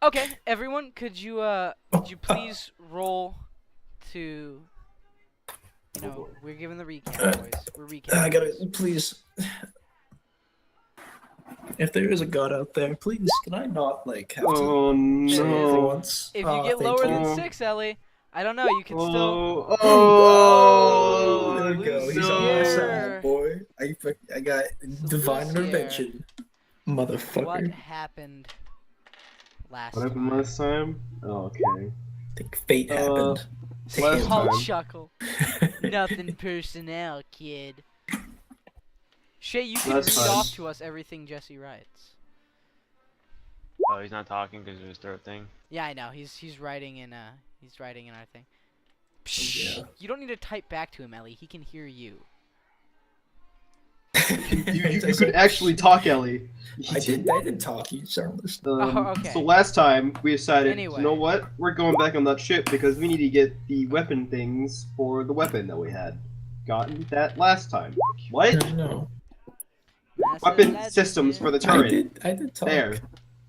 Okay, everyone, could you Uh, please roll to, we're giving the recap, uh, boys. We're I recapping gotta this. please. If there is a god out there, please can I not like have to Oh There say it for is. no. once? If you Ah, get thank lower you. than Oh. 6, Ellie, I don't know. You could still. Oh. Oh, there Oh. we go. He's on my No. side, Lucier. boy. I got So divine Lucier, intervention, what motherfucker. happened What last happened time? last time? Oh, okay. I think fate Uh, happened to last him. Small time. chuckle. Nothing personnel, kid. Shay, you can Last read time. off to us everything Jesse writes. Oh, he's not talking because of his throat thing. Yeah, I know. He's writing in our thing. Psh, Yeah. you don't need to type back to him, Ellie. He can hear you. You could actually talk, Ellie. I did talk. You sound listening. Oh, So okay. last time we decided, you know Anyway, what? We're going back on that ship because we need to get the weapon things for the weapon that we had gotten that last time. What? No, massive Weapon systems legendary. for the turret. I did talk. There.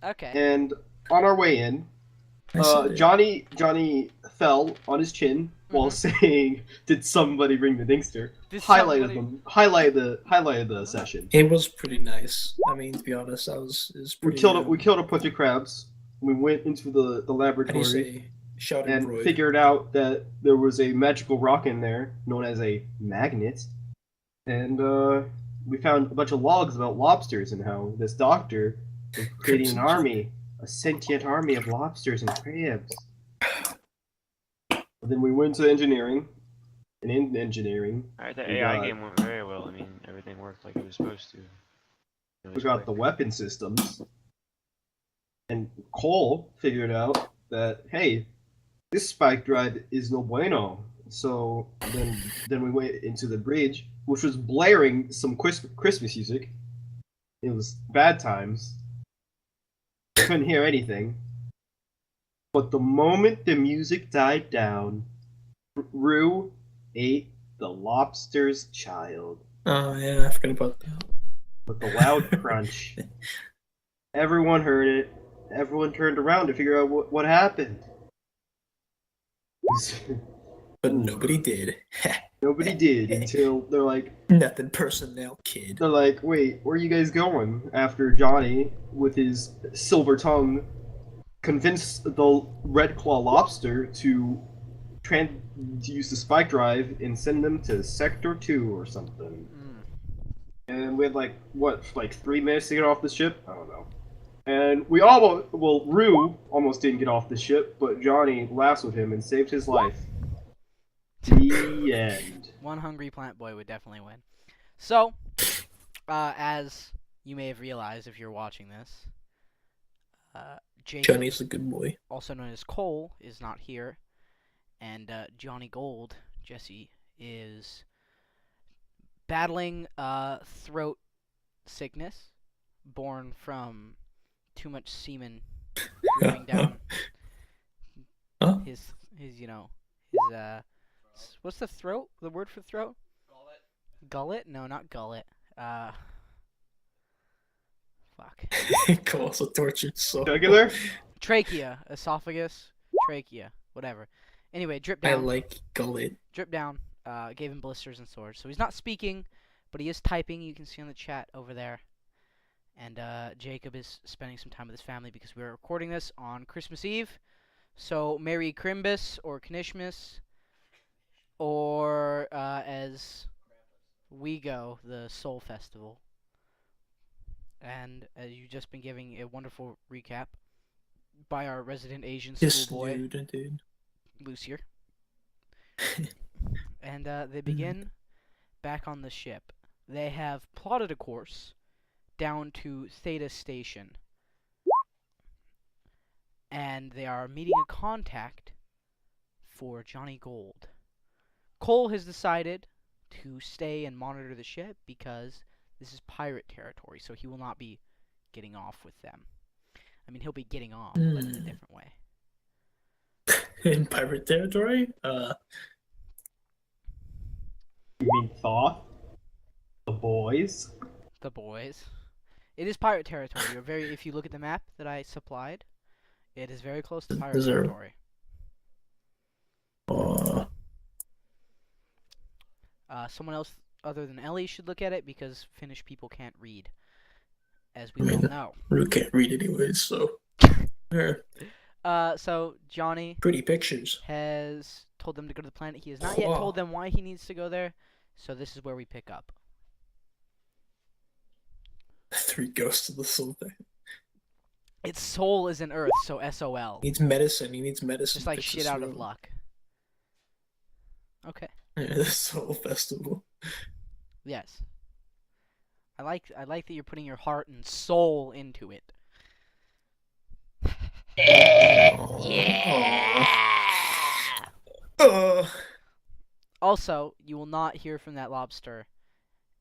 Okay. And on our way in, I said it. Johnny fell on his chin while Mhm. saying, "Did somebody bring the dingster?" Did Highlighted somebody? them. Highlighted the session. It was pretty nice. I mean, to be honest, it was pretty. We killed a bunch of crabs. We went into the How do you laboratory say? Shouted and broid. figured out that there was a magical rock in there known as a magnet. And we found a bunch of logs about lobsters and how this doctor was creating an Crimson Ship. army, a sentient army of lobsters and crabs. And then we went to engineering, and in engineering, Alright, the we AI got game went very well. I mean, everything worked like it was supposed to. It we was got the quick. weapon systems, and Cole figured out that hey, this spike drive is no bueno. So then we went into the bridge, which was blaring some Christmas music. It was bad times. Couldn't hear anything. But the moment the music died down, Rue ate the lobster's child Oh yeah, I forgot about with a loud that. crunch. Everyone heard it. Everyone turned around to figure out what happened. But nobody did. Nobody did until Nothing personnel, kid. they're like, wait, where are you guys going? After Johnny, with his silver tongue, convinced the Red Claw lobster to to use the spike drive and send them to Sector 2 or something. Mm. And we had like 3 minutes to get off the ship? I don't know. And we almost, well, Rue almost didn't get off the ship, but Johnny lassoed him and saved his life. The end. One hungry plant boy would definitely win. So, as you may have realized if you're watching this, Jacob, Johnny's a good boy. also known as Cole, is not here, and Johnny Gold, Jesse, is battling throat sickness born from too much semen dripping down Huh? his what's the throat? The word for throat? Gullet? No, not gullet. Fuck. Cole's a tortured soul. Jugular? Trachea, esophagus, trachea, whatever. Anyway, I like gullet. drip down. Gave him blisters and sores. So he's not speaking, but he is typing. You can see on the chat over there. And Jacob is spending some time with his family because we are recording this on Christmas Eve. So Merry Crimbus or Knishmas, or as we go, the Soul Festival. And you've just been giving a wonderful recap by our resident Asian Yes, schoolboy, dude. Lucier. And they begin back on the ship. They have plotted a course down to Theta Station. And they are meeting a contact for Johnny Gold. Cole has decided to stay and monitor the ship because this is pirate territory, so he will not be getting off with them. I mean, he'll be getting off, but in a different way. In pirate territory? You mean Thoth? The boys? The boys. It is pirate territory. You're very. If you look at the map that I supplied, It is very close to pirate Deserve. territory. Someone else other than Ellie should look at it because Finnish people can't read, as we I mean, all know. we can't read anyways, so. Yeah, So Johnny pretty pictures. has told them to go to the planet. He has not yet told them why he needs to go there. So this is where we pick up. 3 ghosts of the soul thing. Its soul is in Earth, so SOL. He needs medicine. He needs medicine. Just like to fix shit his out of throat. luck. Okay. Yeah, the soul festival. Yes. I like that you're putting your heart and soul into it. Also, you will not hear from that lobster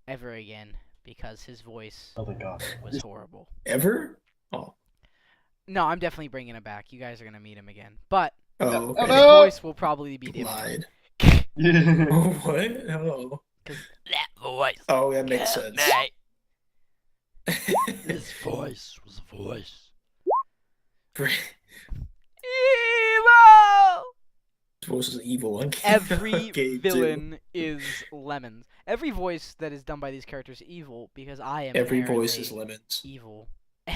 ever again because his voice Oh my god. was horrible. Ever? Oh. No, I'm definitely bringing him back. You guys are gonna meet him again, but Oh, Oh, his okay. no! voice will probably be different. Lied. Yeah. Oh, what? Oh. That voice. Oh, that makes sense. His voice was a voice. His Evil. voice is an evil one. Every Okay, villain is Lemons. Every voice that is done by these characters is evil because I am Every voice inherently is lemons. evil.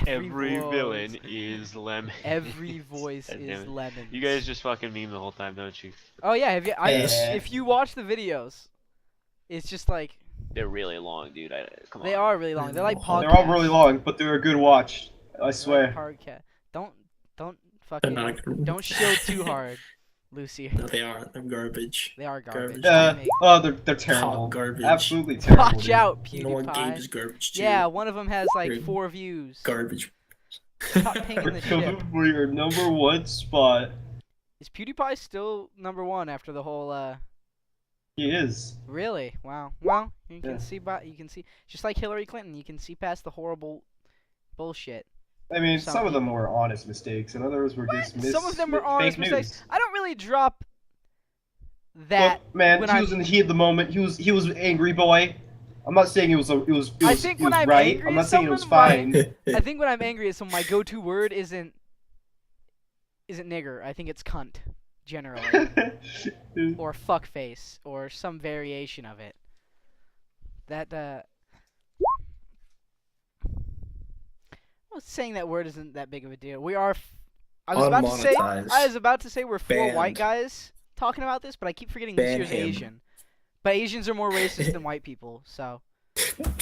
Every voice- villain is lemon. Every voice God is damn it. Lemons. You guys just fucking meme the whole time, don't you? Oh yeah, Yes. if you watch the videos, it's just like They're really long, dude. Come on. they are really long. They're like podcasts. They're all really long, but they're a good watch. I They're swear. like podcast. Don't They're fucking not good. don't shield too hard, Lucy. No, they aren't. They're garbage. They are garbage. Garbage. They're terrible. Garbage. Absolutely terrible. Watch dude. out, You know what game PewDiePie. is garbage too? Yeah, one of them has like Garbage. 4 views. Garbage. Stop pinging We're the coming ship. for your #1 spot. Is PewDiePie still #1 after the whole He is. Really? Wow. Well, you Yeah. can see just like Hillary Clinton, you can see past the horrible bullshit. I mean, Some some of them people. were honest mistakes, and others were just Some of them were fake honest news. mistakes. I don't really drop that. Look, man, when he I'm- was in the heat of the moment. He was an angry boy. I'm not saying it was I think when I'm right. angry I'm not at saying it was someone, fine. I think when I'm angry at someone, my go-to word isn't nigger. I think it's cunt, generally, or fuckface, or some variation of it. That well, saying that word isn't that big of a deal. We are. I was Unmonetized. about to say we're 4 white Banned. guys talking about this, but I keep forgetting Ban this year's him. Asian. But Asians are more racist than white people, so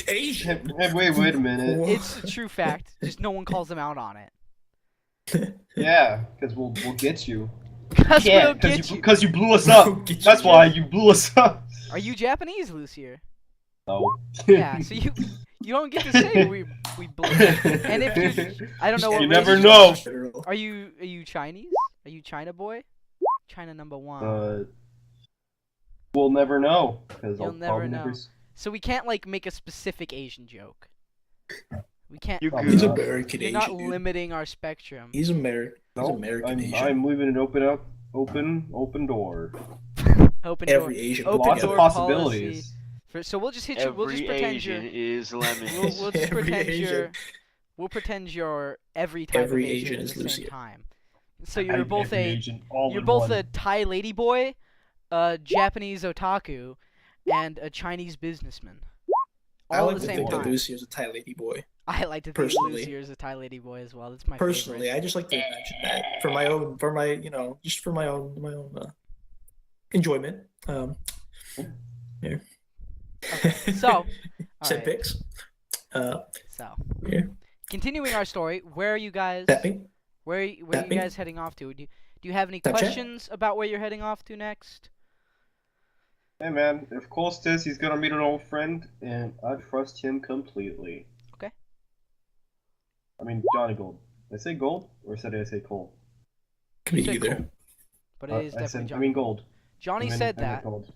Asian. Hey, wait a minute. What? it's a true fact. Just no one calls them out on it. Yeah, because we'll get you. Cause we'll Yeah, get you. because you blew us up. Get That's you. why you blew us up. Are you Japanese, Lucier? No. Yeah, so you don't get to say we blew. And if I don't know what You race never you know. are. Are you Chinese? Are you China boy? China #1. We'll never know. Because You'll never know. So we can't like make a specific Asian joke. We can't. You Probably He's not. American You're Asian. not dude. limiting our spectrum. He's American. He's No, American Asian. I'm leaving an open door. Open Every door. Asian. Open Lots door of policy. possibilities. So we'll just hit you. We'll just Every pretend Asian you're. is lemon. We'll just Every pretend Asian. you're. We'll pretend you're every type Every of Asian Asian at is the same Lucia. time. So you're both Every a agent, all you're in both one. a Thai ladyboy, a Japanese otaku, and a Chinese businessman. I All like at to the same think that time. Lucy is a Thai lady boy. I like to think Personally. Lucy is a Thai ladyboy as well. That's my Personally, favorite. I just like to mention that for my just for my own enjoyment. Okay, so, Said alright, pics. so Yeah. continuing our story, where are you guys? Tapping. Where are you Tapping. guys heading off to? Do you have any Snapchat? questions about where you're heading off to next? Hey man, if Cole says he's gonna meet an old friend, and I trust him completely. Okay. I mean, Johnny Gold. Did I say Gold, or did I say Cole? Could be said either. Cole. But it is I definitely said, I Johnny. mean Gold. Johnny I mean- said I meant that. Gold.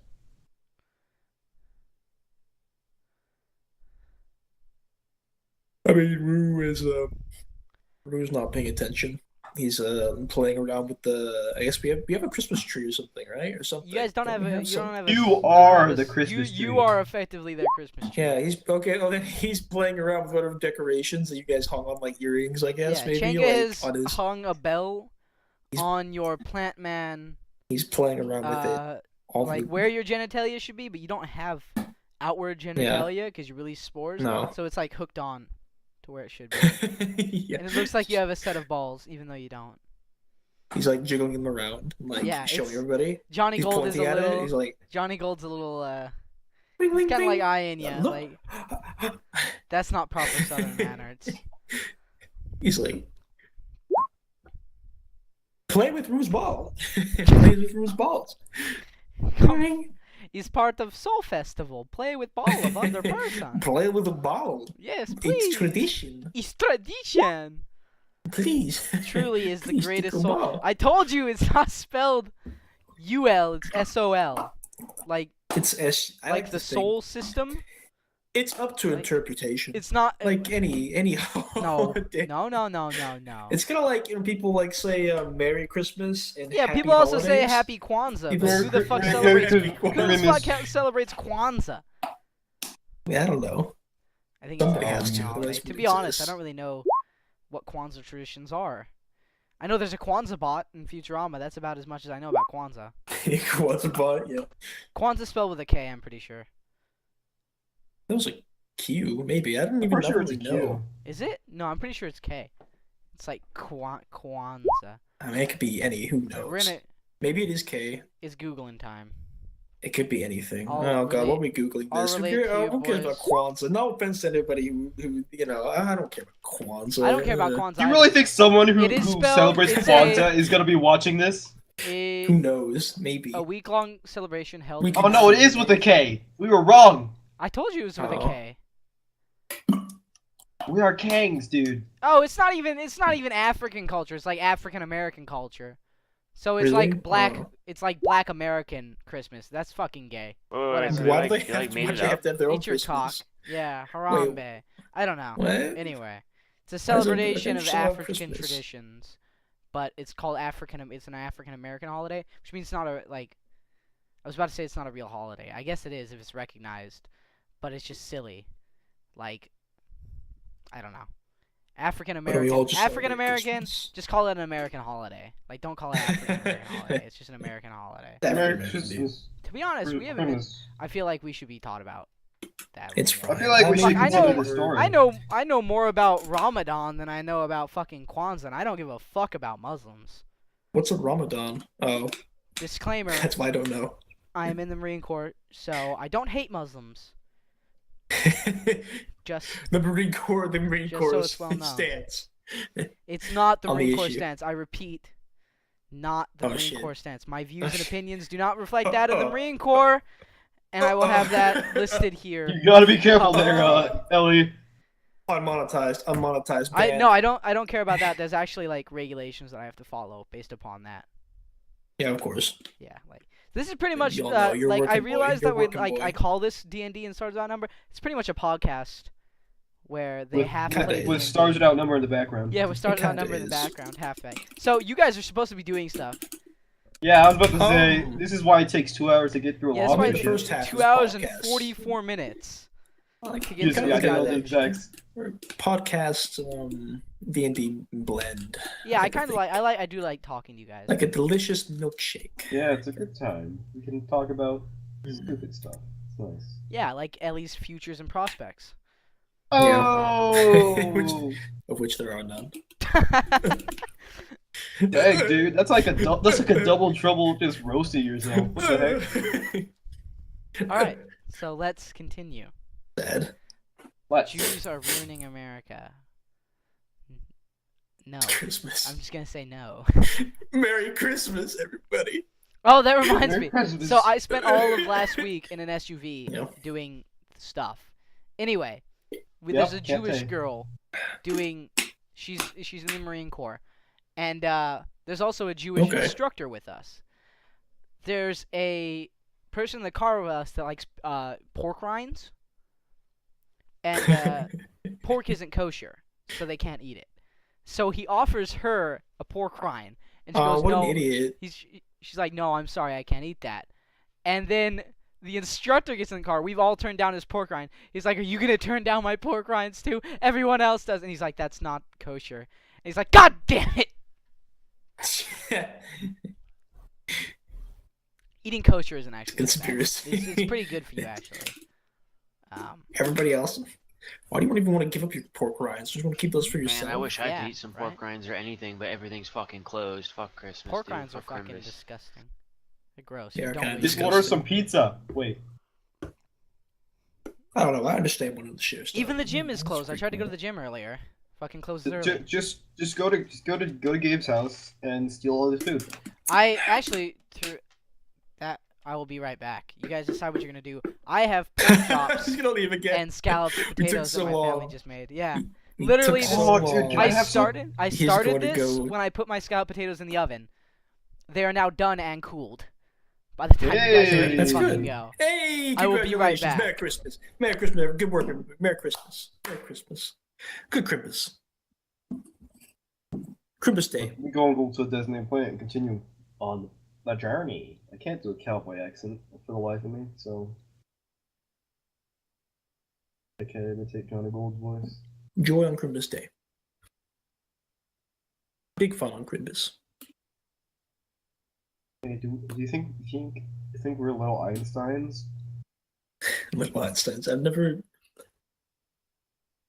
I mean, Rue's not paying attention. He's playing around with the. I guess we have a Christmas tree or something, right? Or something. You guys don't have we a. have You some- don't have a. You you don't are have a the s- Christmas You tree. are effectively their Christmas tree. Yeah, he's okay. Well, then he's playing around with whatever decorations that you guys hung on, like earrings, I guess. Yeah, Maybe Chenga like has on his. hung a bell He's- on your plant man. He's playing around with it. All Like the- where your genitalia should be, but you don't have outward genitalia because you release spores. No. So it's like hooked on to where it should be. Yeah. And it looks like you have a set of balls, even though you don't. He's like jiggling them around, like Yeah, showing it's- everybody. Johnny He's Gold is a pointing at it. little. He's like, Johnny Gold's a little. bling, bling, Kind of like bling. eyeing you. Look. Like that's not proper Southern manners. He's like, play with Rue's ball. Play with Rue's balls. He's part of Soul Festival. Play with ball of other person. Play with the ball. Yes, please. It's tradition. It's tradition. Please. Truly is the Please greatest take a soul. ball. I told you it's not spelled UL. It's SOL. Like It's I like to the think soul system. It's up to like, interpretation. It's not. like any no. holiday. No. It's kind of like people like say Merry Christmas and Yeah, Happy people also say Holidays. Happy Kwanzaa. People- But who the fuck Merry celebrates? Christmas. Who the fuck celebrates Kwanzaa? Yeah, I don't know. I think it's Somebody a has Halloween to, holiday. otherwise To it be honest, I exists. don't really know what Kwanzaa traditions are. I know there's a Kwanzaa bot in Futurama. That's about as much as I know about Kwanzaa. What's about? Yeah, Kwanzaa spelled with a K, I'm pretty sure. that was a Q. Maybe I don't I'm even pretty sure it's really a know. Q. Is it? No, I'm pretty sure it's K. It's like Kwanzaa. I mean, it could be any. Who knows? We're gonna. Maybe it is K. It's Googling time. It could be anything. I'll Oh god, what are we relate- googling I'll this? relate to you, Who cares about boys. Kwanzaa? No offense to anybody who I don't care about Kwanzaa. I don't care about Kwanzaa. Do you really think someone who, It is who spelled- celebrates it's Kwanzaa is gonna be watching this? Who knows? Maybe. A week-long celebration held. We Oh can- no, it is with a K. We were wrong. I told you it was with a Oh. K. We are Kangs, dude. Oh, it's not even African culture. It's like African American culture. So it's Really? like black. Oh. It's like Black American Christmas. That's fucking gay. Whatever. Whatever. Why You do like, they you have, like made why it do they up. have to have their own Eat your cock. Christmas? Yeah, Harambe. I don't know. What? Anyway, it's a it- celebration of shout out African Christmas? traditions, but it's called African. It's an African American holiday, which means it's not a like. I was about to say it's not a real holiday. I guess it is if it's recognized, but it's just silly. Like, I don't know. African But we all American. just African celebrate American. Christmas. Just call it an American holiday. Like, don't call it African American holiday. It's just an American holiday. African Merry American, dude. Christmas. To be honest, we haven't. Been, Christmas. I feel like we should be taught about that. It's more. I feel like we Fuck, should I consider know- the story. I know more about Ramadan than I know about fucking Kwanzaa, and I don't give a fuck about Muslims. What's a Ramadan? Oh, Disclaimer: that's why I don't know. I am in the Marine Corps, so I don't hate Muslims. Just The Marine Corps Just so Corps it's well known. stance. it's not the On the Marine Corps issue. stance. I repeat, not the Oh, Marine shit. Corps stance. My views and opinions do not reflect that of the Marine Corps, and I will have that listed here. You gotta be careful there, Ellie. Unmonetized. I ban. no, I don't care about that. There's actually like regulations that I have to follow based upon that. Yeah, of course. Yeah, like this is pretty much You'll know, you're like I working boy, realized you're that when working like boy. I call this D&D and Stars Without Number, it's pretty much a podcast where they With- have kinda play is. With D&D. stars without number in the background. Yeah, with Stars Without kinda Number in the is. background, halfback. So you guys are supposed to be doing stuff. Yeah, I was about to say, Oh. this is why it takes 2 hours to get through a Yeah, lot that's of why the shit. first half 2 is hours and podcast. 44 minutes. Like, To get Yes, through yeah, I the can know the goddamn exacts. podcast D&D blend. Yeah, I Like a kind of thing. I do like talking to you guys. Like a delicious milkshake. Yeah, it's a good time. We can talk about stupid stuff. It's nice. Yeah, like Ellie's futures and prospects. Oh! Of which there are none. Dang, dude, that's like a double trouble just roasting yourself. What the heck? All right, so let's continue. Sad. What? Jews are ruining America. No, Christmas. I'm just gonna say no. Merry Christmas, everybody. Oh, that reminds Merry me. Christmas. So I spent all of last week in an SUV Yeah. doing stuff. Anyway, Yep, there's a can't Jewish say. girl doing. She's in the Marine Corps, and there's also a Jewish Okay. instructor with us. There's a person in the car with us that likes pork rinds, and pork isn't kosher, so they can't eat it. So he offers her a pork rind, and she Oh, goes, what "No." an idiot. She's like, "No, I'm sorry, I can't eat that." And then the instructor gets in the car. We've all turned down his pork rind. He's like, "Are you gonna turn down my pork rinds too? Everyone else does." And he's like, "That's not kosher." And he's like, "God damn it!" Eating kosher isn't actually that bad. Conspiracy. It's pretty good for you actually. Everybody else. Why do you even want to give up your pork rinds? You just want to keep those for Man, yourself? I wish I Yeah, could eat some right? pork rinds or anything, but everything's fucking closed. Fuck Christmas, Pork dude. rinds are Fuck fucking Crimbus. disgusting. They're gross. They are Don't kinda eat Just them. order disgusting. some pizza. Wait. I don't know. I understand one of the shares. Even the gym is closed. I tried to go to the gym earlier. Fucking closes early. Just go to Gabe's house and steal all his food. I actually through that I will be right back. You guys decide what you're gonna do. I have pork chops You don't even get. and scalloped took potatoes so that my family long. just made. Yeah. We Literally, took this- so Oh, dude, long. can I have some? I He's started going to this go- when I put my scalloped potatoes in the oven. They are now done and cooled. By the time you guys are ready to That's fucking good. go. Hey, I will be right congratulations. back. Merry Christmas. Merry Christmas. Everyone. Good work, everybody. Merry Christmas. Merry Christmas. Good Christmas. Christmas Day. We go to a designated plant and continue on the journey. I can't do a cowboy accent for the life of me, so I can't imitate Johnny Gold's voice. Joy on Christmas Day. Big fun on Christmas. Hey, do you think we're little Einsteins? Little Einsteins. I've never.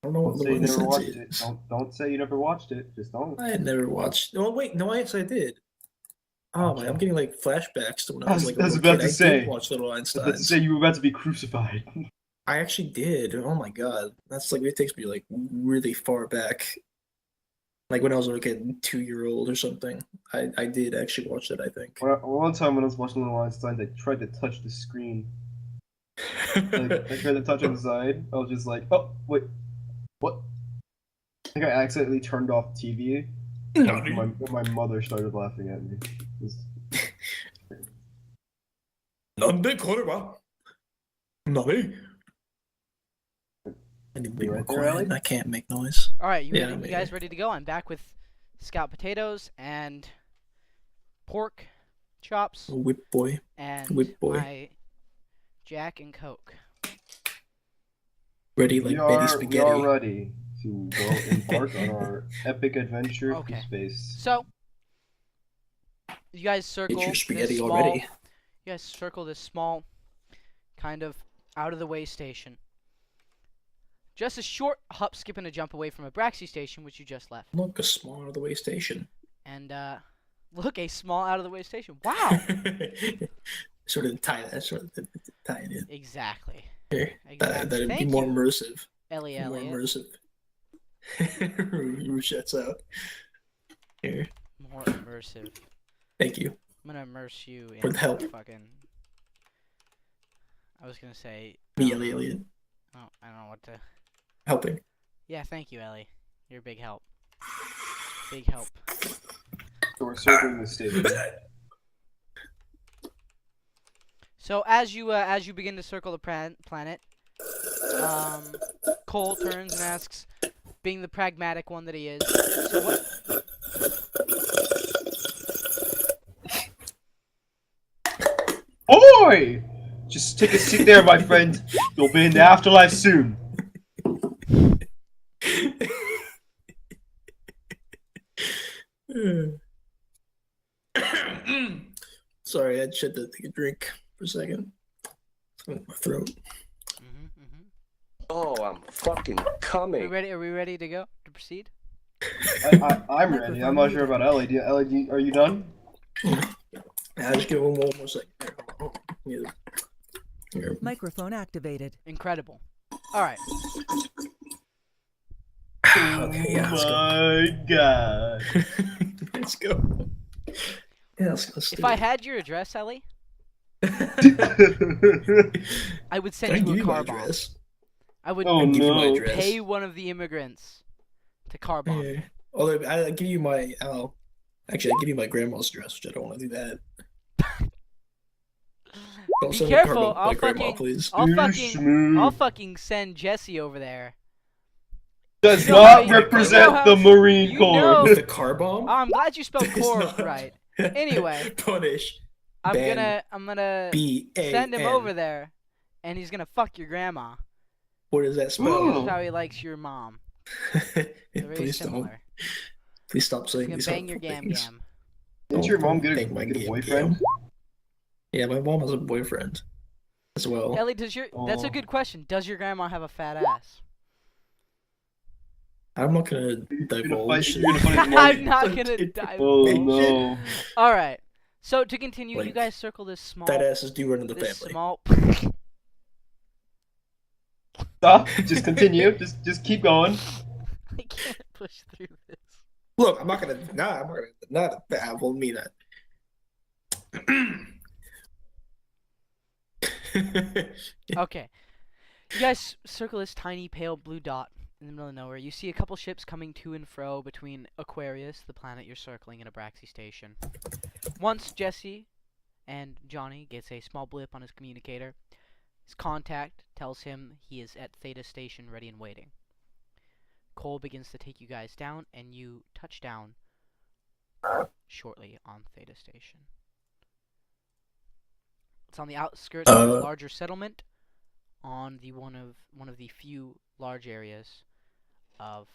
I don't know what Don't say you Little never watched Einsteins it. is. Don't say you never watched it. Just don't. I had never watched. Oh wait, no, I did. Oh man, I'm getting like flashbacks to when I was like a I was little about kid. to say. I did watch Little I was about to Einsteins. say you were about to be crucified. I actually did. Oh my god, that's like it takes me like really far back. Like when I was like a 2-year-old or something. I did actually watch it. I think. One time when I was watching Little Einsteins, I tried to touch the screen. Like, I tried to touch on the side. I was just like, oh wait, what? I think I accidentally turned off the TV. My mother started laughing at me. It was- Nande korva. Nani? I need to be You more right there, quiet. Ellie? I can't make noise. All right, Yeah, you guys ready to go? I'm back with scalloped potatoes and pork chops Whip boy. and Whip boy. my Jack and Coke. Ready like we Betty are Spaghetti. ready to go embark on our epic adventure Okay. through space. So, you guys circle Get your this spaghetti small, already. You guys circle this small, kind of out of the way station. Just a short hop, skip, and a jump away from a Braxy station, which you just left. Look, a small out of the way station. And look, a small out of the way station. Wow. Sort of tie that. Sort of tie it in. Exactly. Here. Exactly. That'd be Thank more you, immersive. Ellie More Elliott. immersive. Rue shuts out. Here. More immersive. Thank you. I'm gonna immerse you in For the help. fucking. I was gonna say. Me, Ellie Elliott. Oh, I don't know what to. Helping. Yeah, thank you, Ellie. You're a big help. Big help. So we're circling the station. So as you begin to circle the planet, Cole turns and asks, being the pragmatic one that he is, so what? Oi! Just take a seat there, my friend. You'll be in the afterlife soon. Sorry, I had to take a drink for a second. My throat. Oh, I'm fucking coming. Are we ready to go to proceed? I'm ready. I'm not sure about Ellie. Ellie, are you done? I'll just give one more second. Here. Here. Microphone activated. Incredible. All right. Okay, yeah, let's go. My God. Let's go. Yeah, let's If I had your address, Ellie, I would Can I send give you you a my car bomb. address? I would Oh, Give you my no. address. pay one of the immigrants to car bomb. Yeah. Although I'll give you my actually I'll give you my grandma's address, which I don't want to do that. Don't Be send me a careful, card by grandma, please. I'll fucking send Jesse over there. Does You know not how- represent you know the how- Marine you Corps. know- With the car bomb? Oh, I'm glad you spelled Does core not right. Anyway. Punish. I'm ban, gonna B-A-N. send him over there, and he's gonna fuck your grandma. What does that This spell? is how he likes your mom. They're very Please don't. similar. Please stop He's saying gonna these bang your hurtful gam things. gam. Didn't your mom Bang my get a gam boyfriend? gam. Yeah, my mom has a boyfriend as well. Ellie, that's a Oh. good question. Does your grandma have a fat ass? I'm not gonna You're gonna divulge. fight- you're gonna fight I'm not Like, gonna it- dive. Oh no. All right. So to continue, you Like, guys circle this small, That ass is due run in the this family. small. Stop. Just continue. Just keep going. I can't push through this. Look, I'm not gonna. Nah, I'm not gonna. I won't mean that. Okay. You guys circle this tiny pale blue dot in the middle of nowhere. You see a couple ships coming to and fro between Aquarius, the planet you're circling, and Abraxas Station. Once Jesse and Johnny gets a small blip on his communicator, his contact tells him he is at Theta Station ready and waiting. Cole begins to take you guys down, and you touch down shortly on Theta Station. It's on the outskirts of a larger settlement on the one of the few large areas of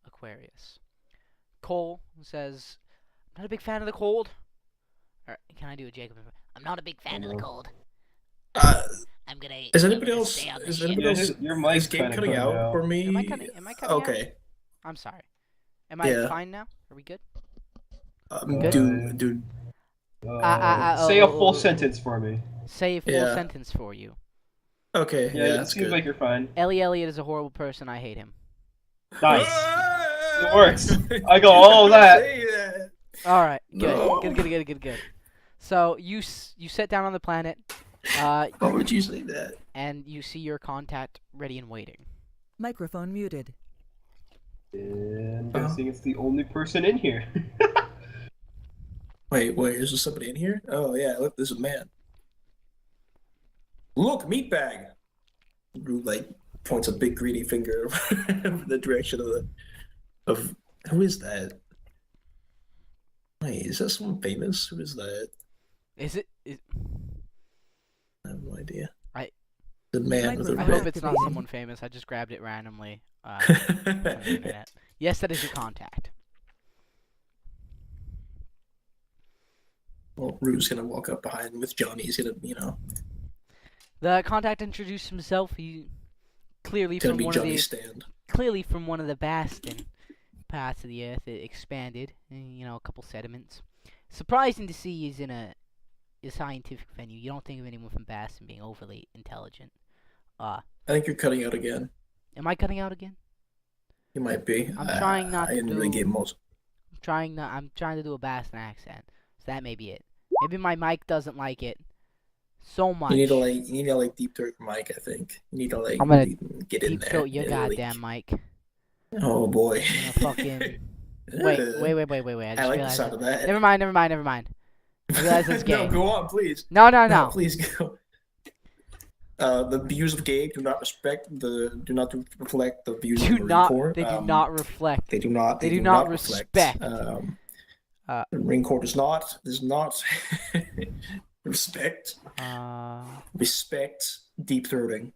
Aquarius. Cole says, "I'm not a big fan of the cold." Or can I do a Jacob? I'm not a big fan of the cold. I'm gonna. Is anybody I'm gonna else? stay on the Is ship." anybody else? Your Is mic's game kinda cutting cutting out for me? Am I cutting out? Okay. I'm sorry. Am I Yeah. fine now? Are we good? Good. Dude. Say a full sentence for me. Say a full Yeah. sentence for you. Okay. Yeah, Yeah, it that's seems good. like you're fine. Ellie Elliott is a horrible person. I hate him. Nice. It works. I go all that. Say that. All right. Good. No. Good. So you sit down on the planet. Why would you say that? And you see your contact ready and waiting. Microphone muted. And I'm guessing it's the only person in here. Wait, is there somebody in here? Oh yeah, look, there's a man. Look, meatbag. Who like points a big greedy finger in the direction of who is that? Wait, is that someone famous? Who is that? Is it? I have no idea. I- The man with the I red. hope it's not someone famous. I just grabbed it randomly. On the internet. Yes, that is your contact. Well, Rue's gonna walk up behind with Johnny. He's gonna, The contact introduced himself. He clearly gonna from be one Johnny's of the stand. Bastin parts of the Earth. It expanded. And, a couple sediments. Surprising to see he's in a scientific venue. You don't think of anyone from Bastin being overly intelligent. I think you're cutting out again. Am I cutting out again? You might be. I'm trying not I didn't to really do- get most. I'm trying to do a Bastin accent. So that may be it. Maybe my mic doesn't like it so much. You need to deep throat your mic. I think you need to I'm gonna get in deep there. throat your Yeah, like- goddamn mic. Oh boy. I'm gonna fucking wait. I just I like the realized sound it. of that. Never mind. I realize it's gay. No, go on, please. No. No, please go. The views of Gabe do not reflect the views of the Marine Corps. They do not reflect. They do not. They do not reflect. respect. The Marine Corps does not respect deep throating.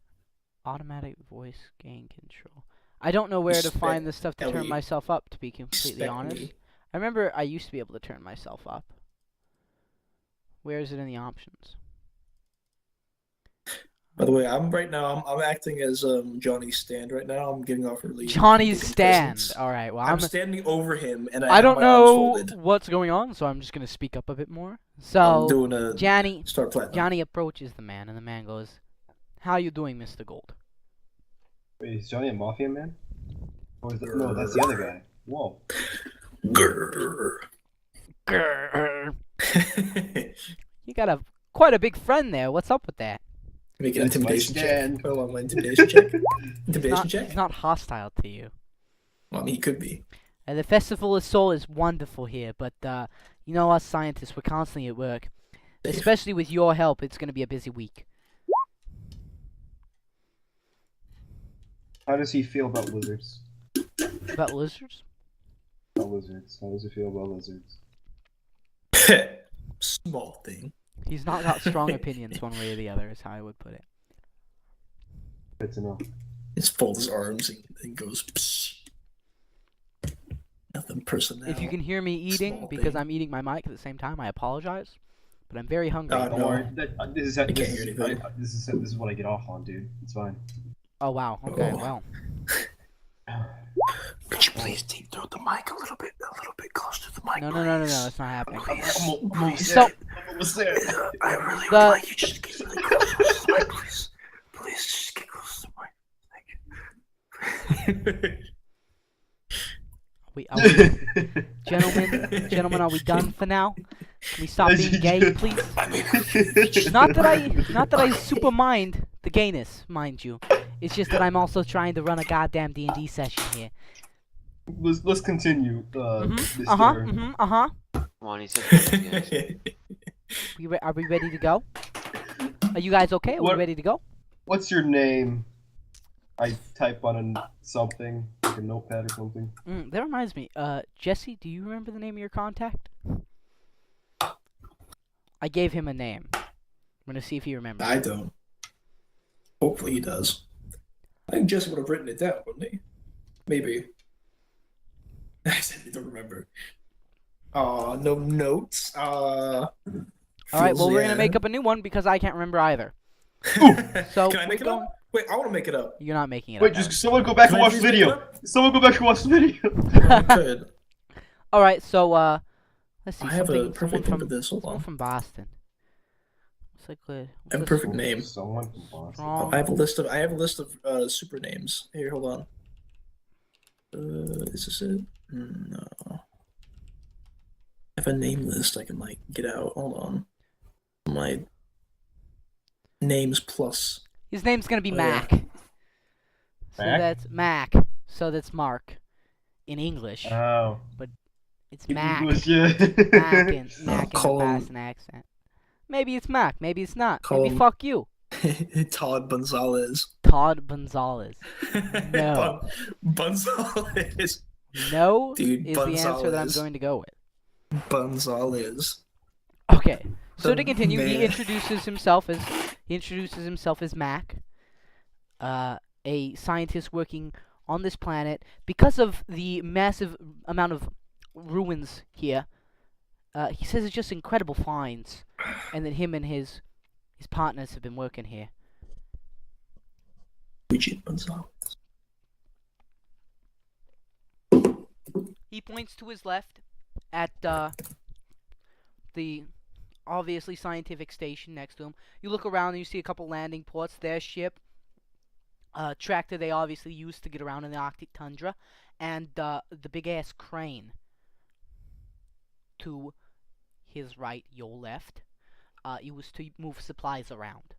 Automatic voice gain control. I don't know where to Respect, find the stuff to turn Ellie. myself up, to be completely Respect honest. me. I remember I used to be able to turn myself up. Where is it in the options? By the way, I'm acting as Johnny's stand right now. I'm giving off really Johnny's big stand. presence. All right. Well, I'm standing over him, and I have don't my arms know folded. what's going on, so I'm just gonna speak up a bit more. I'm So doing a Johnny start platinum. Johnny approaches the man, and the man goes, "How you doing, Mr. Gold?" Wait, is Johnny a mafia man? Or is that, no, that's the other guy. Whoa. Grrr. Grr. You got quite a big friend there. What's up with that? Make an That's my intimidation check. stand. Hold on, my intimidation check. Intimidation check. He's not hostile to you. Well, I mean, he could be. The Festival of Soul is wonderful here, but us scientists, we're constantly at work. Especially with your help, it's gonna be a busy week. How does he feel about lizards? About lizards? About lizards. How does he feel about lizards? Small thing. He's not got strong opinions one way or the other, is how I would put it. Good to know. He just folds his arms and goes. Psh. Nothing personal. If you can hear me eating, Small because thing. I'm eating my mic at the same time, I apologize. But I'm very hungry. Oh, Don't no. worry. This can't hear anything. is what I get off on, dude. It's fine. Oh, wow. Okay, Oh. well. Could you please deep throat the mic a little bit closer to the mic? No, that's not happening. I'm almost So- there. I'm almost there. I really The- would like you just to get really close to the mic, please. Please just get close to the mic. Thank you. Gentlemen, are we done for now? Can we stop Yes, being gay, please? I mean, Not that I super mind the gayness, mind you. It's just that I'm also trying to run a goddamn D&D session here. Let's continue. Mr. Come on, he said yes. Are we ready to go? Are you guys okay? Are we What- ready to go? What's your name? I type on something, like a notepad or something. That reminds me. Jesse, do you remember the name of your contact? I gave him a name. I'm gonna see if he remembers. I don't. Hopefully he does. I think Jesse would have written it down, wouldn't he? Maybe. I said he don't remember. No notes. All right. Well, we're gonna make up a new one because I can't remember either. So Can I make it up? Wait, I want to make it up. You're not making it Wait, up. just someone go back Can and I watch the please make it video. up? Someone go back and watch the video. Good. All right. So let's see. I have someone a perfect name from for this. Hold someone on. from Boston. What's like good? I have a perfect name. Someone from Boston. Strong. I have a list of super names. Here, hold on. Is this it? No. I have a name list I can like get out. Hold on. My names plus. His name's gonna be Oh, yeah. Mac. So Mac? that's Mac. So that's Mark in English. Oh. It's Mac. English, yeah. Mac in a Call him- Boston accent. Maybe it's Mac. Maybe it's not. Call Maybe him- fuck you, Todd Gonzalez. Todd Gonzalez. No. Gonzalez. No Dude, is the answer that I'm Gonzalez. going to go with. Gonzalez. Okay. So The to continue, he man. introduces himself as Mac, a scientist working on this planet. Because of the massive amount of ruins here, he says it's just incredible finds, and that him and his partners have been working here. Luigi Gonzalez. He points to his left at the obviously scientific station next to him. You look around and you see a couple landing ports. Their ship, tractor they obviously used to get around in the Arctic tundra, and the big ass crane to his right, your left. Used to move supplies around.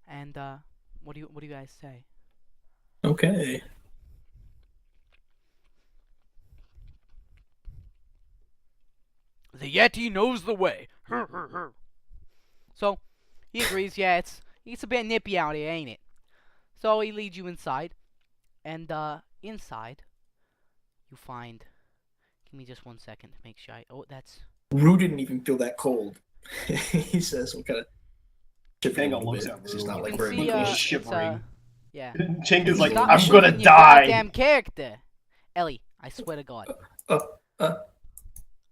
And what do you guys say? Okay. The Yeti knows the way. So he agrees. Yeah, it's a bit nippy out here, ain't it? So he leads you inside, and inside you find. Give me just 1 second to make sure. Oh, that's. Rue didn't even feel that cold. He says some kind of. Hang on, looks at He's Rue. not You like can wearing see, clothes. it's, shivering. yeah. Chink is like, Stop I'm shooting gonna your die. Goddamn character, Ellie. I swear to God. I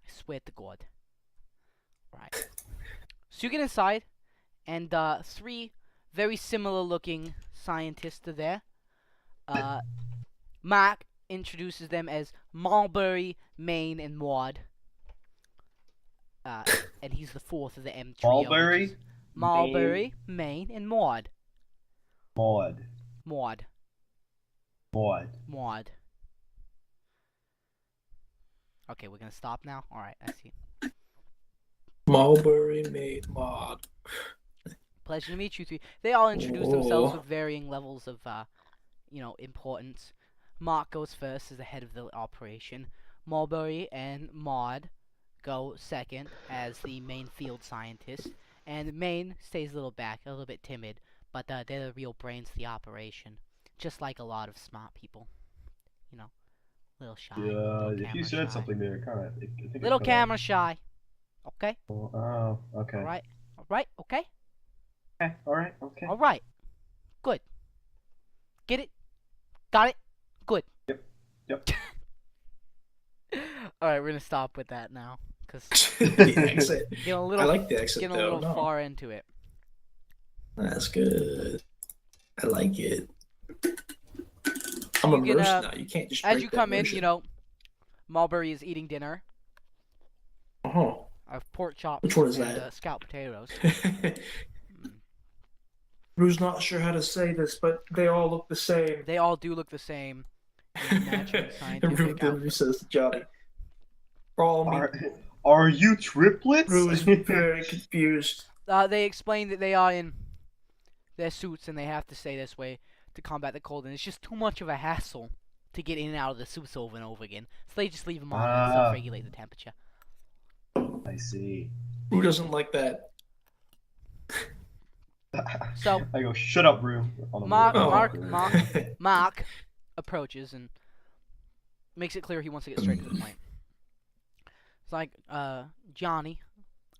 swear to God. Right. So you get inside, and three very similar-looking scientists are there. Mark introduces them as Mulberry, Maine, and Maud. And he's the fourth of the M trio. Mulberry, Mulberry, Maine, and Maud. Maud. Maud. Maud. Maud. Okay, we're gonna stop now? Alright, I see. Mulberry made mod. Pleasure to meet you three. They all introduce themselves Oh. with varying levels of, importance. Mark goes first as the head of the operation. Mulberry and Maud go second as the main field scientist, and Maine stays a little back, a little bit timid, but they're the real brains of the operation, just like a lot of smart people. You know, little shy. Yeah, little if you camera said shy. something there, kind of. I think it Little cut out. camera shy. Okay. Oh, okay. All right. All right. Okay. Okay. All right. Okay. All right. Good. Get it? Got it? Good. Yep. All right, we're gonna stop with that now, cause The accent. getting a I little, like the accent getting a though. little No. far into it. That's good. I like it. I'm You can, immersed now. You can't just As break you that come in, immersion. you know, Mulberry is eating dinner Oh. of pork chops Which one is and that? scalloped potatoes. Who's not sure how to say this, but they all look the same. They all do look the same. In matching And scientific Rue outfits. says to Johnny, Are you triplets? Rue is very confused. They explain that they are in their suits and they have to stay this way to combat the cold, and it's just too much of a hassle to get in and out of the suits over and over again. So they just leave them on and self-regulate the temperature. I see. Rue doesn't like that. So I go, shut up, Rue. On the Mark, move. Mark approaches and makes it clear he wants to get straight to the point. It's like, Johnny,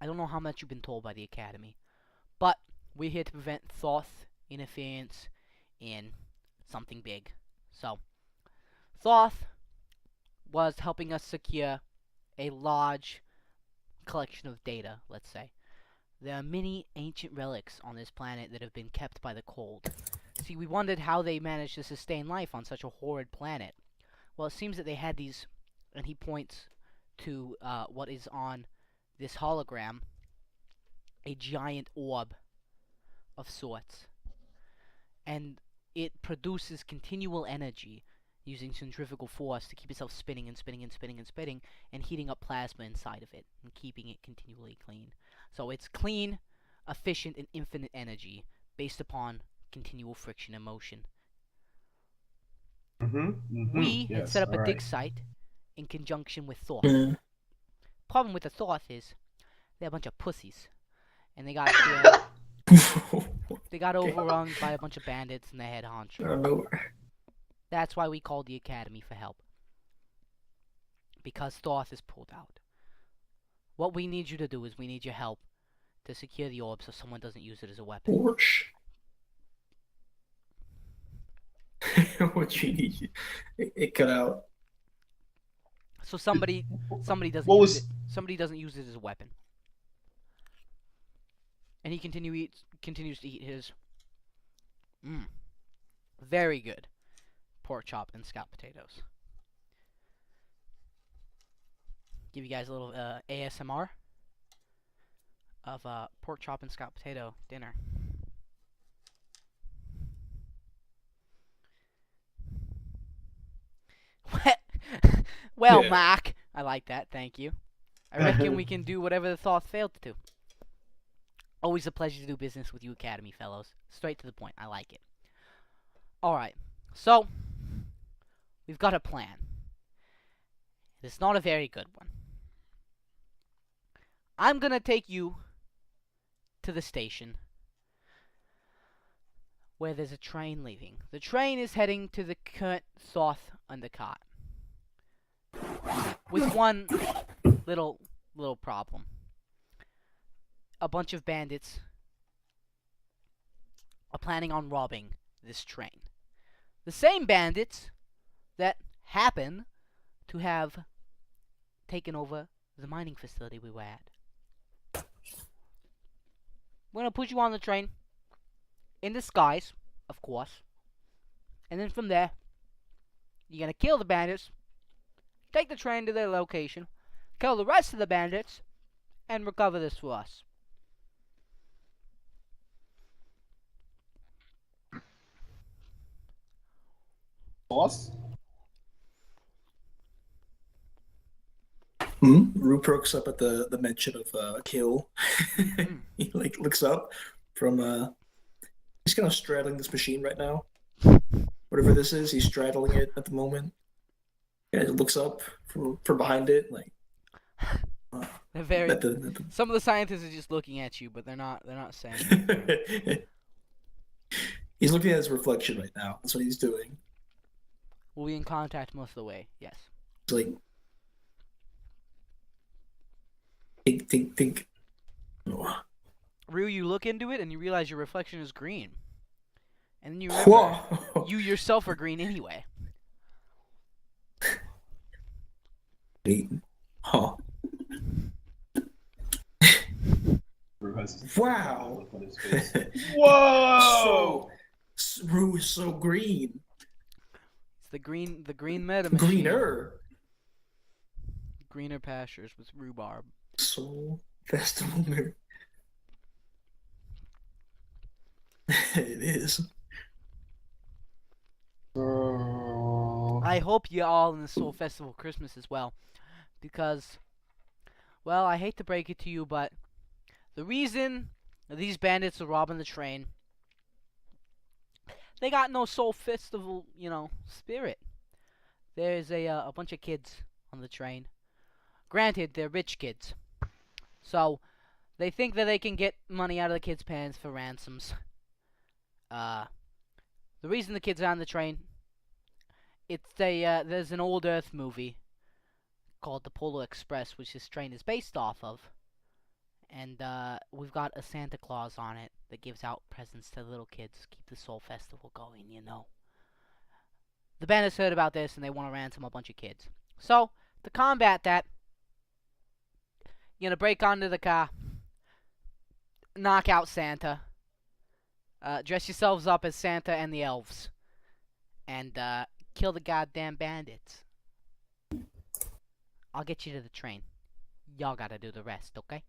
I don't know how much you've been told by the Academy, but we're here to prevent Thoth interference in something big. So, Thoth was helping us secure a large collection of data, let's say. There are many ancient relics on this planet that have been kept by the cold. See, we wondered how they managed to sustain life on such a horrid planet. Well, it seems that they had these, and he points to what is on this hologram, a giant orb of sorts. And it produces continual energy using centrifugal force to keep itself spinning and spinning and spinning and spinning, and heating up plasma inside of it and keeping it continually clean. So it's clean, efficient, and infinite energy based upon continual friction and motion. We had set up a dig site in conjunction with Thoth. Problem with the Thoth is they're a bunch of pussies, and they got they got overrun by a bunch of bandits and the head honcho. Out of nowhere. That's why we called the Academy for help, because Thoth is pulled out. What we need you to do is we need your help to secure the orb so someone doesn't use it as a weapon. Porsche. What you need? It cut out. So somebody doesn't What use was- it. Somebody doesn't use it as a weapon. And he continues to eat his very good pork chop and scalloped potatoes. Give you guys a little ASMR of pork chop and scalloped potato dinner. Well, Yeah. Mark, I like that. Thank you. I reckon we can do whatever the Thoth failed to do. Always a pleasure to do business with you, Academy fellows. Straight to the point. I like it. Alright, so we've got a plan. It's not a very good one. I'm gonna take you to the station where there's a train leaving. The train is heading to the current Thoth undercart. With one little problem. A bunch of bandits are planning on robbing this train. The same bandits that happen to have taken over the mining facility we were at. We're gonna put you on the train in disguise, of course. And then from there, you're gonna kill the bandits, take the train to their location, kill the rest of the bandits, and recover this for us. Boss? Rue perks up at the mention of kill. He looks up from he's kind of straddling this machine right now. Whatever this is, he's straddling it at the moment. Yeah, it looks up from behind it, like They're very. at the Some of the scientists are just looking at you, but they're not. They're not saying anything. He's looking at his reflection right now. That's what he's doing. We'll be in contact most of the way. Yes. He's like, think. Oh. Rue, you look into it and you realize your reflection is green, and then you remember Whoa. you yourself are green anyway. Huh. Rue has Wow. look on his face. So, Rue is so green. It's the green meta machine. Greener. Greener pastures with rhubarb. Soul Festival mirror. It is. I hope you all in the Soul Festival Christmas as well, because, well, I hate to break it to you, but the reason these bandits are robbing the train, they got no Soul Festival, spirit. There's a bunch of kids on the train. Granted, they're rich kids, so they think that they can get money out of the kids' pants for ransoms. The reason the kids are on the train, there's an old Earth movie called The Polar Express, which this train is based off of. And we've got a Santa Claus on it that gives out presents to the little kids. Keep the Soul Festival going, The bandits heard about this and they want to ransom a bunch of kids. So, to combat that, you're gonna break onto the car, knock out Santa, dress yourselves up as Santa and the elves, and kill the goddamn bandits. I'll get you to the train. Y'all gotta do the rest, okay?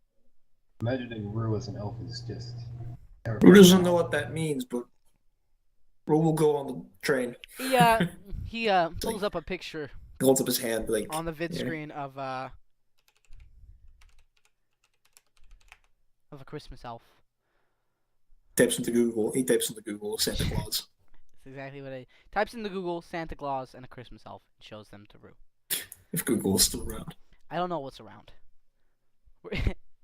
Imagining Rue as an elf is just. Rue doesn't know what that means, but Rue will go on the train. He pulls up a picture He holds up his hand, like on the vid yeah. screen of a Christmas elf. Types into Google. He types into Google Santa Claus. That's exactly what he types into Google Santa Claus and a Christmas elf and shows them to Rue. If Google is still around. I don't know what's around.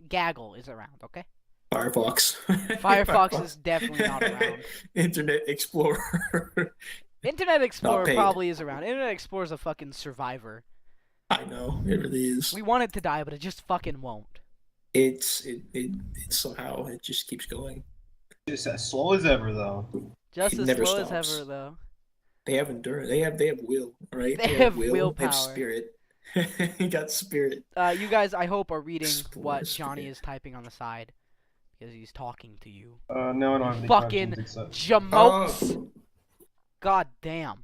Gaggle is around, okay? Firefox. Firefox is definitely not around. Internet Explorer. Internet Explorer paid. probably is around. Internet Explorer is a fucking survivor. I know, it really is. We want it to die, but it just fucking won't. It somehow it just keeps going. Just as slow as ever, though. Just It as never slow stops. as ever, though. They have endurance. They have will, right? They have will. They willpower. have spirit. He got spirit. You guys, I hope, are reading Explore what Johnny spirit. is typing on the side. Because he's talking to you. No, I don't have any Fucking questions except. Jamotes! God damn.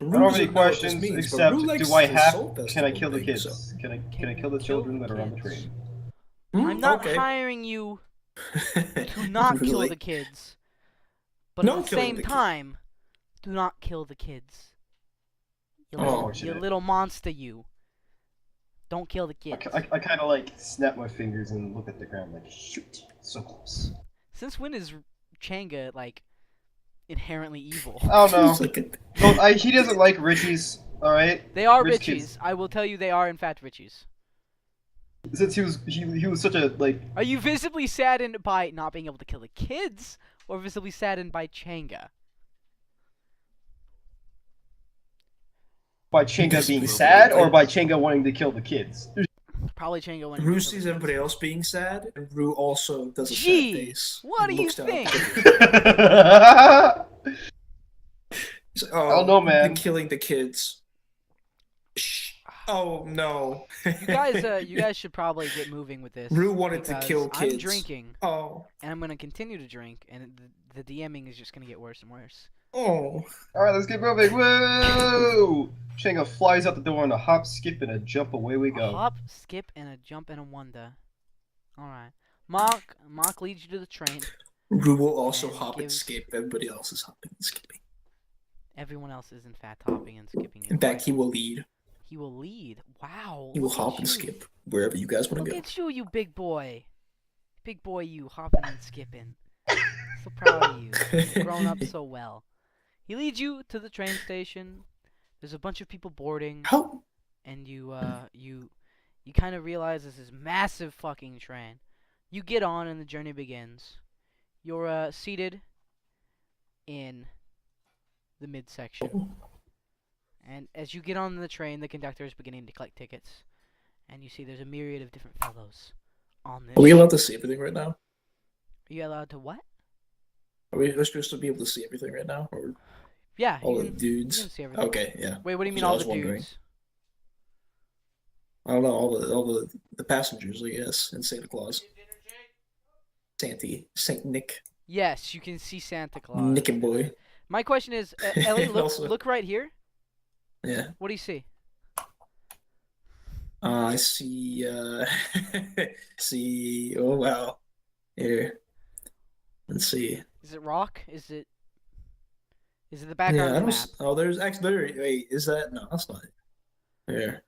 I don't have any questions except do I have? Can I kill the kids? So. Can I kill the children that are on the train? I'm not Okay. hiring you to not kill Really? the kids. But No at the killing same the kids. time, do not kill the kids. You Oh. little monster, you. Don't kill the kids. I kind of like snap my fingers and look at the ground like, shoot, so close. Since when is Changa, like, inherently evil? I don't It's know. like No, he doesn't like Richies, alright? They are Rich Richies. kids. I will tell you they are, in fact, Richies. Since he was such a, like, Are you visibly saddened by not being able to kill the kids, or visibly saddened by Changa? by Chenga being sad, or by Chenga wanting to kill the kids? Probably Changa went. Rue sees everybody else being sad, and Rue also does a Gee, sad face. what and do you looks down. think? He's like, oh, I don't know, man. they're killing the kids. Shh. Oh no. You guys should probably get moving with this. Rue wanted to because kill kids. I'm drinking, Oh. and I'm gonna continue to drink, and the DMing is just gonna get worse and worse. Oh. Alright, let's get moving. Woo! Chenga flies out the door on a hop, skip, and a jump. Away we A go. hop, skip, and a jump and a wonder. All right, Mark leads you to the train. Rue will also And hop and gives- skip. Everybody else is hopping and skipping. Everyone else is in fact hopping and skipping. In fact, he will lead. He will lead. Wow. He will look at hop and you. skip wherever you guys want Look to go. at you, you big boy. Big boy, you hopping and skipping. So proud of you. You've grown up so well. He leads you to the train station. There's a bunch of people boarding, How? and you kind of realize this is massive fucking train. You get on, and the journey begins. You're seated in the midsection, and as you get on the train, the conductor is beginning to collect tickets, and you see there's a myriad of different fellows on this. Are we allowed to see everything right now? Are you allowed to what? Are we supposed to be able to see everything right now? Or Yeah, all you the can dudes? see everything. Okay, yeah. Wait, what do you mean I all was the wondering. dudes? I don't know, all the passengers, I guess, and Santa Claus. Saint Nick. Yes, you can see Santa Claus. Nick and boy. My question is, Ellie, Also- look right here. Yeah. What do you see? I see oh wow. Here. Let's see. Is it rock? Is it the background Yeah, I of the don't map? oh there's actually wait, is that no, that's not it. Here.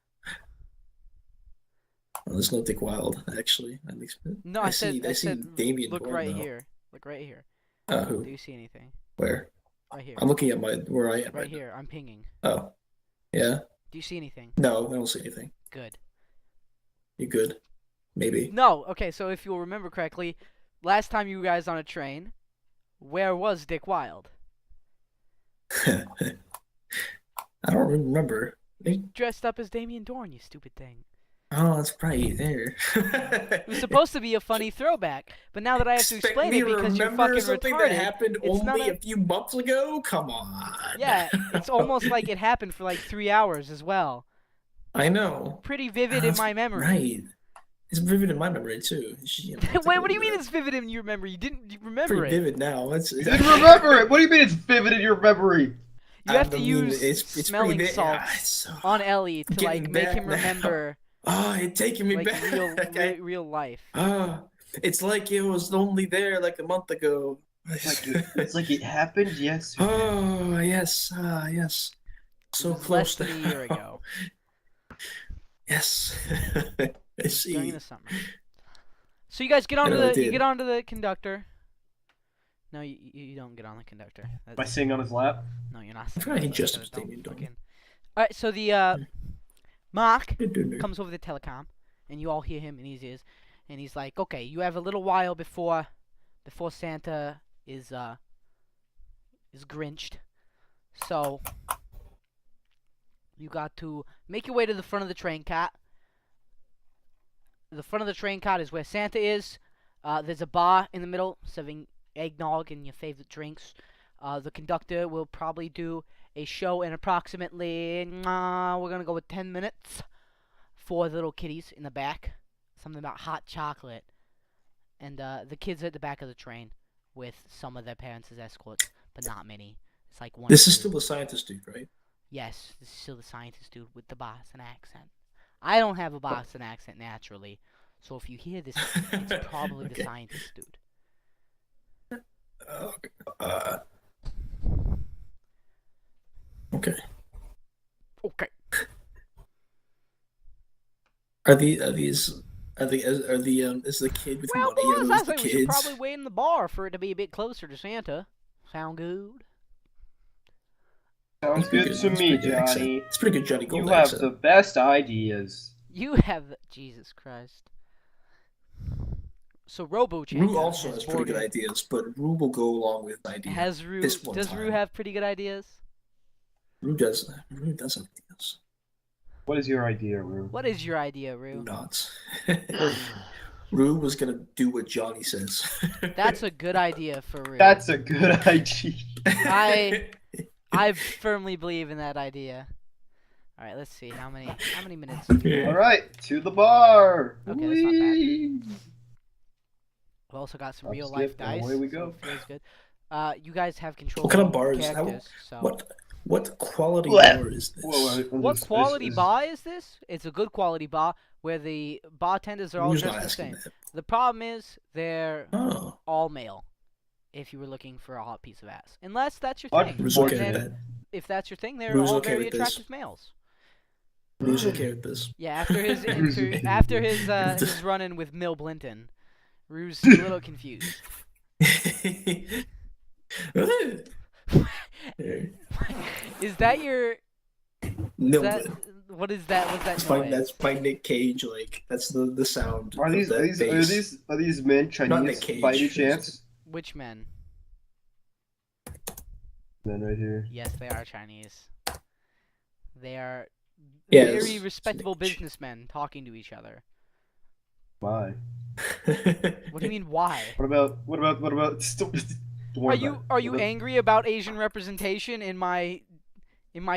Oh, there's no Dick Wild, actually. At least No, I see said Damien look Dorn, right though. here. Look right here. Who? Do you see anything? Where? Right here. I'm looking at where I am Right right here. I'm pinging. now. Oh. Yeah? Do you see anything? No, I don't see anything. Good. You good? Maybe. No. Okay, so if you'll remember correctly, last time you guys on a train, where was Dick Wilde? I don't remember. Dressed up as Damien Dorn, you stupid thing. Oh, that's right there. It was supposed to be a funny throwback, but now that I have to Expect explain me it to because you're remember fucking something retarded. that happened it's not only a- a few months ago? Come on. Yeah, it's almost like it happened for like 3 hours as well. I know. Pretty vivid in That's my memory. Right. It's vivid in my memory too. Wait, what do you mean it's vivid in your memory? You remember pretty it. vivid now? It's You remember it? What do you mean it's vivid in your memory? You have to I mean, use it's pretty smelling big. salts Ah, on Ellie to getting like make back him now. remember Oh, it's taking me like back. real life. It's like it was only there like a month ago. It's like it happened yesterday. Oh yes, yes. So It was close less than a year ago Yes. I see. during the summer. So you guys get onto I know I the you did. get onto the conductor. No, you don't get on the conductor. Am I That's, singing on his lap? no, you're not. I'm saying trying to that. just Don't Damien Dorn. fucking- All right, so the Mark Come comes over the telecom, and you all hear him in his ears, and he's like, "Okay, you have a little while before Santa is grinched, so you got to make your way to the front of the train cart. The front of the train cart is where Santa is. There's a bar in the middle serving eggnog and your favorite drinks. The conductor will probably do a show in approximately, we're gonna go with 10 minutes for the little kiddies in the back. Something about hot chocolate. And the kids are at the back of the train with some of their parents as escorts, but not many. It's like one. This or is two. still the scientist dude, right? Yes, this is still the scientist dude with the Boston accent. I don't have a Boston accent naturally, so if you hear this, it's probably the Okay. scientist dude. Okay. Okay. Is the kid with Well, money? Are boys, those I the think we should kids? probably wait in the bar for it to be a bit closer to Santa. Sound good? Sounds good to It's me, pretty good accent. Johnny. It's pretty good Johnny You Gold have accent. the best ideas. You have Jesus Christ. So Robo Rue also has pretty good ideas, but Rue will go along with an idea. Has Rue? this one Does Rue time. have pretty good ideas? Rue does have ideas. What is your idea, Rue? What is your idea, Rue? Not. Rue was gonna do what Johnny says. That's a good idea for Rue. That's a good idea. I firmly believe in that idea. All right, let's see how many minutes. All right, to the bar. Okay, that's not bad. Whee! We also got some Up real life skip, and dice. away we so go. it feels good. You guys have control. What kind of of bar is that? characters, so. What quality Blech. bar is this? What quality bar is this? It's a good quality bar where the bartenders are all Rue's dressed not the asking same. that. The problem is they're Oh, all male. If you were looking for a hot piece of ass, unless that's your What? thing. Rue's okay Then with that. if that's your thing, they're Rue's all okay very with this. attractive males. Rue's okay with this. Yeah, after his his run-in with Mill Blinton, Rue's a little confused. Is that your No That, good. what is that? What's that That's my noise? that's my Nick Cage. Like that's the sound. Are of these that bass. are these men Not Chinese Nick Cage. by any chance? Which men? Men right here. Yes, they are Chinese. They are Yes, very it's respectable Nick Cage. businessmen talking to each other. Why? What do you mean, why? What about Are you angry about Asian representation in my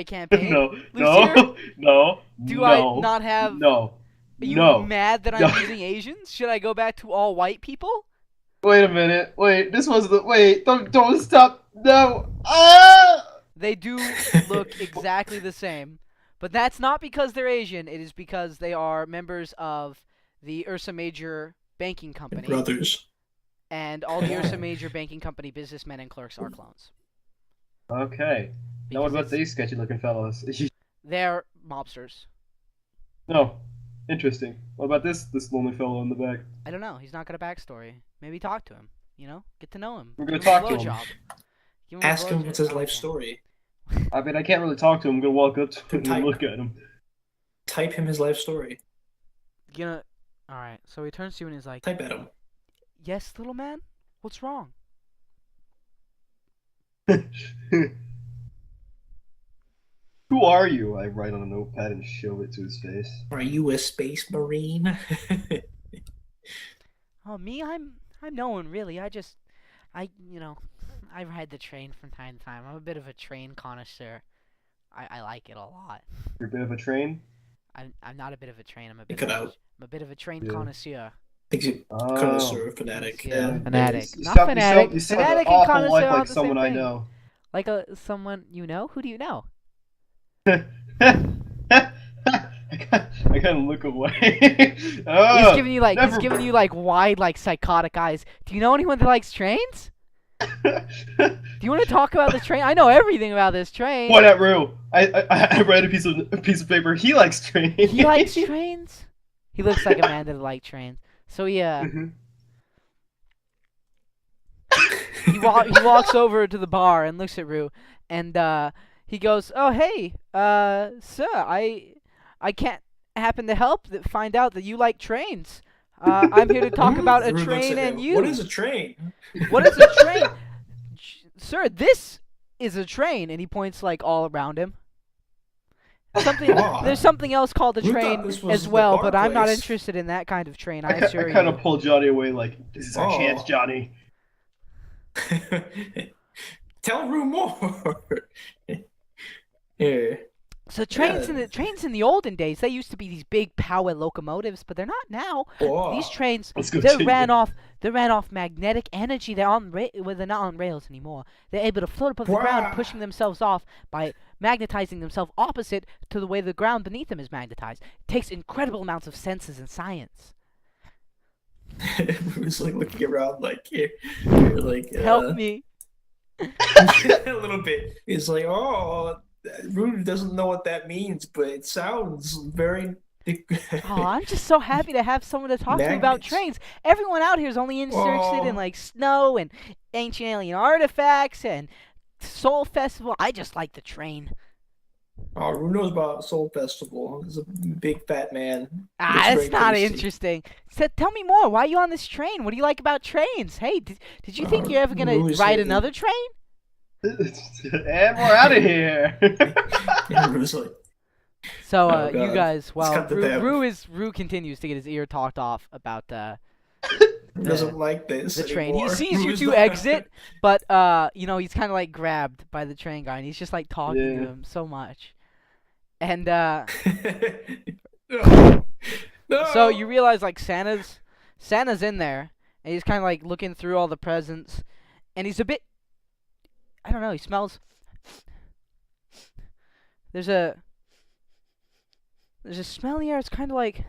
campaign? No, Lucier? no. Do I not have? No. Are you No. mad that I'm using Asians? Should I go back to all white people? Wait a minute. Wait, this was the wait. Don't stop. No. Ah! They do look exactly the same, but that's not because they're Asian. It is because they are members of the Ursa Major Banking Company, Brothers. and all the Ursa Major Banking Company businessmen and clerks are clones. Okay. Now what Because about it's- these sketchy looking fellows? They're mobsters. No. Interesting. What about this lonely fellow in the back? I don't know. He's not got a backstory. Maybe talk to him. You know, get to know him. We're gonna Give him a talk to him. blowjob. Give him a Ask him blowjob. what's his Oh, life okay. story. I mean, I can't really talk to him. I'm gonna walk up to him Type. and look at him. Type him his life story. All right. So he turns to you and he's like, Type at him. "Yes, little man. What's wrong?" Who are you? I write on a notepad and show it to his face. Are you a space marine? Oh, me? I'm no one really. I ride the train from time to time. I'm a bit of a train connoisseur. I like it a lot. You're a bit of a train? I'm not a bit of a train. I'm a Pick bit it of out. I'm a bit of a train Yeah. connoisseur. Thinks you Oh. connoisseur, fanatic. Yeah, Yeah. fanatic. You Not sound- fanatic. You sound Fanatic an and awful connoisseur lot aren't like the someone same I thing. know. Like someone you know? Who do you know? I kind of look away. Oh, He's giving you like wide, like psychotic eyes. Do you know anyone that likes trains? Do you want to talk about the train? I know everything about this train. What at Rue? I read a piece of paper. He likes trains. He likes trains? He looks like a man that likes trains. So yeah, Mhm. he walks over to the bar and looks at Rue, and he goes, "Oh hey, sir, I can't happen to find out that you like trains. I'm here to talk about a Rue looks train at and him. you. What is a train? What is a train? Sir, this is a train," and he points like all around him. Aw. There's something else called a Who thought train this was as the well, bar but I'm not place? interested in that kind of train. I I assure kind you. of pull Johnny away, like, "This is our Oh. chance, Johnny." Tell Rue more. Yeah. So trains in the olden days, they used to be these big power locomotives, but they're not now. Whoa. These trains, Let's go they change ran it. off magnetic energy. They're not on rails anymore. They're able to float above the ground, Wow. pushing themselves off by magnetizing themselves opposite to the way the ground beneath them is magnetized. It takes incredible amounts of senses and science. Rue's like looking around like here, like Help me. a little bit. He's like, oh, Rue doesn't know what that means, but it sounds very. Oh, I'm just so happy to have someone to talk to about Magnets. trains. Everyone out here is only interested in Oh. like snow and ancient alien artifacts and Soul Festival. I just like the train. Oh, Rue knows about Soul Festival. He's a big fat man. Looks That's very not tasty. interesting. So tell me more. Why are you on this train? What do you like about trains? Hey, did you think you're ever gonna Rue's ride like- another train? And we're out of here. And Rue's like, So Oh, you God. guys, Let's cut to them. Rue continues to get his ear talked off about Rue doesn't like this the train. anymore. He sees you Rue's two not- exit, but he's kind of like grabbed by the train guy, and he's just like talking to Yeah. him so much. And No. so you realize like Santa's in there, and he's kind of like looking through all the presents, and he's a bit, I don't know, he smells. There's a smell in the air. It's kind of like,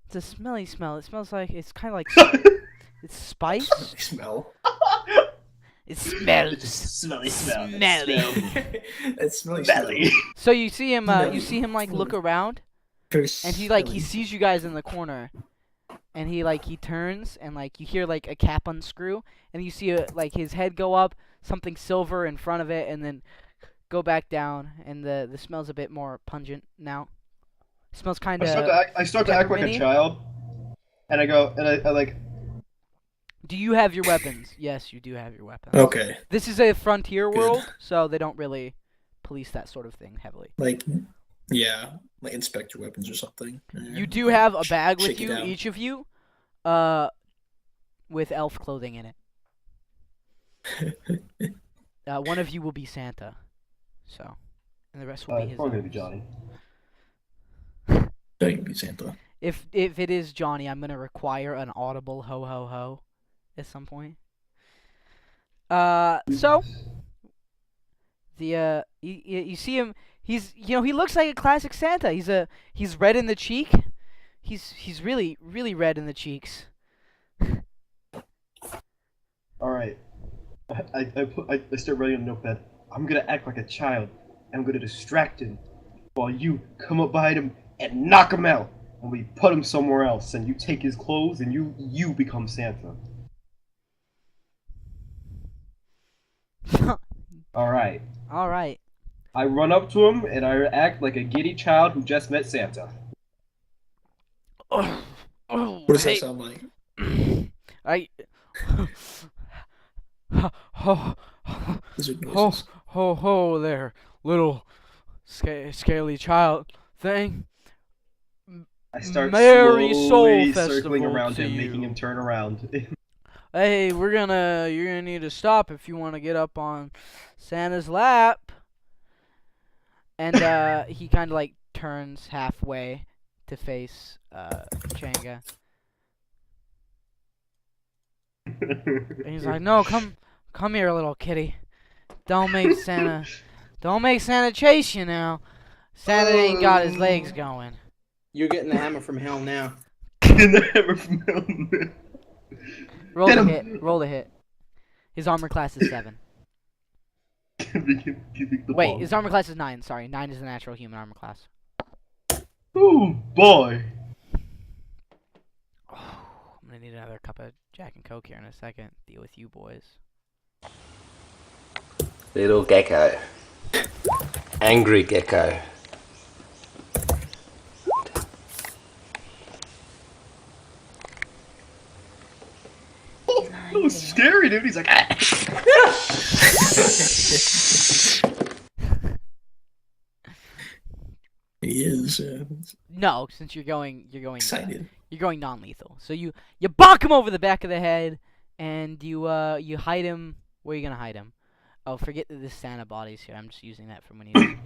it's a smelly smell. It smells like, it's kind of like it's spice. Smell. It smells Smelly smelly. That smelly Smelly. So you see him Smelly. like look around, and he sees you guys in the corner, and he turns, and like you hear like a cap unscrew, and you see like his head go up, something silver in front of it, and then go back down, and the smell's a bit more pungent now. It smells kind I start of. to act like a pepperminty. child, and I go and I like. Do you have your weapons? Yes, you do have your weapons. Okay. This is a frontier Good. world, so they don't really police that sort of thing heavily. Like, yeah, like inspect your weapons or something. You do have a bag with shake it you, down. each of you, with elf clothing in it. One of you will be Santa, so, and the rest will be his. Probably gonna be elves. Johnny. That can be Santa. If it is Johnny, I'm gonna require an audible ho ho ho at some point. So the you see him. He looks like a classic Santa. He's red in the cheek. He's really red in the cheeks. All right. I start writing on a notepad. I'm gonna act like a child. I'm gonna distract him, while you come up behind him and knock him out. And we put him somewhere else. And you take his clothes and you become Santa. All right. All right. I run up to him and I act like a giddy child who just met Santa. Oh, What does that sound like? Lizard noises. Ho there, little scaly child thing. I start Merry slowly Soul circling Festival around to him, you. making him turn around. Hey, you're gonna need to stop if you want to get up on Santa's lap. And he kind of like turns halfway to face Changa. And he's like, "No, come here, little kitty. Don't make Santa chase you now. Santa ain't got his legs going." You're getting the hammer from hell now. Roll the hit. Roll the hit. His armor class is 7. Wait, his armor class is 9. Sorry, 9 is the natural human armor class. Oh boy. Oh, I'm gonna need another cup of Jack and Coke here in a second. Deal with you boys. Little gecko. Angry gecko. That was scary, dude. He's like, ah. He is No, since you're going excited. you're going non-lethal. So you bonk him over the back of the head, and you hide him. Where are you gonna hide him? Oh, forget that this Santa body's here. I'm just using that for when you.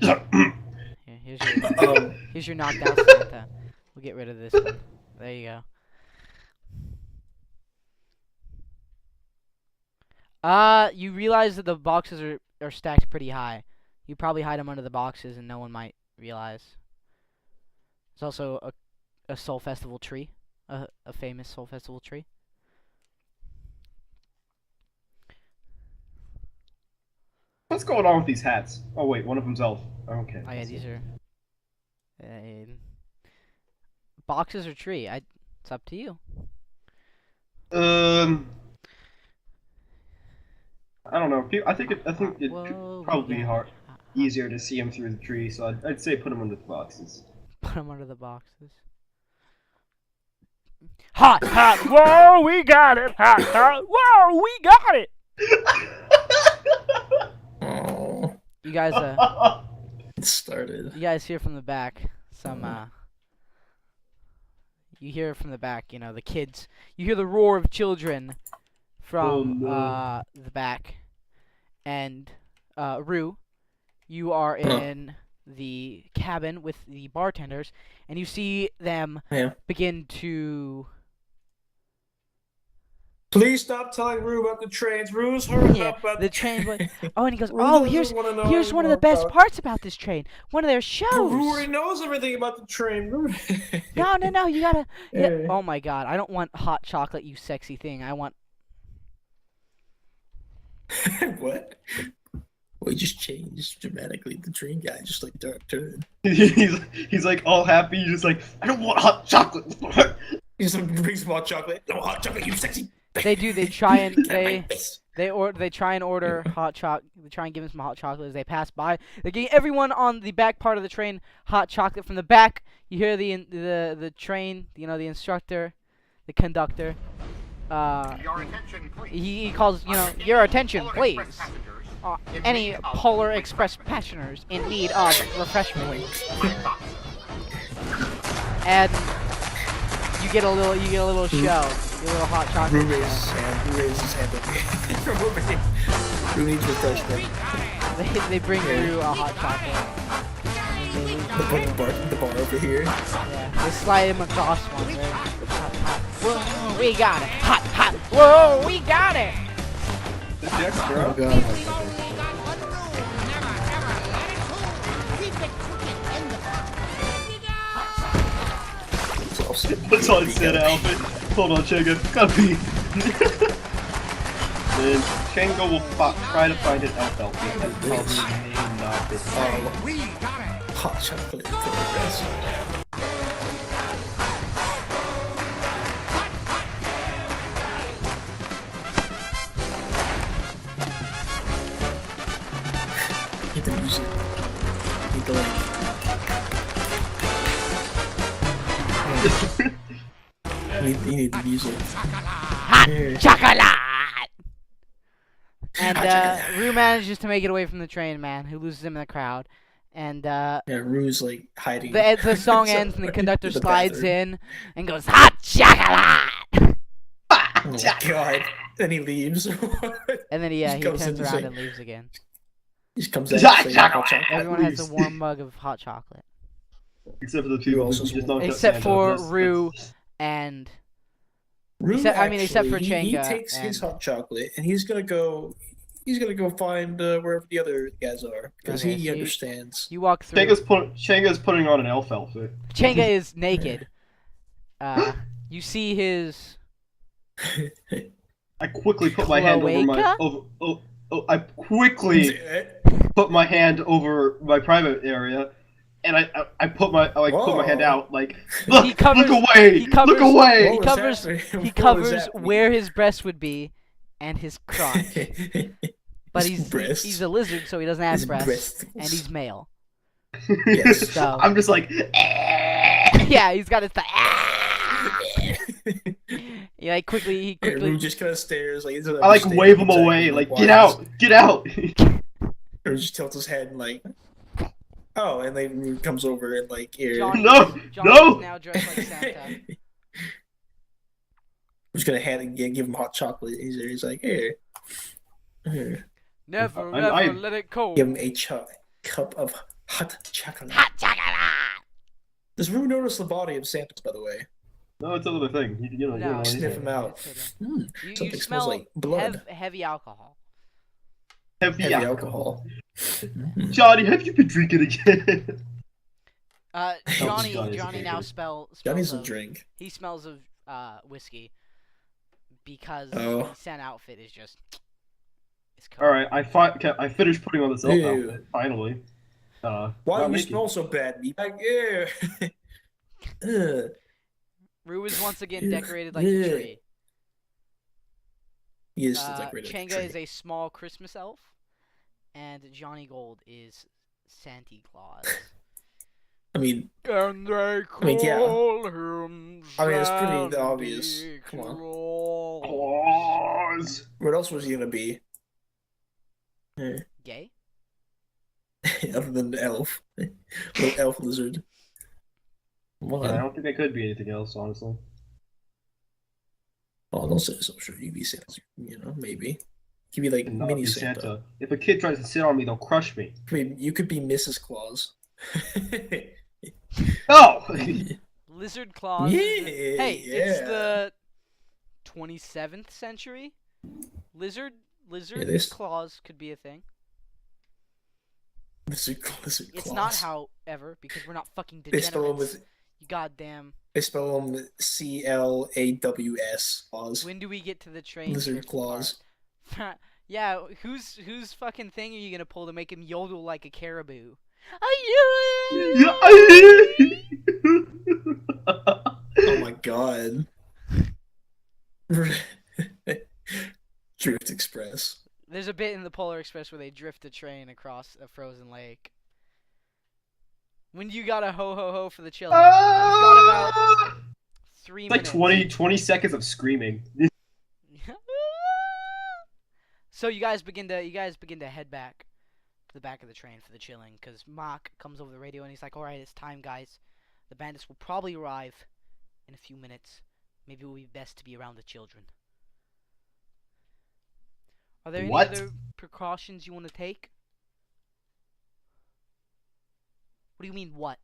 Here's your knocked out Santa. We'll get rid of this one. There you go. You realize that the boxes are stacked pretty high. You probably hide them under the boxes, and no one might realize. There's also a Soul Festival tree, a famous Soul Festival tree. What's going on with these hats? Oh wait, one of them's elf. Okay. Oh yeah, these are. Boxes or tree? It's up to you. I don't know. I think it Whoa, could probably be yeah. hard, easier to see him through the tree. So I'd say put him under the boxes. Put them under the boxes. Hot! Whoa, we got it! Hot! Whoa, we got it! Oh, You guys, it started. you guys hear from the back you hear from the back, the kids. You hear the roar of children from the back. And Rue, you are in the cabin with the bartenders, and you see them begin to. Please stop telling Rue about the trains. Rue's heard Yeah, about the train. Oh, and he goes, Rue "Oh, doesn't here's wanna know one of the anymore best about- parts about this train. One of their shows." Rue already knows everything about the train. Rue. No, you gotta. Yeah. Yeah. Oh my God, I don't want hot chocolate, you sexy thing. I want. What? Well, he just changed dramatically. The train guy just like dark turn. he's like all happy. He's just like, I don't want hot chocolate. He's like, bring some hot chocolate. No hot chocolate, you sexy. They do. They try and They try and order hot chocolate. They try and give him some hot chocolate as they pass by. They're giving everyone on the back part of the train hot chocolate from the back. You hear the train, you know, the instructor, the conductor. Your attention, please. He calls, you know, your attention, please. Any Polar Express passengers in need of refreshment. And you get a little show. You get a little hot chocolate. Rue raises his hand. Rue raises his hand. From over here. Rue needs refreshment. They bring Rue a hot chocolate. They leave. The bar over here. Yeah, they slide him across one. Right? Hot, hot. Whoa, we got it. Hot, hot. Whoa, we got it. Oh god. What's on set outfit? Hold on, Chenga. Gotta pee. Then Chenga will try to find an elf outfit that probably may not be Hot chocolate for the rest. Need the music. Need the you need the music. Hot chocolate! And Rue manages to make it away from the train man, who loses him in the crowd. And Yeah, Rue's like hiding. the song ends and the conductor slides in and goes, hot chocolate! Oh my god. Then he leaves. And then he goes turns in around saying- and leaves again. He just comes out Hot saying chocolate! hot chocolate. Everyone has a warm mug of hot chocolate. Except for the people who also just knocked out Except Santa. for That's- Rue and Rue Except- I mean, except for actually, he Changa takes his and- hot chocolate and he's gonna go find wherever the other guys are because Okay, he so understands. you walk through. Chenga's putting on an elf outfit. Changa is naked. You see his. I quickly put my hand over my Cloaca? I quickly put my hand over my private area, and I put my put my hand Whoa. out like look, He covers- look away, he covers- look away. He What was covers. happening? He What was covers happening? where his breast would be, and his crotch. But His breast. he's a lizard, so he doesn't have His breasts, breasticles. and he's male. Yes. So I'm just like yeah, he's got his. He Rue quickly. just kind of stares like. I like wave him away, like get out, get out. Or just tilts his head and like. Oh, and then Rue comes over and like here. Johnny, No, Johnny no! is now dressed like Santa. I'm just gonna give him hot chocolate. He's like here. Here. Never, I- never let it go. Give him a cup of hot chocolate. Hot chocolate. Does Rue notice the body of Santa, by the way? No, it's another thing. You know, No. Sniff him out. You Something smells smell like blood. heavy alcohol. Heavy Heavy alcohol. alcohol. Johnny, have you been drinking again? Johnny Johnny's Johnny a now drinker. smells Johnny's a of, drink. he smells of whiskey because Oh. the Santa outfit is just it's All right, I finished putting on this elf Ew. outfit finally. Why not do you naked. smell so bad? Meatbag? Yeah. Ugh. Rue is once again Yeah. decorated like a Yeah. tree. He is still decorated. like a Changa tree. is a small Christmas elf, and Johnny Gold is Santa Claus. I mean, And they mean, yeah. call him I mean, it's pretty Santa obvious. Come on. Claus. Claus. what else was he gonna be? Eh, Gay? Other than the elf. Little elf lizard. Come I on. don't think I could be anything else, honestly. Oh, don't say so. Sure, you be Santa. You know, maybe. You could be like Not mini be Santa. If a kid tries to sit on me, they'll crush me. I mean, you could be Mrs. Claus. No! Lizard Claus. Yeah, Hey, it's yeah. the 27th century. Lizard this- Claus could be a thing. Lizard Claus. It's not, however, because we're not fucking They spell him degenerates. with. You goddamn. They spell him CLAWS. Claus. When do we get to the train? Lizard trip Claus. part? Yeah, whose fucking thing are you gonna pull to make him yodel like a caribou? Oh my god. Drift Express. There's a bit in the Polar Express where they drift a train across a frozen lake. When you got a ho ho ho for the chili, you've got about 3 It's like minutes. 20 seconds of screaming. So you guys begin to head back to the back of the train for the chilling, because Mock comes over the radio and he's like, "All right, it's time, guys. The bandits will probably arrive in a few minutes. Maybe it will be best to be around the children." Are there any What? other precautions you want to take? What do you mean, what?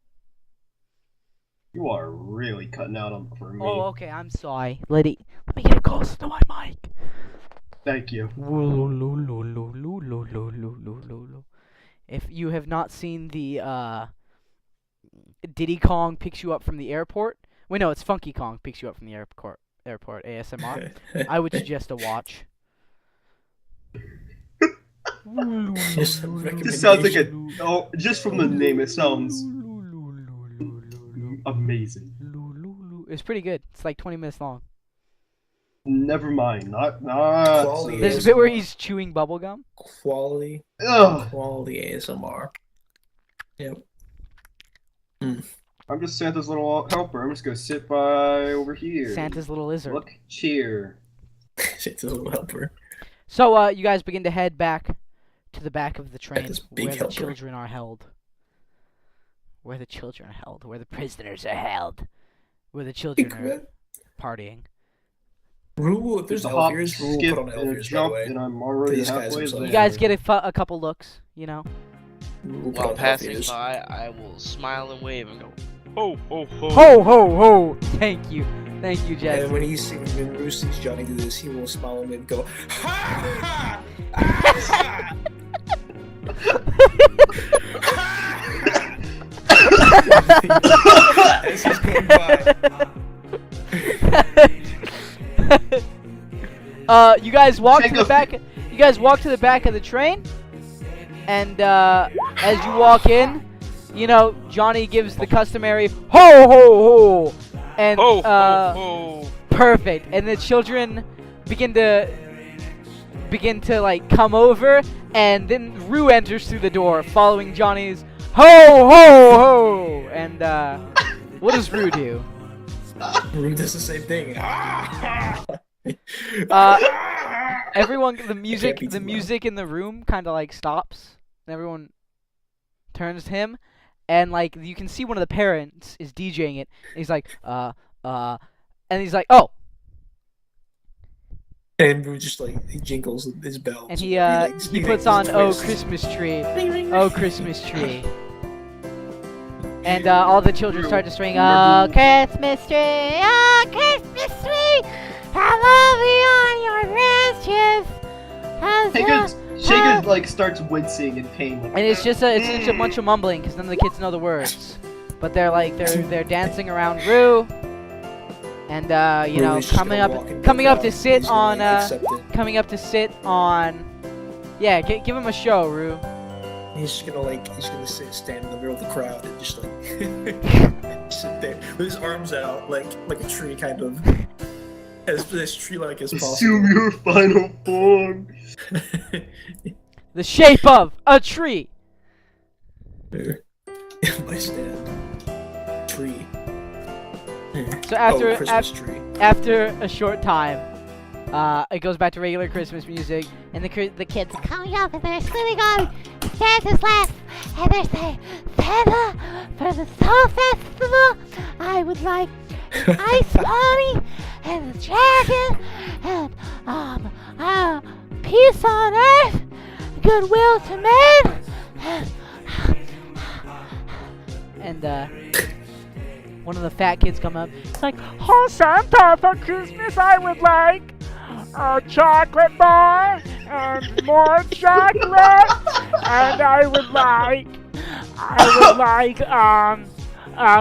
You are really cutting out on for me. Oh, okay, I'm sorry. Let me get it closer to my mic. Thank you. If you have not seen the Diddy Kong picks you up from the airport. Wait, no, it's Funky Kong picks you up from the airport ASMR. I would suggest a watch. Just This sounds like just from the name, it sounds amazing. It's pretty good. It's like 20 minutes long. Never mind. Not. Quality There's a bit where he's chewing bubblegum. Quality Ugh. ASMR. Yep. I'm just Santa's little helper. I'm just gonna sit by over here. Santa's little lizard. Look, cheer. It's a little helper. So, you guys begin to head back to the back of the train this big where the helper. children are held. Where the children are held. Where the prisoners are held. Where the children are partying. Rule, if there's a hop, Elviers, Rule skip, will put on and a Elviers, by the jump, way. and I'm already These guys halfway are so there. You guys get a couple looks, you know? Rule will put While on passing Elviers. by, I will smile and wave and go, ho, ho, ho. Ho, ho, ho! Thank you, Jackson. And when Rue sees Johnny do this, he will smile and go, ha ha! As he's going by. You guys walk to the Jacob. back. You guys walk to the back of the train, and as you walk in, you know Johnny gives the customary ho ho ho, and Ho, ho, ho. perfect. And the children begin to like come over, and then Rue enters through the door, following Johnny's ho ho ho. And what does Rue do? Rue does the same thing. Everyone, the be music too loud. in the room kind of like stops, and everyone turns to him, and like you can see one of the parents is DJing it. And he's like, and he's like, oh, And Rue just like he jingles his bells. and he puts on Oh Christmas Tree, Oh Christmas Tree, and all the children start to sing Oh Christmas Tree, Oh Christmas Tree, I love you on your branches. Shaken like starts wincing in pain. And it's just a bunch of mumbling because none of the kids know the words, but they're dancing around Rue, and you know Rue's just coming gonna up walk into coming the up to crowd. sit He's gonna, on like, accept it. coming up to sit on, yeah, give him a show, Rue. He's just gonna stand in the middle of the crowd and just like sit there with his arms out like a tree, kind of as tree-like as possible. Assume your final form. The shape of a tree. There. My stand. Tree. So after Christmas tree. after a short time, it goes back to regular Christmas music, and the kids are coming up and they're screaming on Santa's lap, and they're saying, Santa, for the Soul Festival, I would like ice pony and the dragon and peace on earth, goodwill to men, and one of the fat kids come up. It's like, oh Santa, for Christmas I would like a chocolate bar and more chocolate, and I would like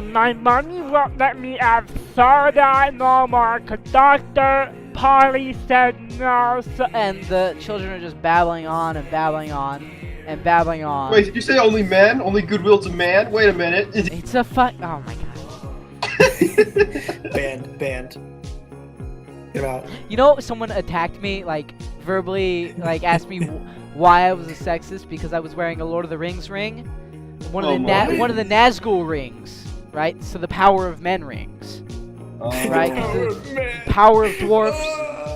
my money won't let me have soda no more, 'cause Dr. Polly said no. And the children are just babbling on and babbling on and babbling on. Wait, did you say only men? Only goodwill to man? Wait a minute. It's a oh my god. Banned. Get him out. You know, someone attacked me like verbally like asked me why I was a sexist because I was wearing a Lord of the Rings ring, one of the Nazgul rings, right? So the power of men rings, right? 'Cause the power of dwarfs,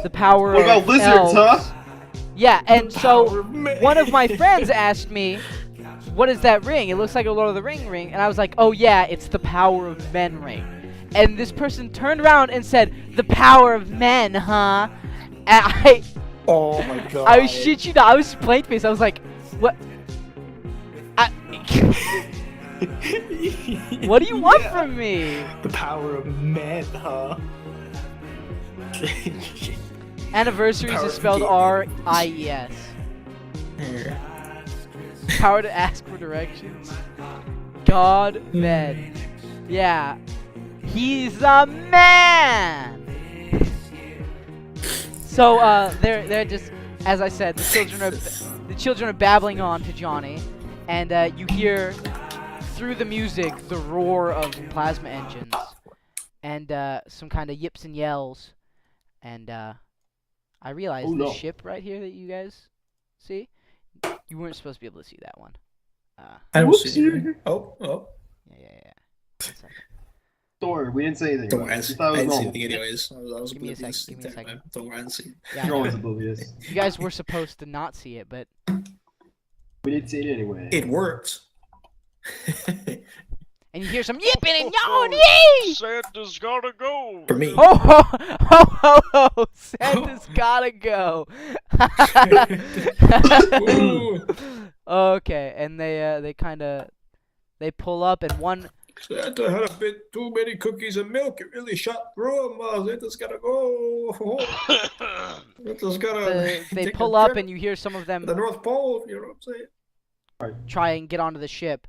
the power What about of lizards, elves. huh? Yeah, and so Power of men. one of my friends asked me, "What is that ring? It looks like a Lord of the Ring ring." And I was like, "Oh yeah, it's the power of men ring." And this person turned around and said, "The power of men, huh?" And Oh my god. I shit you not, I was plain faced. I was like, "What? What do you want from me?" The power of men, huh? Anniversaries Power is of spelled gaming. R-I-E-S. Here. Power to ask for directions. God, men. Yeah. He's a man! So, they're just, as I said, the children are babbling on to Johnny, and you hear through the music the roar of plasma engines, and some kind of yips and yells, and I realized Oh, no. the ship right here that you guys see, you weren't supposed to be able to see that one. I don't Whoops. see it. Oh. Yeah. One second. Don't worry, we didn't say anything. Don't about worry, it. We thought it I was didn't see normal. anything anyways. I was Give me a oblivious second, give me a the entire second. time. Don't worry, I didn't see it. Yeah, I You're know. always oblivious. You guys were supposed to not see it, but We didn't see it anyway. It worked. and you hear some yipping and yawning. Santa's gotta go. For me. Ho ho ho ho ho! Santa's gotta go. Ooh. Okay, and they pull up, and one Santa had a bit too many cookies and milk. It really shot through him. Santa's gotta go. Santa's gotta. they take a pull up, trip and you hear some of to them the North Pole. You know what I'm saying? try and get onto the ship.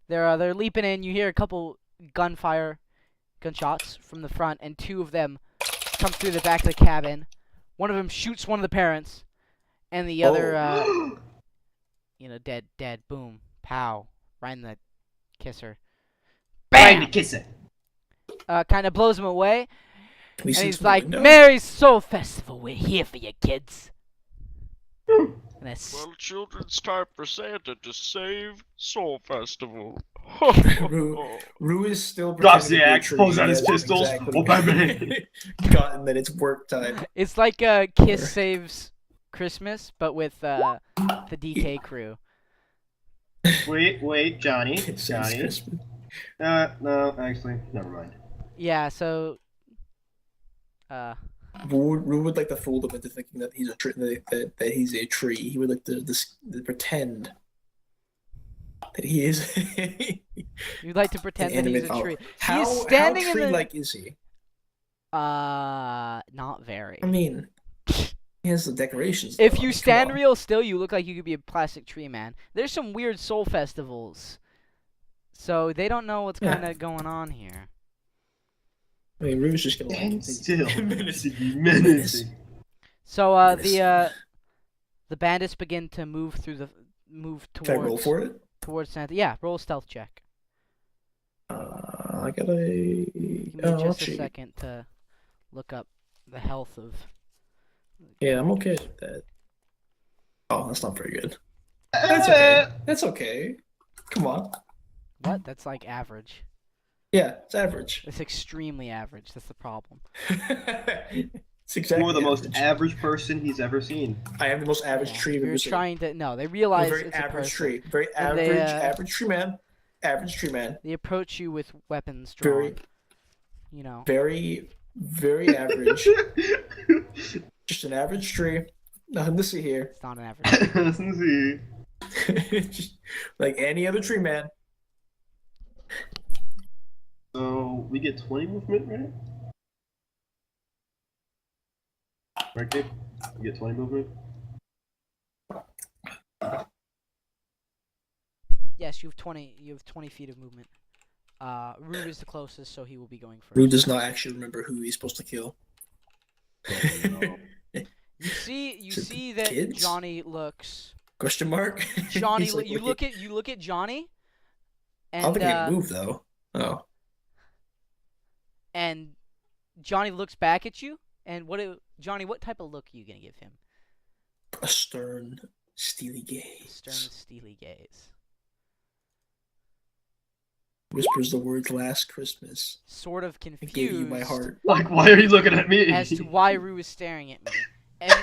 They're leaping in. You hear a couple gunshots from the front, and two of them come through the back of the cabin. One of them shoots one of the parents, and the other, dead. Boom, pow, right in the kisser. Bang! Bam! Kiss it. Kind of blows him away, Can we and see he's from the like, window? "Merry Soul Festival, we're here for you, kids." And that's Well, children, it's time for Santa to save Soul Festival. Rue is still Drops pretending the to be a axe, tree. pulls out He his hasn't pistols. exactly Oh, baby. gotten that it's work time. it's like Kiss Saves Christmas, but with the DK crew. Wait, Johnny. Since Johnny. Christmas. No, actually, never mind. Yeah, so Rue would like to fool them into thinking that he's a tree. That he's a tree. He would like to pretend that he is. you'd like to pretend that he's a tree. How, He's standing how in the tree-like is he? not very. I mean, he has the decorations. If though. you Come stand on. real still, you look like you could be a plastic tree man. There's some weird soul festivals, so they don't know what's Yeah. kind of going on here. I mean, Rue's just gonna And like still, menacing. menacing. So Yes. the bandits begin to move Can I roll towards for it? Santa. Yeah, roll a stealth check. I gotta. Give me just a second to look up the health of. Yeah, I'm okay with that. Oh, that's not very good. That's okay. That's okay. Come on. What? That's like average. Yeah, it's average. It's extremely average. That's the problem. It's exactly. You are the most average. average person he's ever seen. I am the most average Yeah, tree I've you're ever seen. trying to. No, they I'm a realize very it's a average person. tree. Very And average, they, average tree man. Average tree man. They approach you with weapons drawn. Very, You know. very, very average. Just an average tree. Nothing to see here. It's not an average. Let's see. Just like any other tree man. So we get 20 movement, right? Right, Gabe? We get 20 movement. Yes, you have 20. You have 20 feet of movement. Rude is the closest, so he will be going first. Rue does not actually remember who he's supposed to kill. You see To the that kids? Johnny looks. Question mark? Johnny, He's like, you look at Johnny. And, I don't think he can move though. Oh. And Johnny looks back at you, and Johnny, what type of look are you gonna give him? A stern, steely gaze. Stern, steely gaze. Whispers the words "Last Christmas." Sort of I gave you my confused heart. Like, why are you looking at me? as to why Rue is staring at me. And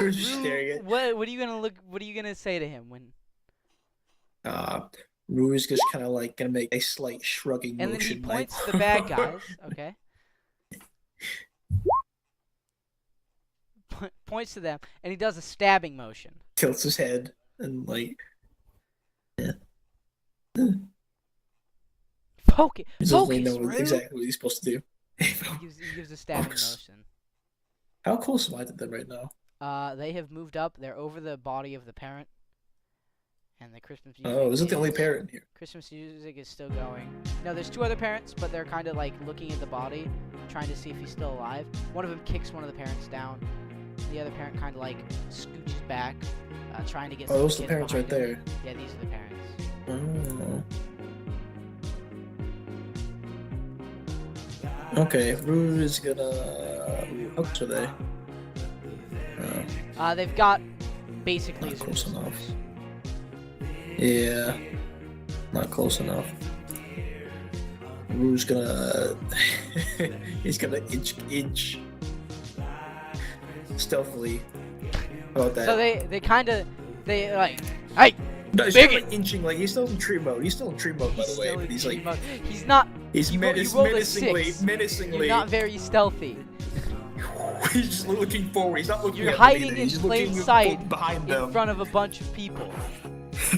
Rue's just staring at- what are you gonna look? What are you gonna say to him when? Rue is just kind of like gonna make a slight shrugging And then he motion. points like... to the bad guys. Okay. Points to them, and he does a stabbing motion. Tilts his head and like. Yeah. Focus, He doesn't really focus, know Rue. exactly what he's supposed to do. He gives a stabbing Focus. motion. How close am I to them right now? They have moved up. They're over the body of the parent. And the Christmas music. Oh, is it the only parent here? Christmas music is still going. No, there's two other parents, but they're kind of like looking at the body, trying to see if he's still alive. One of them kicks one of the parents down. The other parent kind of like scooches back, trying to get. Oh, some those are the kids parents right behind him. there. Yeah, these are the parents. Oh. Okay, Rue is gonna. How close are they? They've got basically Not his close resistance. enough. Yeah, not close enough. Rue's gonna. He's gonna inch stealthily. How about that? So they like, hey, No, he's Big still it. like inching, like he's still in tree mode. He's still in tree mode, by the way. still But in he's tree like, mode. He's not. he's you rolled a menacingly, 6. menacingly. You're not very stealthy. He's just looking forward. He's not looking. You're at hiding them either. in He's plain looking sight behind in them. front of a bunch of people.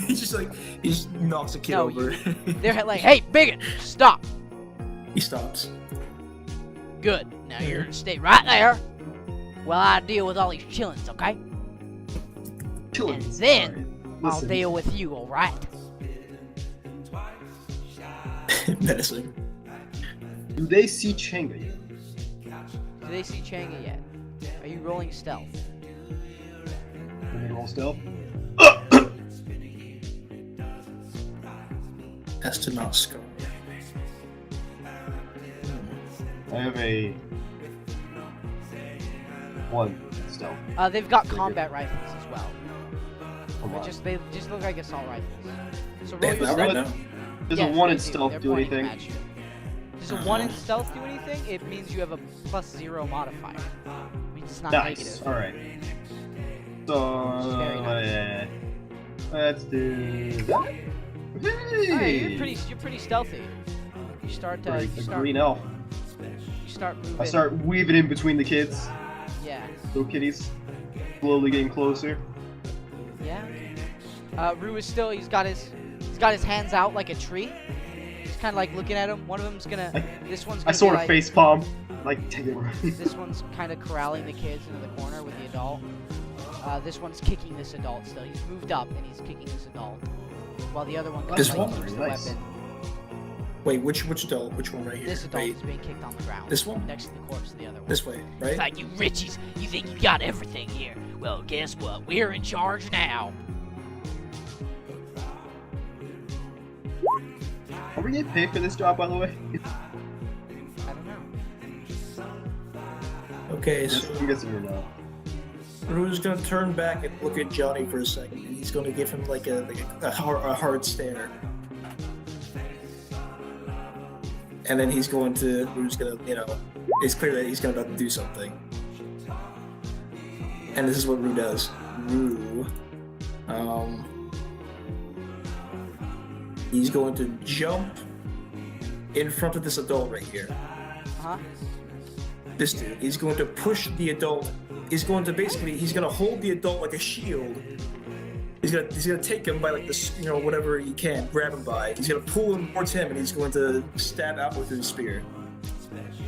He's just like he just knocks a kid No, over. They're like, hey, bigot, stop. He stops. Good. Now you're gonna stay right there while I deal with all these chillins, okay? Chillin'. And then Alright, I'll listen. deal with you, alright? Menacing. Do they see Chenga yet? Do they see Changa yet? Are you rolling stealth? Can you roll stealth? Has to not score. I have a 1 stealth. They've got combat rifles as well. Come on. They just look like assault rifles. So They roll have your that right stealth. now. Does Yes, a 1 they in do. stealth They're do pointing anything? at you. Does a 1 in stealth do anything? It means you have a +0 modifier. It means it's not Nice. negative. Alright. Which So, is very nice. let's do that. Hey! Alright, you're pretty stealthy. You start For a you start green elf. moving. I start weaving in between the kids, Yeah. little kitties, slowly getting closer. Yeah. Rue is still. He's got his hands out like a tree. He's kind of like looking at him. One of them's gonna. This one's I gonna sort be of like, face palm, like take it. This one's kind of corralling the kids into the corner with the adult. This one's kicking this adult still. He's moved up and he's kicking this adult, while the other one This like, one? keeps the Nice. weapon. Wait, which adult? Which one right here? This adult Wait, is being kicked on the ground. This one? Next to the corpse of the other one. this way, right? It's like, you Richies, you think you got everything here. Well, guess what? We're in charge now. Are we getting paid for this job, by the way? I don't know. Okay, so I'm guessing you're not. Rue's gonna turn back and look at Johnny for a second, and he's gonna give him like a hard stare. And then he's going to, Rue's gonna, it's clear that he's gonna about to do something. And this is what Rue does. Rue, he's going to jump in front of this adult right here. Uh-huh. This dude, he's going to push the adult. He's going to hold the adult like a shield. He's gonna take him by like this, whatever he can, grab him by. He's gonna pull him towards him, and he's going to stab out with his spear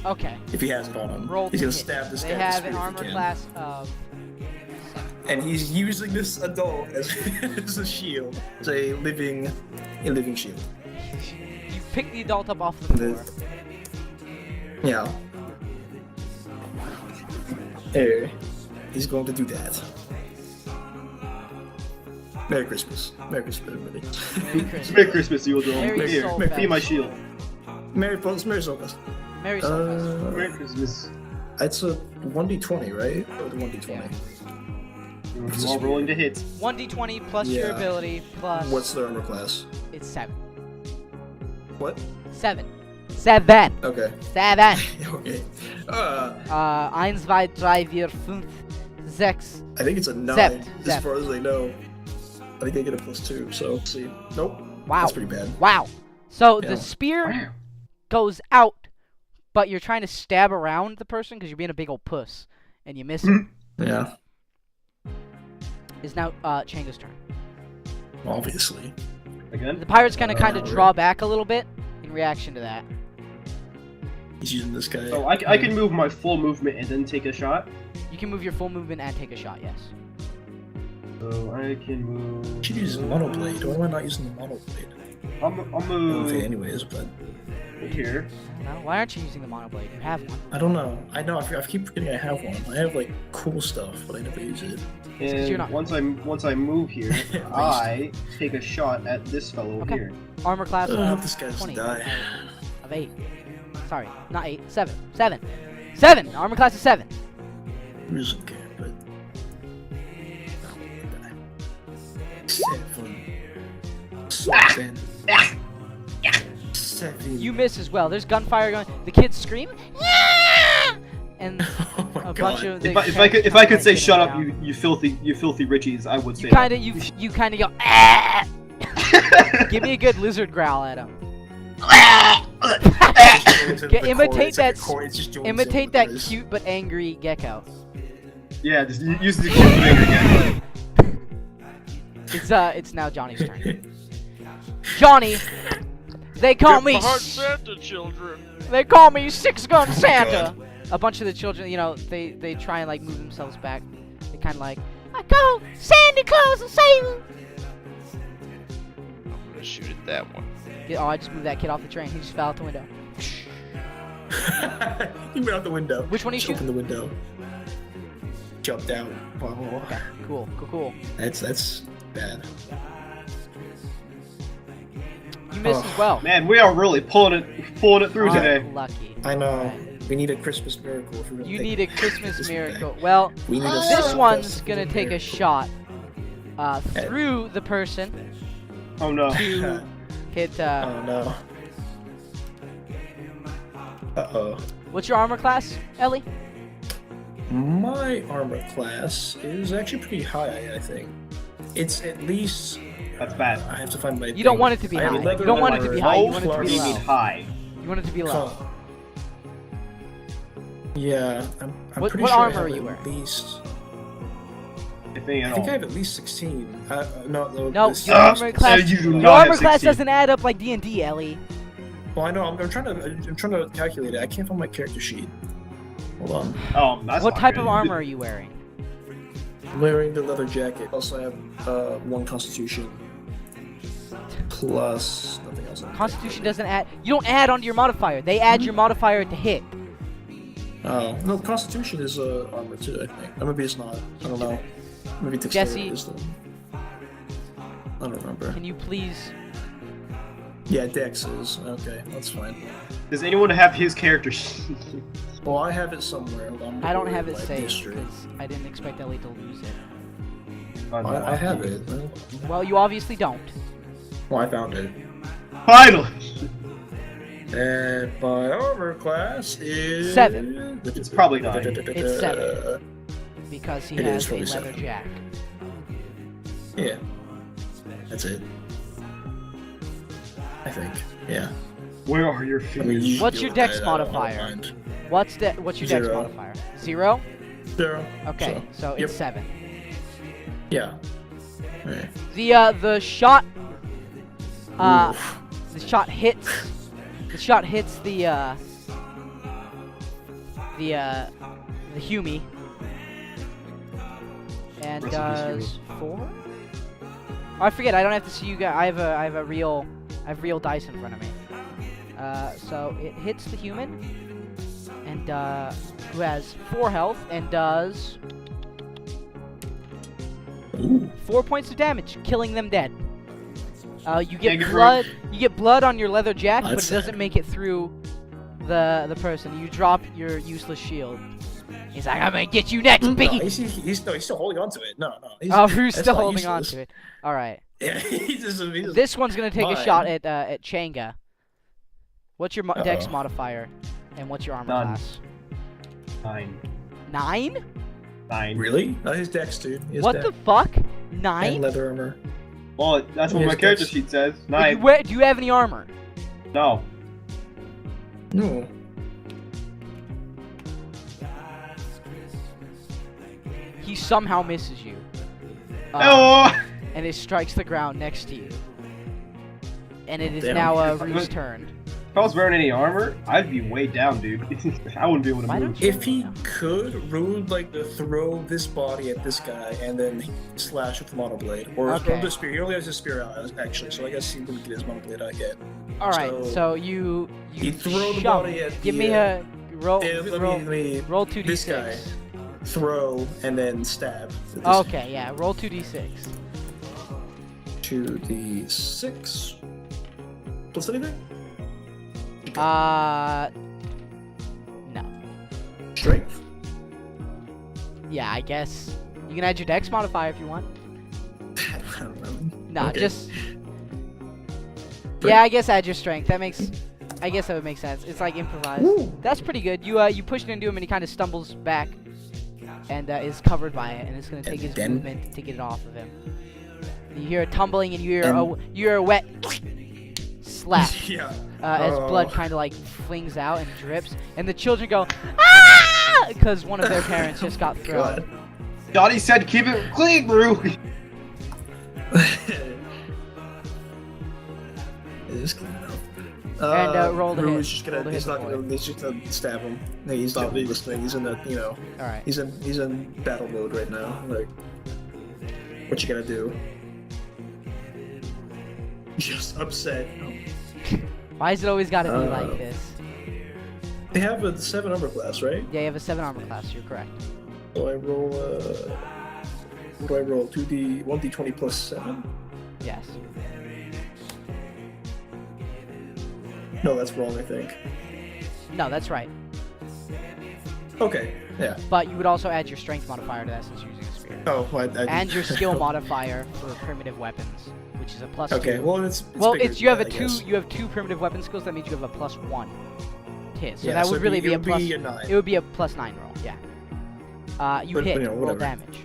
Okay. if he has it on him. Roll He's to gonna hit. stab this They guy have with an his spear armor if he can. class of. And he's using this adult as a shield, as a living shield. You pick the adult up off the floor. Yeah. There. He's going to do that. Merry Christmas. Merry Christmas, everybody. Merry Christmas. Merry Christmas, you adult. Merry Here, Soulfest. be my shield. Merry Solstice. Merry Soulfest. Merry Christmas. It's a 1d20, right? Or the 1d20. Yeah. You are rolling to hit. 1d20 plus your Yeah. ability plus. What's their armor class? It's 7. What? 7. 7. Okay. 7. Okay. 1, 2, 3, 4, 5, 6. I think it's a 9, Seven. as Seven. far as I know. I think they get a +2, so let's see. Nope. Wow. That's pretty bad. Wow. So Yeah. the spear goes out, but you're trying to stab around the person because you're being a big old puss, and you miss it. Yeah, It's now Changa's turn. obviously. Again? The pirate's gonna kind of right. draw back a little bit in reaction to that. He's using this guy. So I can move my full movement and then take a shot. You can move your full movement and take a shot, yes. So I can move. Should use monoblade. Why am I not using the monoblade? I'll move Okay, anyways, but here. I don't know. Why aren't you using the monoblade? You have one. I don't know. I know. I keep forgetting I have one. I have like cool stuff, but I never use it. you're And not- once I move here, I take a shot at this fellow Okay. here. Armor class I hope of this guy doesn't 20. die. Of 8. Sorry, not 8. 7. 7. 7! Armor class of 7. Who doesn't care? But Seven. Seven. You miss as well. There's gunfire going. The kids scream. "Yeah!" And Oh my a god. bunch of the If I could say get shut up, down. you filthy Richies, I would say. You kind of you kind of go. "Ah!" Give me a good lizard growl at him. Imitate that cute but angry gecko. Yeah, just use the cute again. It's now Johnny's turn. Johnny, they call Get me. behind Santa, children. They call me Six Gun Santa. A bunch of the children, you know, they try and like move themselves back. They kind of like, I go Santa Claus and save him. I'm gonna shoot at that one. Oh, I just moved that kid off the train. He just fell out the window. He went out the window. Which one are you Just shooting? opened the window. Jumped out. Okay, cool. That's bad. You missed Oh. as well. Man, we are really pulling it through today. Lucky. I know. Alright. We need a Christmas miracle. If we're gonna You take need a this Christmas back. miracle. Well, We need a this Christmas one's gonna take a miracle. shot through the person Oh no. to hit. Oh no. Uh-oh. What's your armor class, Ellie? My armor class is actually pretty high, I think. It's at least... That's bad. I have to find my You don't thing. want it to be I have high. leather You don't want it to armor, be high. You Low? want it to What be do you mean low. high? You want it to be low. Huh. Yeah, I'm What- pretty what sure armor I have are you at wearing? least... If any I at think I all. have at least 16. No, No, this- your armor class. you do Your not armor have class 16. doesn't add up like D&D, Ellie. Well, I know. I'm trying to calculate it. I can't find my character sheet. Hold on. Oh, that's What not type good. of armor are you wearing? I'm wearing the leather jacket. Also, I have 1 Constitution. Plus nothing else. Constitution doesn't add. You don't add onto your modifier. They add your modifier to hit. Oh no, Constitution is armor too. I think. Or maybe it's not. I don't know. Maybe Jesse. Dexterity is the. I don't remember. Can you please? Yeah, Dex is. Okay, that's fine. Does anyone have his character sheet? Well, I have it somewhere. Hold on, I'm I don't gonna have go it to my saved history. because I didn't expect Ellie to lose it. I have it. Well, you obviously don't. Well, I found it. Finally! And my armor class is 7. It's probably 9. It's 7. Because he It has is a probably leather 7. jack. Yeah, that's it. I think. Yeah. Where are your I fingers? mean, you What's deal your with dex that, I don't modifier? mind. What's your dex 0. modifier? 0? 0. Okay, so yep. it's 7. Yeah. Right. The shot Oof. the shot hits the Hume and Rest of does 4? Oh, I forget. I don't have to see you guys. I have real dice in front of me. So it hits the human and who has 4 health and does Ooh. 4 points of damage, killing them dead. You get Thank you, blood. You get blood on your leather jacket, but That's it doesn't sad. make it through the person. You drop your useless shield. He's like, I'm gonna get you next, No, Biggie. he's still holding on to it. No. Oh, who's that's still not holding on useless. to it? All right. Yeah, he just This one's gonna take a Fine. shot at Changa. What's your dex Uh-oh. modifier, and what's your armor None. class? 9. 9? 9. Really? His dex, dude. His What dex. the fuck? And 9? leather armor. Well, that's what His my character dex. sheet says. Do 9. do you have any armor? No. No. He somehow misses you. Oh! And it strikes the ground next to you. And it is Damn. now Rue's turn. If I was wearing any armor, I'd be way down, dude. I wouldn't be able to Why move. don't you- If he could, Rue would like to throw this body at this guy and then slash with the monoblade. Or Okay. the spear. He only has his spear out, actually, so I guess he wouldn't get his monoblade out yet. All right, So- so you You throw the shove. body at Give the, me a roll. Yeah, roll, let me roll 2d6. this guy. Throw and then stab. At this Okay, yeah, roll 2d6. 2d6. Plus anything? No. Strength. Yeah, I guess you can add your dex modifier if you want. I don't know. Nah, Okay. just. Yeah, I guess add your strength. I guess that would make sense. It's like improvised. Woo. That's pretty good. You pushed into him and he kind of stumbles back, and is covered by it, and it's gonna take And his then- movement to get it off of him. You hear a tumbling and you And- hear a wet slap. Yeah. As Oh. blood kind of like flings out and drips, and the children go, ah! Because one of their parents just got thrown. God. Dottie said keep it clean, Rue. It is clean enough. And, roll to Rue hit. is just gonna, Roll to he's hit not the gonna, boy. he's just gonna stab him. No, he's not listening. He's in the, All right. he's in battle mode right now. Like, what you gotta do? Just upset. Why is it always got to be like Uh, this? They have a 7 armor class, right? Yeah, you have a 7 armor class. You're correct. So I roll, what do I roll? 1d20 plus 7? Yes. No, that's wrong, I think. No, that's right. Okay, yeah. But you would also add your strength modifier to that since you're using a spear. Oh, I And your skill modifier for primitive weapons, which is a +2. Okay, well, it's Well, bigger it's you have a than that, I 2. guess. You have 2 primitive weapon skills. That means you have a +1 hit. So Yeah, that so would really it'd be a it plus. would be a 9. It would be a +9 roll. Yeah. You But, hit. you know, roll whatever. damage.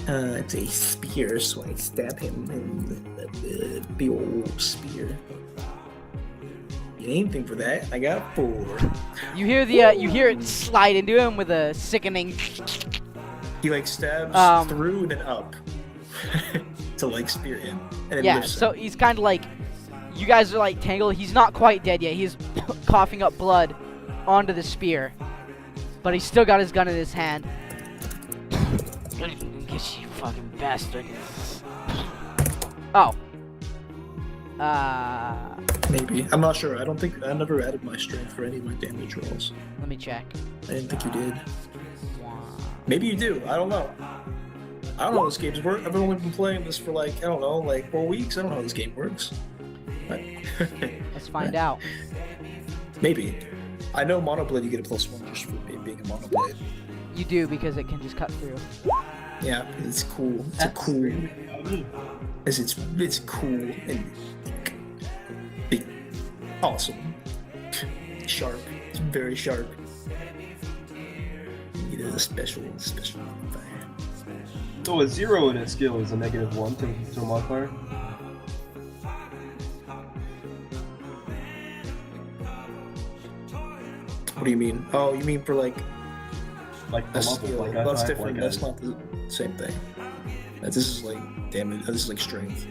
It's a spear, so I stab him in the big old spear. You ain't anything for that. I got 4. You hear the you hear it slide into him with a sickening. He like stabs through and then up to like spear him. And then Yeah. lifts So him. he's kind of like, you guys are like tangled. He's not quite dead yet. He's coughing up blood onto the spear, but he's still got his gun in his hand. Get you fucking bastard. Oh. Maybe. I'm not sure. I don't think I never added my strength for any of my damage rolls. Let me check. I didn't think you did. Maybe you do. I don't know. I don't know how this game's work. I've only been playing this for like, I don't know, like 4 weeks. I don't know how this game works. But Let's find out. maybe. I know monoblade you get a +1 just for being a monoblade. You do, because it can just cut through. Yeah, it's cool. It's a cool. It's cool and big, awesome, sharp. It's very sharp. You need a special modifier. So a 0 in a skill is a -1 to a modifier. What do you mean? Oh, you mean for like Like a the level, skill? like I That's type, different. like That's a- not the same thing. This is like damage. This is like strength.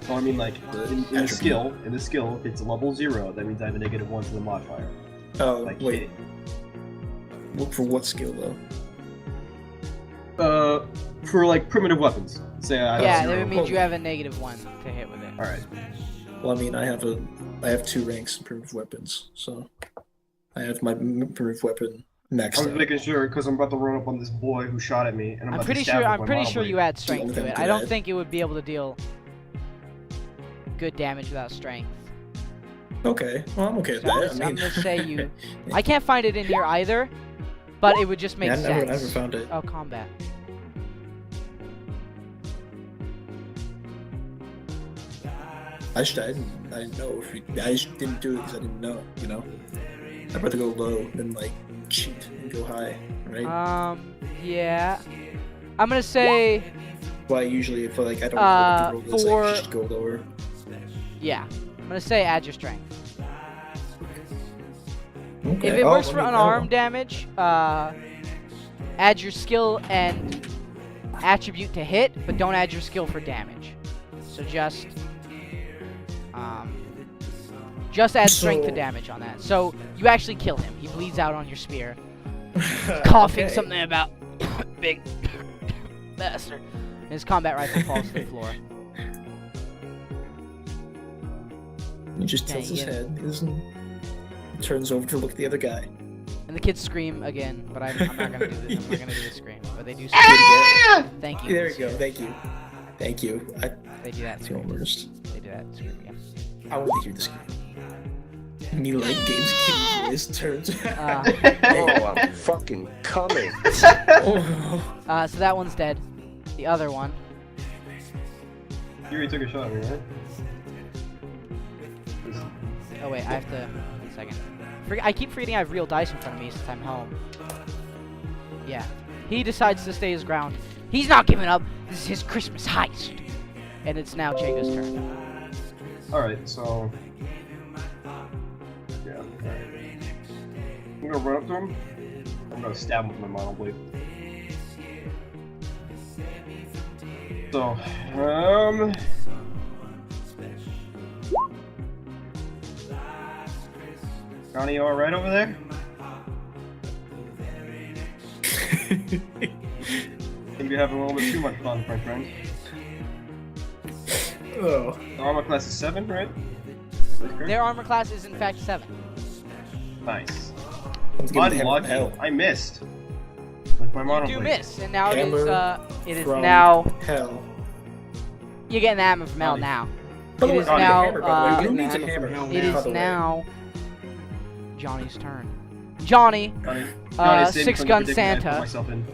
Oh, I mean like in Attribute. the skill. In the skill, if it's a level 0, that means I have a -1 to the modifier. Oh, Like wait. hit. Look for what skill though? For like primitive weapons. Say I have Yeah, 0. that would mean you have a -1 to hit with it. All right. Well, I mean, I have 2 ranks in primitive weapons, so I have my primitive weapon I maxed was out. making sure because I'm about to run up on this boy who shot at me, and I'm I'm about pretty to stab sure. him I'm with my pretty sure monoblade. you add strength only to thing it. I'm I good don't at. think it would be able to deal good damage without strength. Okay, well, I'm okay with So I'm that. gonna, I I'm mean, gonna say you. I can't find it in here either, But it would just make Yeah, I sense. never found it. Oh, combat. I didn't know if I just didn't do it because I didn't know, you know? I'd rather go low than like cheat and go high, right? Yeah. I'm gonna say, Why usually if like I don't know what the roll is, for- I just go lower. yeah. I'm gonna say add your strength. Okay. If it oh, works let for me- unarmed damage, add your skill and attribute to hit, but don't add your skill for damage. So just add strength to So- damage on that. So you actually kill him. He bleeds out on your spear, coughing Okay. something about big bastard. And his combat rifle falls to the floor. He just Dang, tilts his yeah. head, turns over to look at the other guy. And the kids scream again, but I'm not gonna do this. I'm not gonna do the scream, but they do Do scream. it again. Thank you. There we go. Thank you. Thank you. They do that It's scream. worst. They do that scream again. I want to hear the scream. Me like games kid voice turns. Oh, I'm fucking coming. Oh. So that one's dead. The other one. You already took a shot, right? Oh wait, I have to. 1 second. I keep forgetting I have real dice in front of me since I'm home. Yeah. He decides to stay his ground. He's not giving up. This is his Christmas heist. And it's now Jacob's turn. Alright, so. Yeah, alright. I'm gonna run up to him. I'm gonna stab him with my mono blade. So, Johnny, you alright over there? Think you're having a little bit too much fun, my friend. Oh. The armor class is 7, right? Their armor class is in fact 7. Nice. Let's give him the hammer of Unlucky. hell. I missed. With my mono You do blade. miss, and now Hammer it is from now. Hell. You're getting the hammer from hell Johnny. now. By the It way, is Johnny, now, hammer, by the way. uh, Who Getting the needs a hammer hammer? from hell It now. is By the way. now Johnny's turn. Johnny, Johnny, save me Six from the Gun predicament I put Santa. myself in.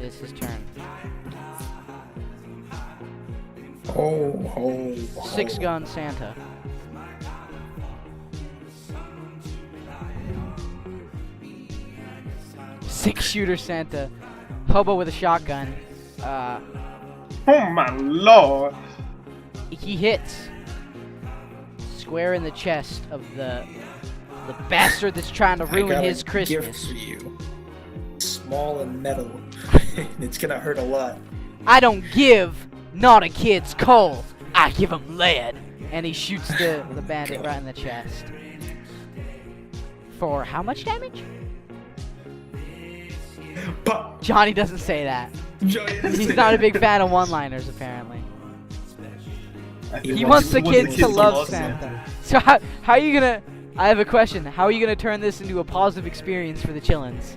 it's his turn. Oh. 6 Gun Santa. Six Shooter Santa. Hobo with a shotgun. Oh my lord! He hits square in the chest of the bastard that's trying to I ruin got his a Christmas. gift for you. Small and metal. It's gonna hurt a lot. I don't give not a kid's coal. I give him lead. And he shoots the bandit right in the chest. For how much damage? Pop. Johnny doesn't say that. Johnny doesn't He's say not a that. big fan of one-liners, apparently. He He wants the wants kids to love Santa. So how are you gonna... I have a question. How are you gonna turn this into a positive experience for the chillins?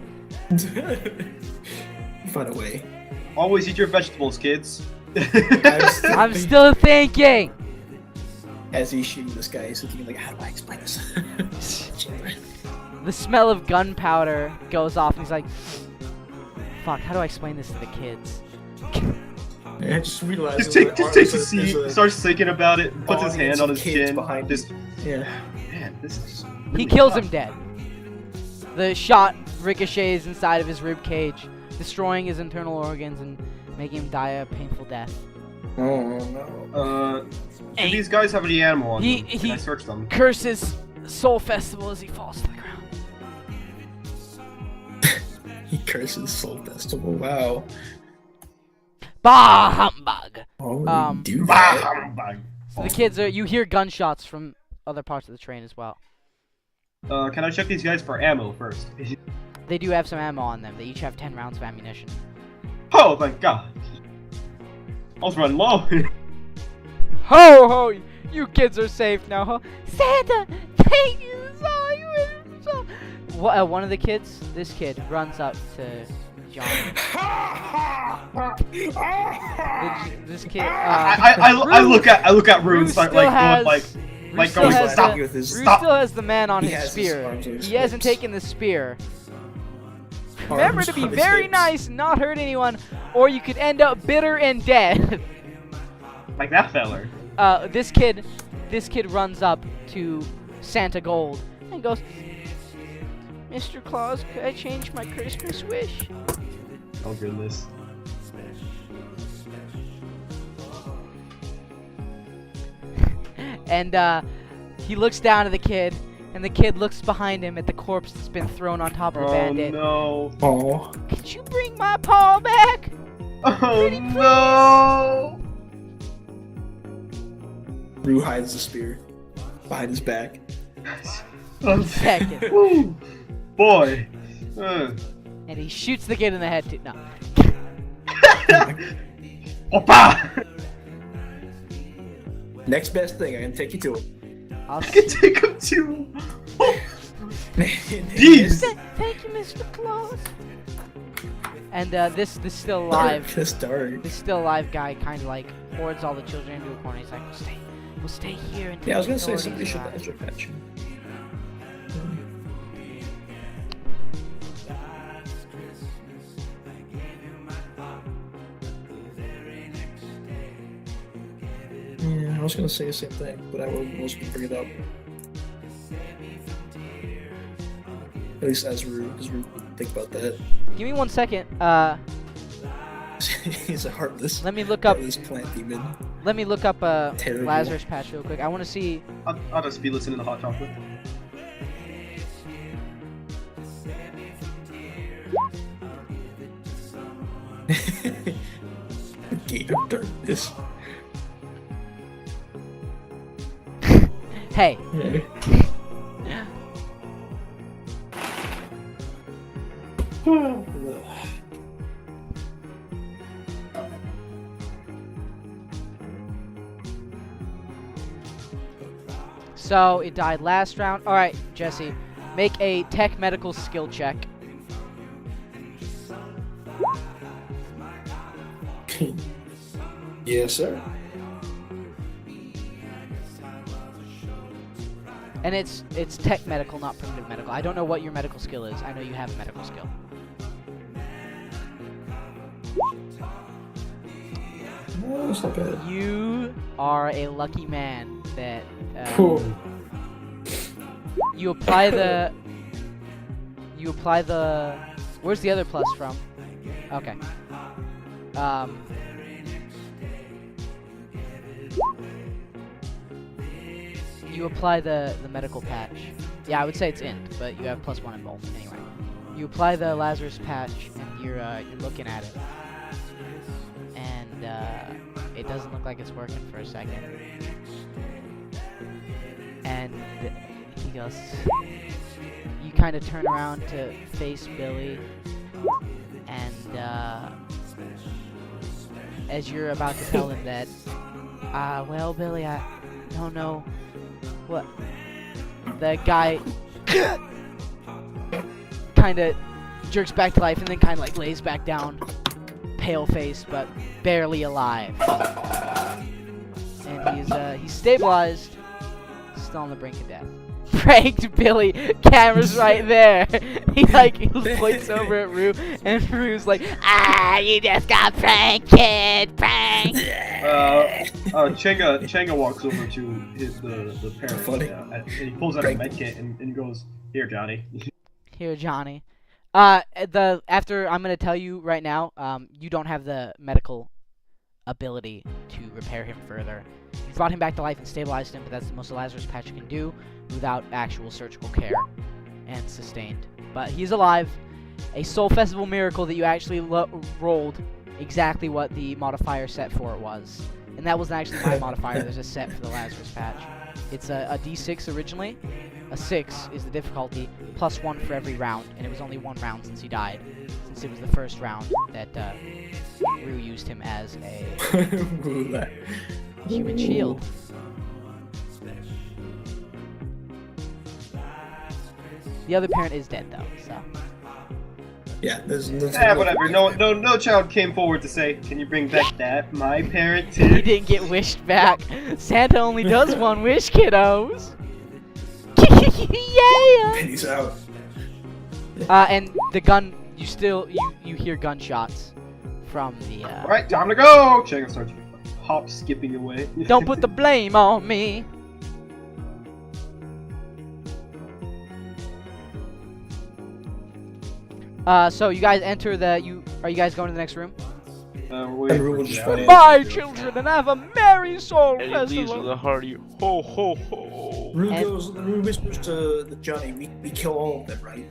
Find a way. Always eat your vegetables, kids. I'm still thinking! As he's shooting this guy, he's thinking like, how do I explain this? The smell of gunpowder goes off and he's like... Fuck, how do I explain this to the kids? I just realized. Just takes a seat, starts thinking about it, puts his hand on his chin. behind Just, Yeah. man, this is. He really kills tough. him dead. The shot ricochets inside of his rib cage, destroying his internal organs and making him die a painful death. Oh no. Do these guys have any animal on He- them? Can he- I search them? Curses Soul Festival as he falls to the ground. He curses Soul Festival. Wow. Bah humbug! Why would Um, he do that? Humbug. So the kids are. You hear gunshots from other parts of the train as well. Can I check these guys for ammo first? They do have some ammo on them. They each have 10 rounds of ammunition. Oh, thank God. I was running low. Ho ho! You kids are safe now, huh? Santa, thank you so. One of the kids, this kid, runs up to Johnny. This kid. I look at Rune, Rune start still like has going like. like still going, has stop, the- with his Rue stop. still has the man on He his has his spear. arms on his He hasn't hips. taken the spear. Remember Arms to be on his very hips. nice, not hurt anyone, or you could end up bitter and dead. Like that feller. This kid runs up to Santa Gold and goes, Mr. Claus, could I change my Christmas wish? Oh goodness. And he looks down at the kid, and the kid looks behind him at the corpse that's been thrown on top of the Oh bandit. no. Oh. Could you bring my paw back? Oh no. Rue hides the spear behind his back. Second. Woo. Boy. And he shoots the kid in the head too. No. Opa! Next best thing, I can take you to him. I'll I can take him to. Jeez. Thank you, Mr. Claus. And this still alive. This dark. This still alive guy kind of like hoards all the children into a corner. He's like, we'll stay here until Yeah, I was gonna the say somebody authorities should arrive." laser patch him. Yeah, I was gonna say the same thing, but I was gonna bring it up. At least as Rue, because Rue think about that. Give me 1 second. He's a heartless. Let me look up. Heartless plant demon. Let me look up Terrible. Lazarus patch real quick. I want to see. I'll just be listening to hot chocolate. Gate of darkness. Hey. So it died last round. All right, Jesse, make a tech medical skill check. Yes, sir. And it's tech medical, not primitive medical. I don't know what your medical skill is. I know you have a medical skill. No, it's not bad. You are a lucky man that Cool. you apply the. Where's the other plus from? Okay. You apply the medical patch. Yeah, I would say it's int, but you have +1 in both. Anyway, you apply the Lazarus patch, and you're looking at it, and it doesn't look like it's working for a second. And he goes. You kind of turn around to face Billy, and as you're about to tell him that, well, Billy, I don't know what the guy kind of jerks back to life and then kind of like lays back down, pale face but barely alive, and he's stabilized, still on the brink of death. Pranked Billy, camera's right there. He points over at Rue, and Rue's like, you just got pranked, kid, pranked. Chenga walks over to the parents, Funny. and he pulls out a med kit and goes, "Here, Johnny." Here, Johnny. After I'm gonna tell you right now, you don't have the medical ability to repair him further. You brought him back to life and stabilized him, but that's the most the Lazarus patch can do without actual surgical care and sustained. But he's alive. A Soul Festival miracle that you actually rolled exactly what the modifier set for it was. And that wasn't actually my modifier, there's a set for the Lazarus patch. It's a D6 originally. A 6 is the difficulty, +1 for every round, and it was only 1 round since he died. Since it was the first round that Rue used him as a human shield. The other parent is dead though, so. Yeah, there's Whatever. No child came forward to say, "Can you bring back that my parent He too?" didn't get wished back. Santa only does one wish, kiddos. Yeah. Penny's out. And the gun, you hear gunshots from the. All right, time to go. Jacob starts hop skipping away. Don't put the blame on me. So you guys enter the. Are you guys going to the next room? We're waiting Everyone for just Jack. fight. Bye, children, and have a merry soul And he leaves with festival. a hearty ho ho ho. Rue whispers to the Johnny, we kill all of them, right?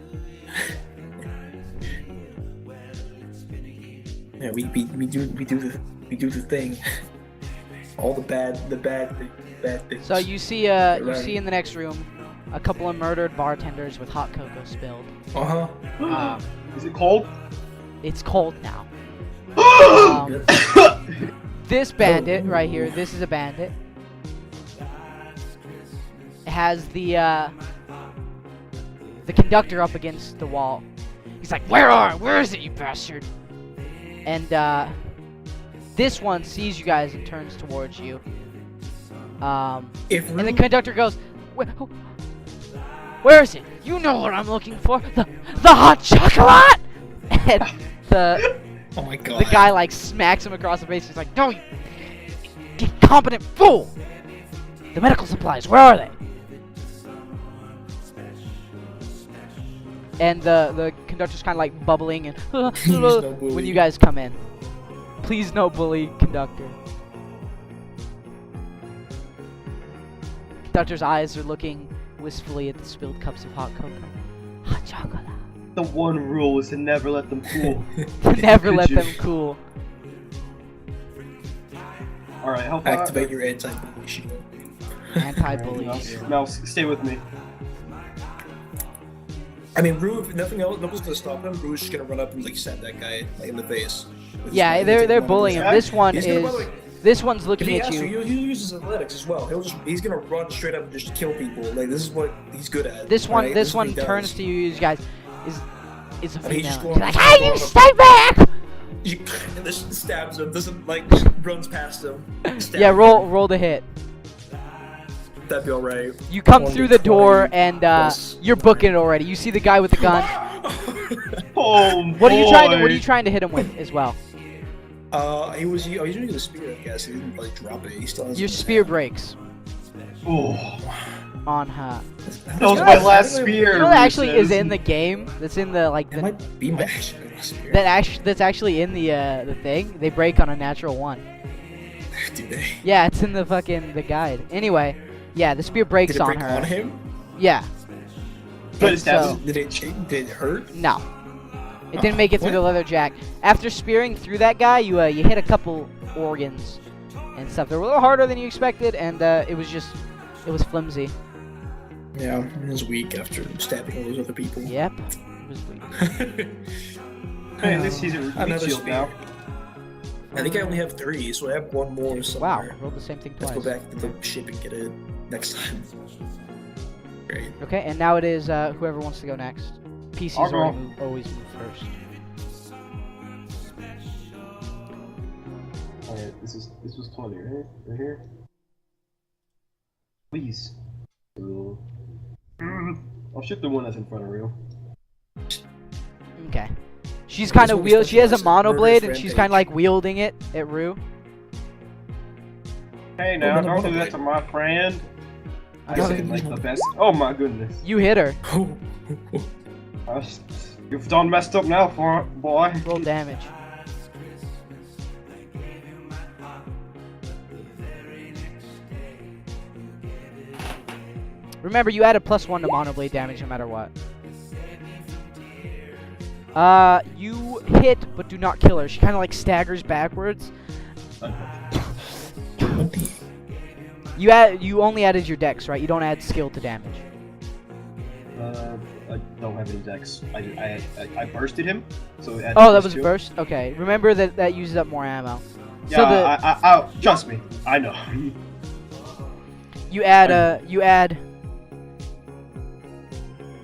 Yeah, we do the thing. All the bad things. So you see in the next room a couple of murdered bartenders with hot cocoa spilled. Uh-huh. Is it cold? It's cold now. Yep. This bandit right here, this is a bandit. It has the conductor up against the wall. He's like, where is it, you bastard? And this one sees you guys and turns towards you. And the conductor goes, where is it? You know what I'm looking for. The hot chocolate! And Oh my god. the guy like smacks him across the face. He's like, no, you incompetent fool! The medical supplies, where are they? And the conductor's kind of like bubbling and no bully. when you guys come in. Please no bully, conductor. Conductor's eyes are looking wistfully at the spilled cups of hot cocoa. Hot chocolate. The one rule is to never let them cool. Never let Could you- them cool. All right, how far? Activate your anti-bully shield. Anti-bully. Mouse, stay with me. I mean, Rue, if nobody's gonna stop him, Rue's just gonna run up and like stab that guy like, in the face. with his Yeah, knife. they're One bullying of him. his- This one He's gonna, by is. the way, This one's if looking he at has to, you. he uses athletics as well. He's gonna run straight up and just kill people. Like this is what he's good at. This one, right? this is what one he does. turns to you guys. Is a And he's female. just He's going- like, hey, you stay back! And this stabs him. Doesn't like runs past him. stabs Yeah, him. roll the hit. That'd be alright. You come 1 through to the door 20 and plus you're booking it already. You see the guy with the gun. Oh What are you trying to? boy. What are you trying to hit him with as well? He was using the spear, I guess. He didn't like drop it. He still has Your his spear hand. breaks Oh, on her. that was my last spear. You know that actually Ruth is says. in the game. That's in the like It the, might be magic. Spear. that's actually in the thing. They break on a natural one. Do they? Yeah, it's in the guide. Anyway, yeah, the spear breaks Did it break on her. on him? Yeah. But it's So- Did it hurt? No. It didn't Oh, make it through what? the leather jack. After spearing through that guy, you hit a couple organs and stuff. They were a little harder than you expected, and it was flimsy. Yeah, it was weak after stabbing all those other people. Yep. It was weak. Hey, at least he's a Another shield spear. now. I think I only have 3, so I have 1 more Wow, somewhere. rolled the same thing Let's go twice. back to the ship and get it next time. Great. Okay, and now it is whoever wants to go next. I'll PCs go. always move first. Alright, this was 20, right? Right here. Please. Ooh. I'll shoot the one that's in front of Rue. Okay. She's kind of one we she has a specialize in monoblade, murderous and she's kind of rampage. like wielding it at Rue. Hey, now no, don't no, do that no. to my friend. I know. said like the best. Oh my goodness. You hit her. You've done messed up now, boy. Roll damage. Remember, you added +1 to monoblade damage no matter what. You hit, but do not kill her. She kind of like staggers backwards. You only added your dex, right? You don't add skill to damage. I don't have any dex. I bursted him, so. It Oh, that was +2. burst. Okay, remember that uses up more ammo. Yeah, So the I trust me. I know. you add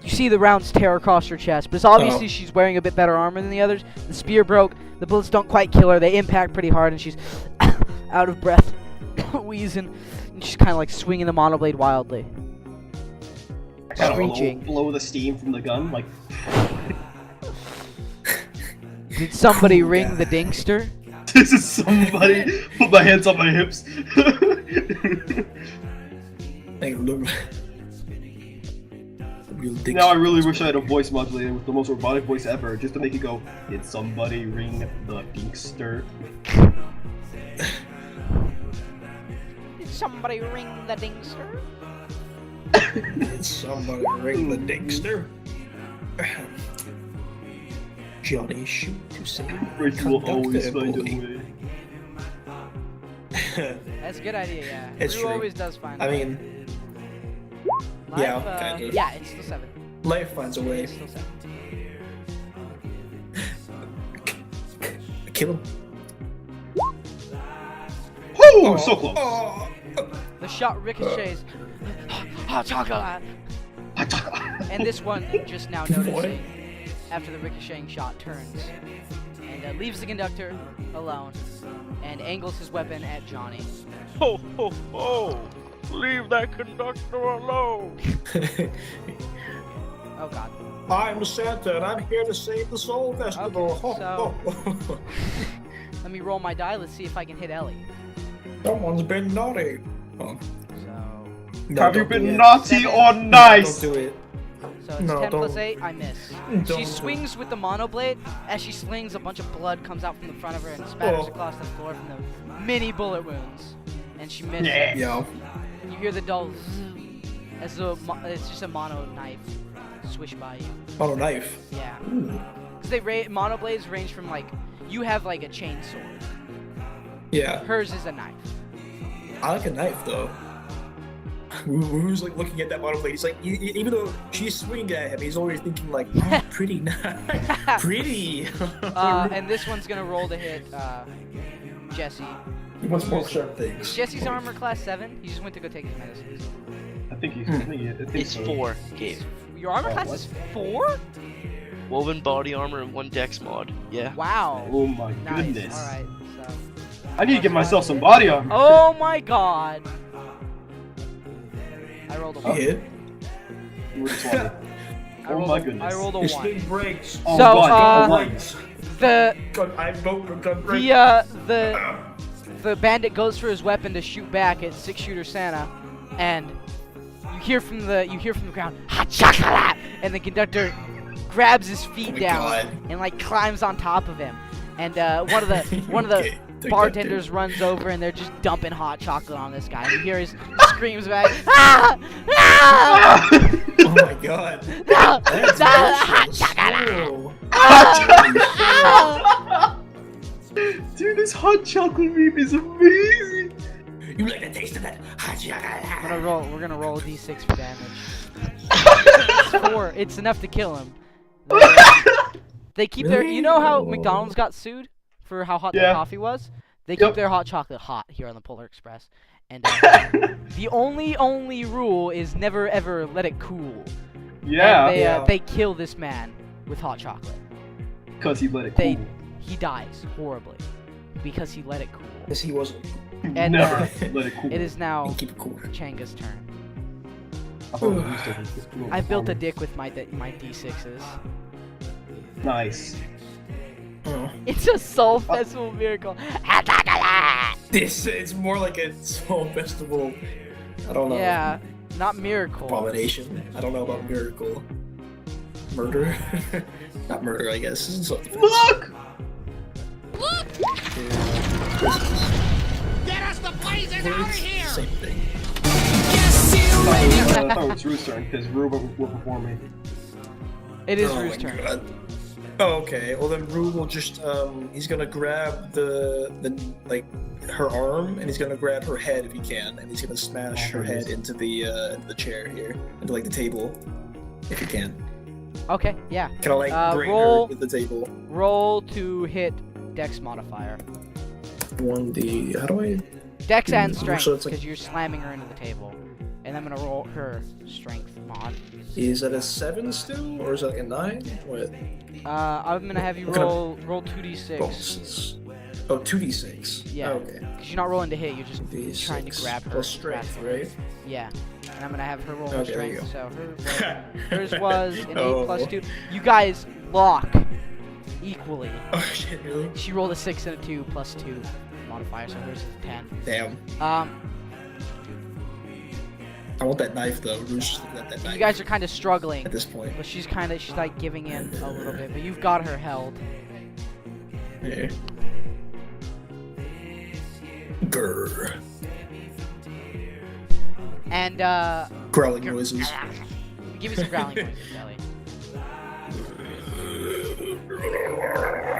you You see the rounds tear across her chest, but it's obviously Oh. she's wearing a bit better armor than the others. The spear broke. The bullets don't quite kill her. They impact pretty hard, and she's out of breath, wheezing, and she's kind of like swinging the monoblade wildly. Kind Screeching. of blow the steam from the gun, like. Did somebody Cool ring guy. the dingster? This is somebody. Put my hands on my hips. Like, look. Real dick. Now I really wish I had a voice modulator with the most robotic voice ever, just to make it go. Did somebody ring the dinkster? Did somebody ring the dingster? Did somebody ring the dingster? Johnny shoot to save. Rich will always Conductor find a boy. way. That's a good idea, yeah. It's Rue true. always does find I a way. mean, Life, yeah, kind of. Yeah, it's still 7. life finds a way. It's still 7. Kill him. Woo! So close. Oh. The shot ricochets. Hot chocolate! And this one just now noticing, after the ricocheting shot, turns and leaves the conductor alone and angles his weapon at Johnny. Ho ho ho! Leave that conductor alone! Oh god. I'm Santa and I'm here to save the Soul Festival. Okay, so- Let me roll my die. Let's see if I can hit Ellie. Someone's been naughty. Oh. So, No, Have you don't do been it. naughty or nice? Don't do it. so it's No, 10 plus don't. 8. I miss. Don't. She swings with the monoblade. As she slings, a bunch of blood comes out from the front of her and spatters Oh. across the floor from the many bullet wounds. And she misses. Yeah. Yeah. You hear the dull zzz as the it's just a mono knife swish by you. On a knife. Yeah. Ooh. Cause mono blades range from like, you have like a chainsaw. Yeah. Hers is a knife. I like a knife though. Who's like looking at that model blade? He's like, even though she's swinging at him, he's always thinking like, oh, pretty knife, pretty. And this one's gonna roll to hit Jesse. He wants more sharp things. Jesse's armor class 7. He just went to go take his medicines. I think It's so. 4. Gabe. Your armor Oh, class what? is 4? Woven body armor and 1 dex mod. Yeah. Wow. Oh my Nice. goodness. All right. So. I need to get myself some body armor. Oh my god. I rolled a He 1. hit. You were 20. I Oh rolled my a- goodness. I rolled a His 1. thing breaks. Oh, So, one. uh, Oh, one. The I vote for gun break. the bandit goes for his weapon to shoot back at 6-shooter Santa, and you hear from the ground, hot chocolate, and the conductor grabs his feet Oh my down God. and like climbs on top of him, and one of the Okay, take that, bartenders dude. runs over and they're just dumping hot chocolate on this guy. And you hear his screams back, ah, ah, Oh my god. no, That's no, hot vicious. chocolate. Whoa. Ah! Dude, this hot chocolate meme is amazing. You like the taste of that hot chocolate? We're gonna roll a d6 for damage. It's 4. It's enough to kill him. They keep their. You know how McDonald's got sued for how hot their Yeah. coffee was? They keep Yep. their hot chocolate hot here on the Polar Express. And the only rule is never ever let it cool. Yeah, And Yeah. they kill this man with hot chocolate. because he let it They cool. he dies horribly because he let it cool. Yes, he wasn't. And Never let it cool. it is now And keep it cool. Changa's turn. I thought it was different. I built a dick with my d6s. Nice. Oh. It's a soul festival miracle. This it's more like a soul festival. I don't know. Yeah, not miracle. Abomination. I don't know about miracle. Murder. Not murder, I guess. This is something. Look! Get us the blazes out of here! Same thing. I thought it was Rue's turn because Rue will perform me. It is Oh Rue's my turn. God. Oh, okay. Well then Rue will just he's gonna grab the like her arm and he's gonna grab her head if he can and he's gonna smash her head into the chair here, into like the table. If he can. Okay, yeah. Can I like bring roll- her to the table? Roll to hit Dex modifier. 1d. How do I? Dex and So strength, it's like- because you're slamming her into the table. And I'm gonna roll her strength mod. Is that a 7 still, or is that like a 9? What? I'm gonna have you What kind of roll 2d6. Bonuses. Oh, 2d6. Yeah. Oh, okay. Because you're not rolling to hit, you're just 2d6 trying to grab her. plus strength, grab her. right? Yeah. And I'm gonna have her roll her Okay, there you strength. So hers was an 8 Oh. plus 2. You guys lock equally. Oh shit, really? She rolled a 6 and a 2 plus 2 modifier, so hers is 10. Damn. I want that knife though. Rouge just looking at that knife You guys are kind of struggling, at this point. but she's like giving in a little bit. But you've got her held. Yeah. Grr. And Growling noises. give me some growling noises, Ellie.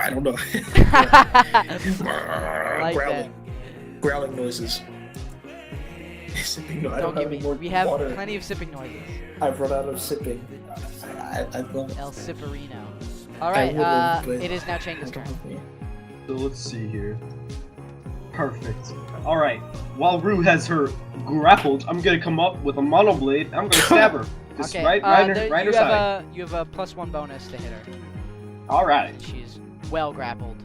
I don't know. Like growling. Growling noises. Sipping, no, I Don't don't give have me. any more We have water. plenty of sipping noises. I've run out of sipping. I love it. El Sipperino. Alright, would've, but it is now I Chenga's don't turn. have any. So let's see here. Perfect. Alright, while Rue has her grappled, I'm gonna come up with a monoblade. I'm gonna stab her. Just Okay, right there- her you side. you have a +1 bonus to hit her. Alright. She's well grappled.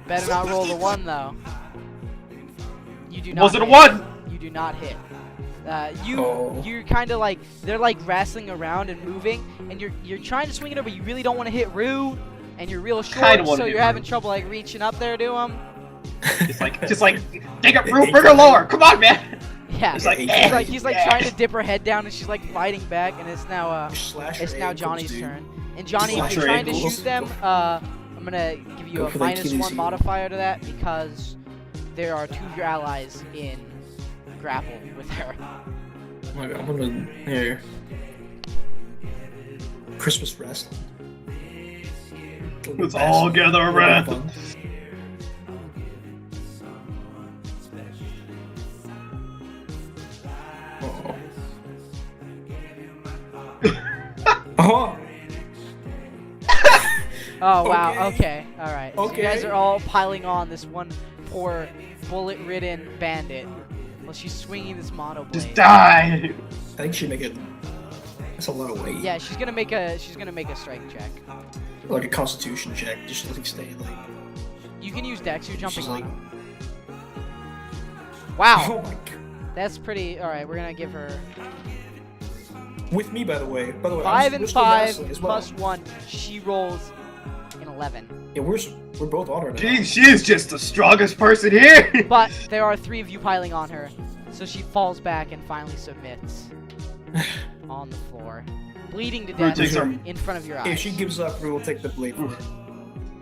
Better not roll the 1 though. You do not. Was it a hit. 1? You do not hit. Oh. You're kind of like they're like wrestling around and moving, and you're trying to swing it over. You really don't want to hit Rue, and you're real Kinda short, wanna so hit you're having Rue. trouble like reaching up there to him. Just like, take it, Rue, bring her lower. Come on, man. Yeah. It's like, He's like trying to dip her head down, and she's like fighting back, and it's now Slash her it's now ankles, Johnny's dude. turn. And Johnny, if Slash you're her trying to ankles. shoot them, I'm gonna give you Go a for the Achilles -1 heel. modifier to that because there are 2 of your allies in grapple with her. Oh my God, I'm gonna here. Christmas rest. Let's all gather around. Oh. Oh wow, okay, alright. So you Okay. guys are all piling on this one poor bullet-ridden bandit while she's swinging this monoblade. Just die. I think she make it. That's a lot of weight. Yeah, she's gonna make a strength check. Like a Constitution check, just to like stay like. You can use Dex, you're jumping She's on like. him. Wow, Oh my God. that's pretty. Alright, we're gonna give her With me, by the way. 5 we're and still 5 wrestling as well. plus 1. She rolls an 11. Yeah, we're both on her now. Gee, she is just the strongest person here. But there are 3 of you piling on her, so she falls back and finally submits on the floor, bleeding to death takes her- in front of your eyes. If she gives up, we will take the blade from her.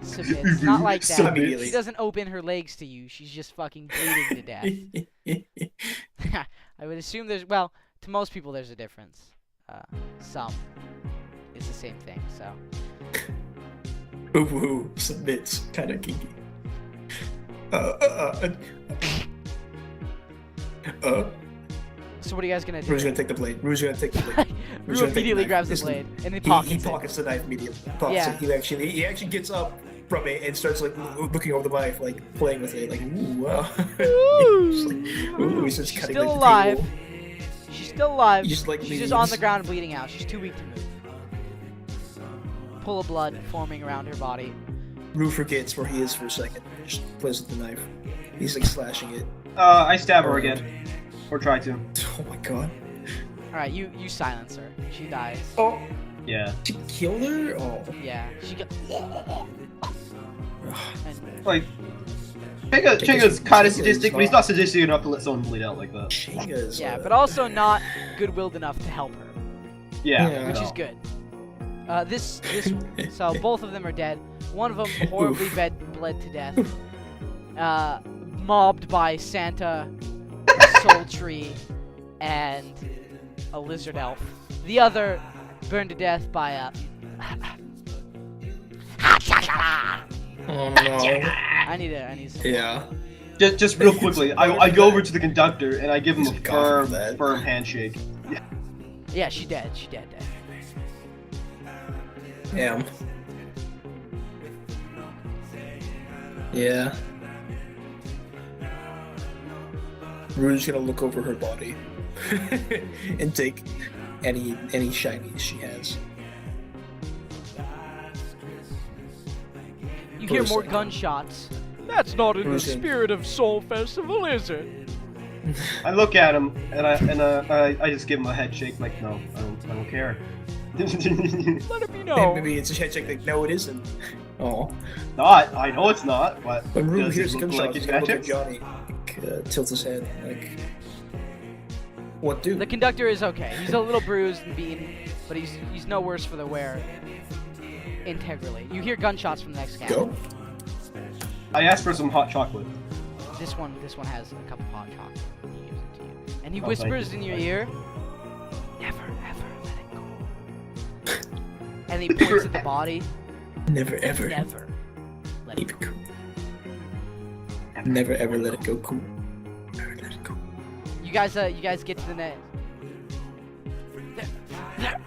Submits, not like that. Immediately. She doesn't open her legs to you. She's just fucking bleeding to death. I would assume there's to most people there's a difference. Some is the same thing. So Ooh, submits, kind of kinky. so what are you guys gonna do? Rue's gonna take the blade. Rue's gonna take the blade. Rue immediately grabs the blade and he pockets He it. pockets the knife immediately. Pockets Yeah. it. He actually gets up from it and starts like looking over the knife, like playing with it, like ooh, wow. He's like, ooh, he's just She's cutting still like, alive. the table. She's still alive. He just, like, She's just on leaves. the ground bleeding out. She's too weak to move. Pool of blood forming around her body. Rue forgets where he is for a second. Just plays with the knife. He's like slashing it. I stab her again, or try to. Oh my God. Alright, you silence her. She dies. Oh, Yeah. she killed her. Oh. Yeah, she got. And Like, Chenga's kind of sadistic, but he's not sadistic enough to let someone bleed out like that. Chenga's, yeah, but also not good-willed enough to help her, Yeah. which is good. So both of them are dead. One of them horribly bled to death. Mobbed by Santa, a soul tree, and a lizard elf. The other burned to death by a. Oh no. I need some. Yeah. Just real quickly, I go over to the conductor and I give him a He's gone from firm, that. firm handshake. Yeah, she dead. Dead. Damn. Yeah. Rue's gonna look over her body and take any shinies she has. You hear For a more second. gunshots. That's not in the Who's in? spirit of Soul Festival, is it? I look at him and I just give him a head shake like, no, I don't care. Let it be Hey, known. maybe it's a head check like, no, it isn't. Oh. Not, I know it's not, but When Rue does hears it the look gunshot, like he's it gonna look at matches? Johnny, tilts his head, like, what do? The conductor is okay. He's a little bruised and beaten, but he's no worse for the wear. Integrally. You hear gunshots from the next guy. Go. I asked for some hot chocolate. This one has a cup of hot chocolate. He gives it to you. And he Oh, thank whispers you. in your ear, never ever let it go. And he points at the body, Never ever never let it keep go. it cool. Never ever let it go cool. Never let it go. You guys get to the net. They're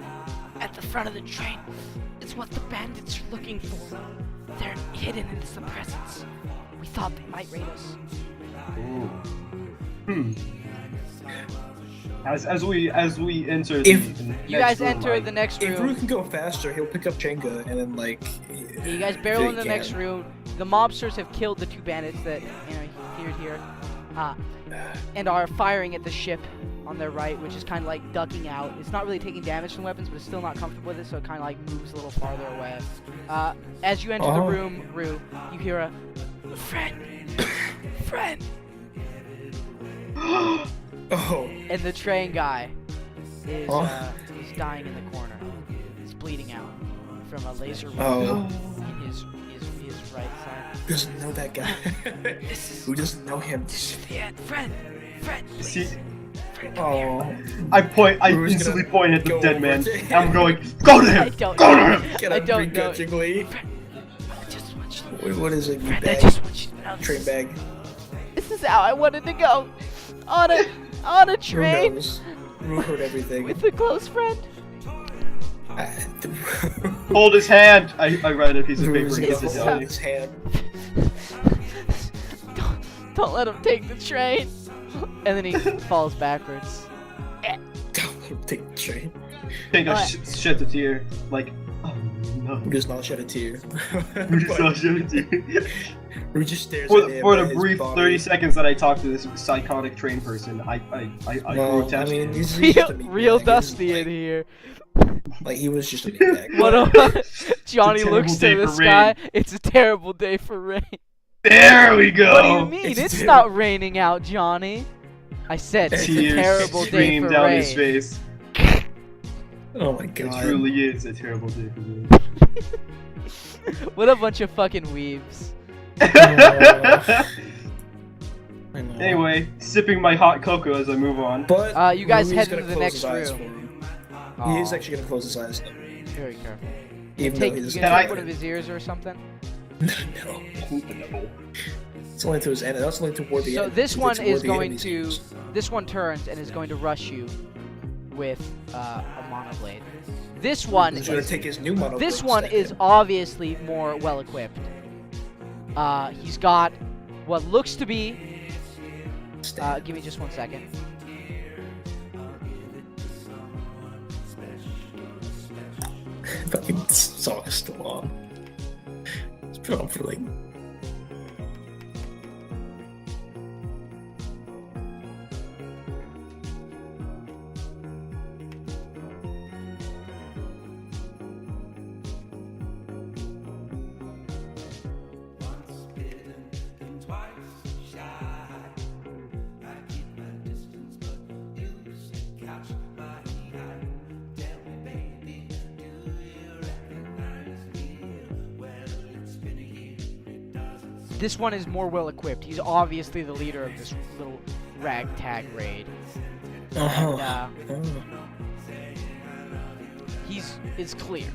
at the front of the train. It's what the bandits are looking for. They're hidden in the presence. We thought they might raid us. As we enter If- the You next guys room, enter the next If Rue room. can go faster, he'll pick up Jenga and then like. You guys barrel in the they next can. room. The mobsters have killed the two bandits that appeared here, and are firing at the ship on their right, which is kind of like ducking out. It's not really taking damage from weapons, but it's still not comfortable with it, so it kind of like moves a little farther away. As you enter the Oh. room, Rue, you hear a friend, friend, Oh. and the train guy is Oh. is dying in the corner. He's bleeding out from a laser wound Oh. in his right side. Who doesn't know that guy? This is Who doesn't know him? the end, friend, See, friend, come here. Oh. I Rue's instantly gonna point at the go dead over man. to And I'm him. going, go to I him! don't Go know. to him! Get I him don't know. begrudgingly. I just want you to What is it? You friend, I bag? just want you to know Train bag. this is how I wanted to go. On a Rue train knows. Rue heard everything. with a close friend. Hold his hand! I write a piece of Rue paper was and gonna gives it hold down. his hand. Don't let him take the train. And then he falls backwards. Don't let him take the train. Think I shed a tear. Like, oh no. Who does not shed a tear? Who just not shed a tear? Who just stares For, at him for by the his brief body. 30 seconds that I talked to this psychotic train person, I grew Well, I attached mean, to him. he's just a meatbag. Real He was Dusty like- in here. Like, he was just a meatbag. What a Johnny terrible looks day to the for sky. It's a terrible day for rain. There we go! What do you mean? It's It's terrible. not raining out, Johnny. I said it's a Tears terrible day stream for down rain. his face. Oh my It god. truly is a terrible day for me. What a bunch of fucking weebs. I know. Anyway, sipping my hot cocoa as I move on. But You guys Rui's head gonna into the close next his eyes room. for him. Aw, He is actually gonna close his eyes. very careful. Even Take, though he you doesn't. gonna Can take I- one of his ears or something? No. It's only to his end. That's only toward the So end. this It's one toward is the going enemy's to. ears. This one turns and is going to rush you with a monoblade. This one He's gonna is. take his new mono. This blade one and is stab him. obviously more well equipped. He's got what looks to be. Stab. Give me just 1 second. Fucking song is still on. It's been on for like. This one is more well equipped. He's obviously the leader of this little ragtag raid. Uh-huh. And, it's clear.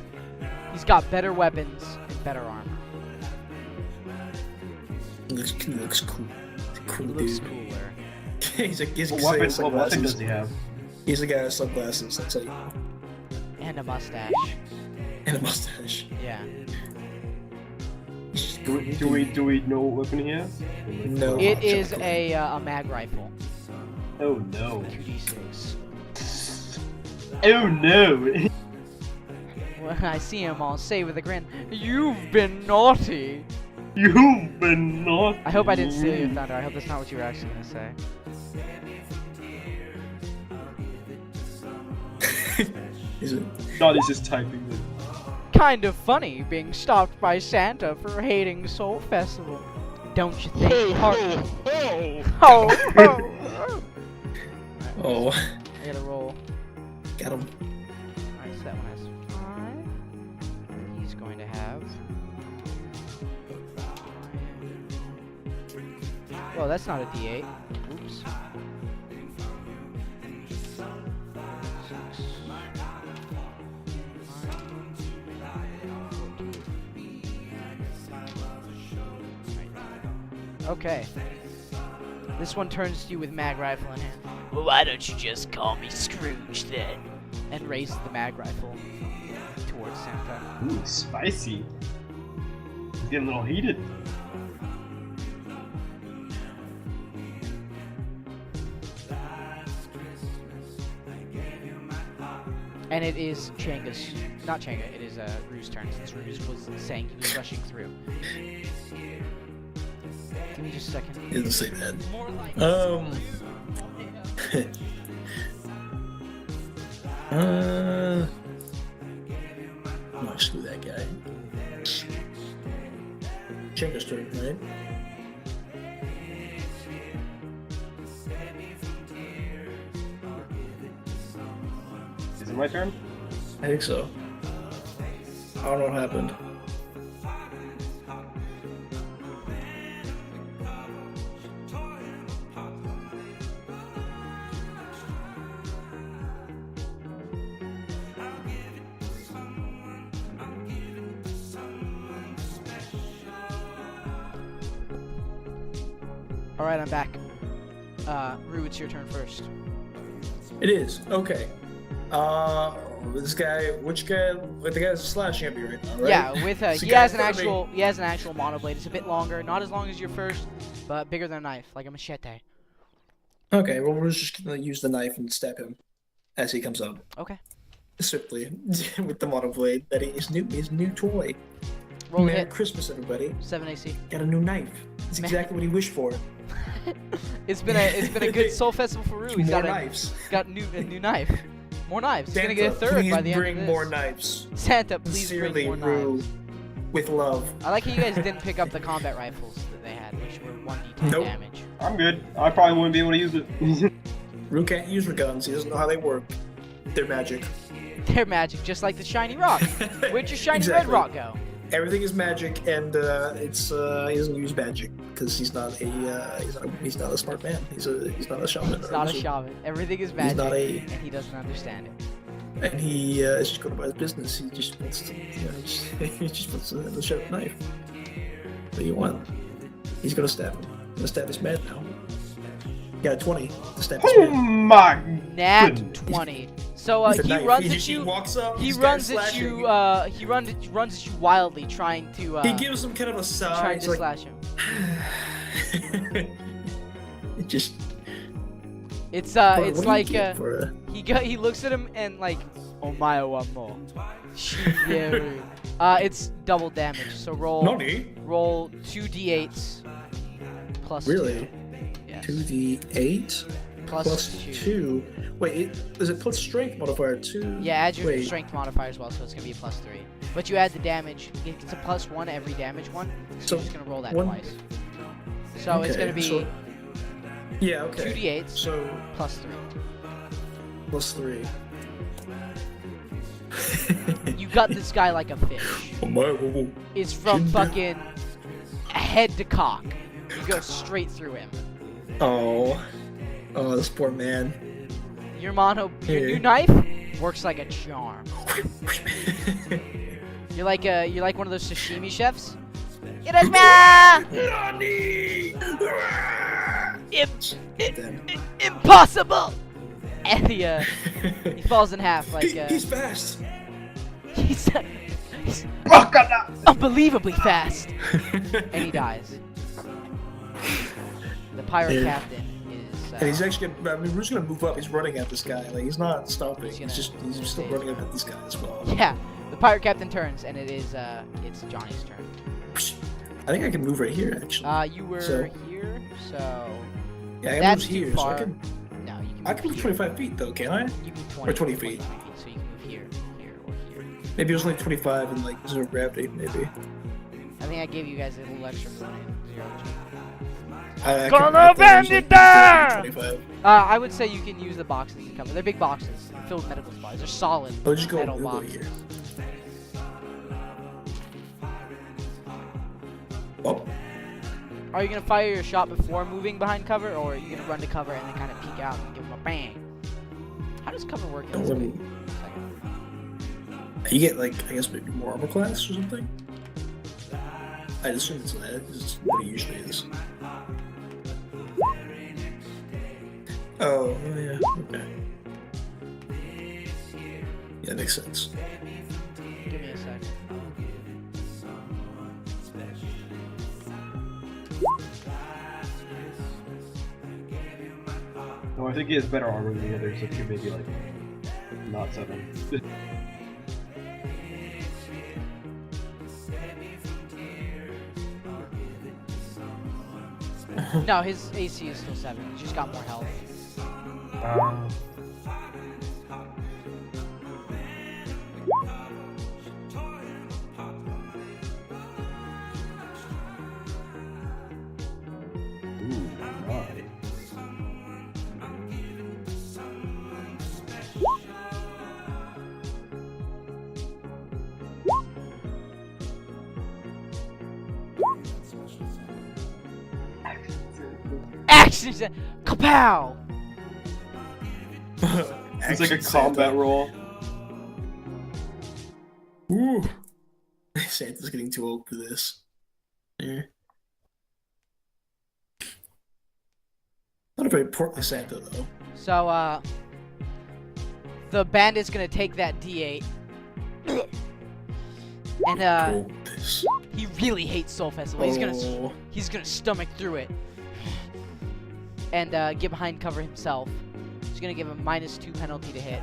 He's got better weapons and better armor. He looks cool. He's a cool He looks dude. cooler. he's a What weapon does sunglasses. he have? He's a guy with sunglasses. That's how you And a mustache. and a mustache. Yeah. He's just Do we know what weapon he has? No. It hot is chocolate. a mag rifle. Oh no. 2d6. Oh no. When I see him, I'll say with a grin, "You've been naughty." You've been naughty. I hope I didn't steal your thunder. I hope that's not what you were actually gonna say. Is it? No, he's just typing it. Kind of funny being stopped by Santa for hating Soul Festival. Don't you think? Oh, Oh, I gotta roll. got him. Alright, so that one has 5. And he's going to have. Well, that's not a d8. Oops. 6. Okay. This one turns to you with mag rifle in hand. Well, why don't you just call me Scrooge then? And raises the mag rifle towards Santa. Ooh, spicy. He's getting a little heated. And it is Changa's, not Changa, it is Rue's turn, since Rue was saying he was rushing through. Give me just a second. He didn't say that. Oh, screw that guy. Changa's turn, right? Is it my turn? I think so. I don't know what happened. Alright, I'm back. Rue, it's your turn first. It is. Okay. This guy, which guy? The guy's slashing at me right now, right? Yeah, with It's the he guy has in an front of me. actual mono blade. It's a bit longer, not as long as your first, but bigger than a knife, like a machete. Okay, well, we're just gonna use the knife and stab him as he comes up. Okay. Swiftly with the mono blade that his new toy. Roll a Merry hit. Christmas, everybody! 7 AC. Got a new knife. It's Man. exactly what he wished for. It's been a good soul festival for Rue. He's More got knives. a new knife. More knives. He's Santa, gonna get a third please by the end bring of this. more knives. Santa, please Sincerely, bring more Rue, knives. with love. I like how you guys didn't pick up the combat rifles that they had, which were 1d10 Nope. damage. I'm good. I probably wouldn't be able to use it. Rue can't use her guns. He doesn't know how they work. They're magic. They're magic, just like the shiny rock. Where'd your shiny Exactly. red rock go? Everything is magic, and he doesn't use magic because he's not a smart man. He's not a shaman. He's or not a wizard. shaman. Everything is magic, not a- and he doesn't understand it. And he is just going about his business. He just wants to, he just wants to have a sharp knife. What do you want? He's gonna stab him. He's gonna stab his man now. Got a 20 to stab his Oh man. my Nat goodness. 20. So With a he knife. runs he at you. walks up. He he's runs kinda at slashing. you. He runs at you wildly, trying to. He gives him kind of a sigh. trying He's to like, slash him. it just. It's what it's do you like get for a- he looks at him and like, omae wa mo shigeru. It's double damage. So roll Nani? 2d8s plus Really? 2. Yes. 2d8 plus 2. Wait, is it plus strength modifier 2? Yeah, add your Wait. strength modifier as well, so it's gonna be a plus 3. But you add the damage. It's a plus 1 every damage one. So So you're just gonna roll that one- twice. So it's Okay, gonna be so- Yeah, okay. 2d8s So plus 3. plus 3. You got this guy like a fish. It's from fucking head to cock. You go straight through him. Oh, this poor man. Your your Here. new knife works like a charm. You're like one of those sashimi chefs. It is me! Impossible! And he falls in half like He's fast. he's Oh, God, no. unbelievably fast, and he dies. The pirate Yeah. captain is So And he's actually gonna, I mean, Rue's gonna move up. He's running at this guy. Like, he's not stopping. He's He's gonna still stay. running up at this guy as well. yeah, the pirate captain turns, and it's Johnny's turn. I think I can move right here, actually. You were So- here, so Yeah, I that's move too here, so far. I can. no, you can. I can move 25 feet though, can I? You move 20, or 20 feet. feet, so you can move here, here, or here. Maybe it was only 25 and like zero gravity, maybe. I think I gave you guys a little extra for 0 G. I Gonna thought it was, bend it like, down! 25. I would say you can use the boxes to cover. They're big boxes filled with medical supplies. They're solid Oh, just go, metal we'll go boxes. here. Oh, Are you gonna fire your shot before moving behind cover, or are you gonna run to cover and then kind of peek out and give him a bang? How does cover work in don't this let me. game? You get like, I guess maybe more armor class or something. I assume it's that. It's what it usually is. Oh, yeah. Okay. Yeah, that makes sense. Give me a sec. No, I think he has better armor than the others, so he maybe like not 7. No, his AC is still 7. He's just got more health. Ooh, nice. Action! Kapow! It's like a Action combat Santa. roll. Ooh. Santa's getting too old for this. Yeah. Not a very portly Santa, though. So, the bandit's gonna take that D8. And, Oh, this. he really hates Soul Festival. He's gonna stomach through it. And, get behind cover himself. He's gonna give a -2 penalty to hit.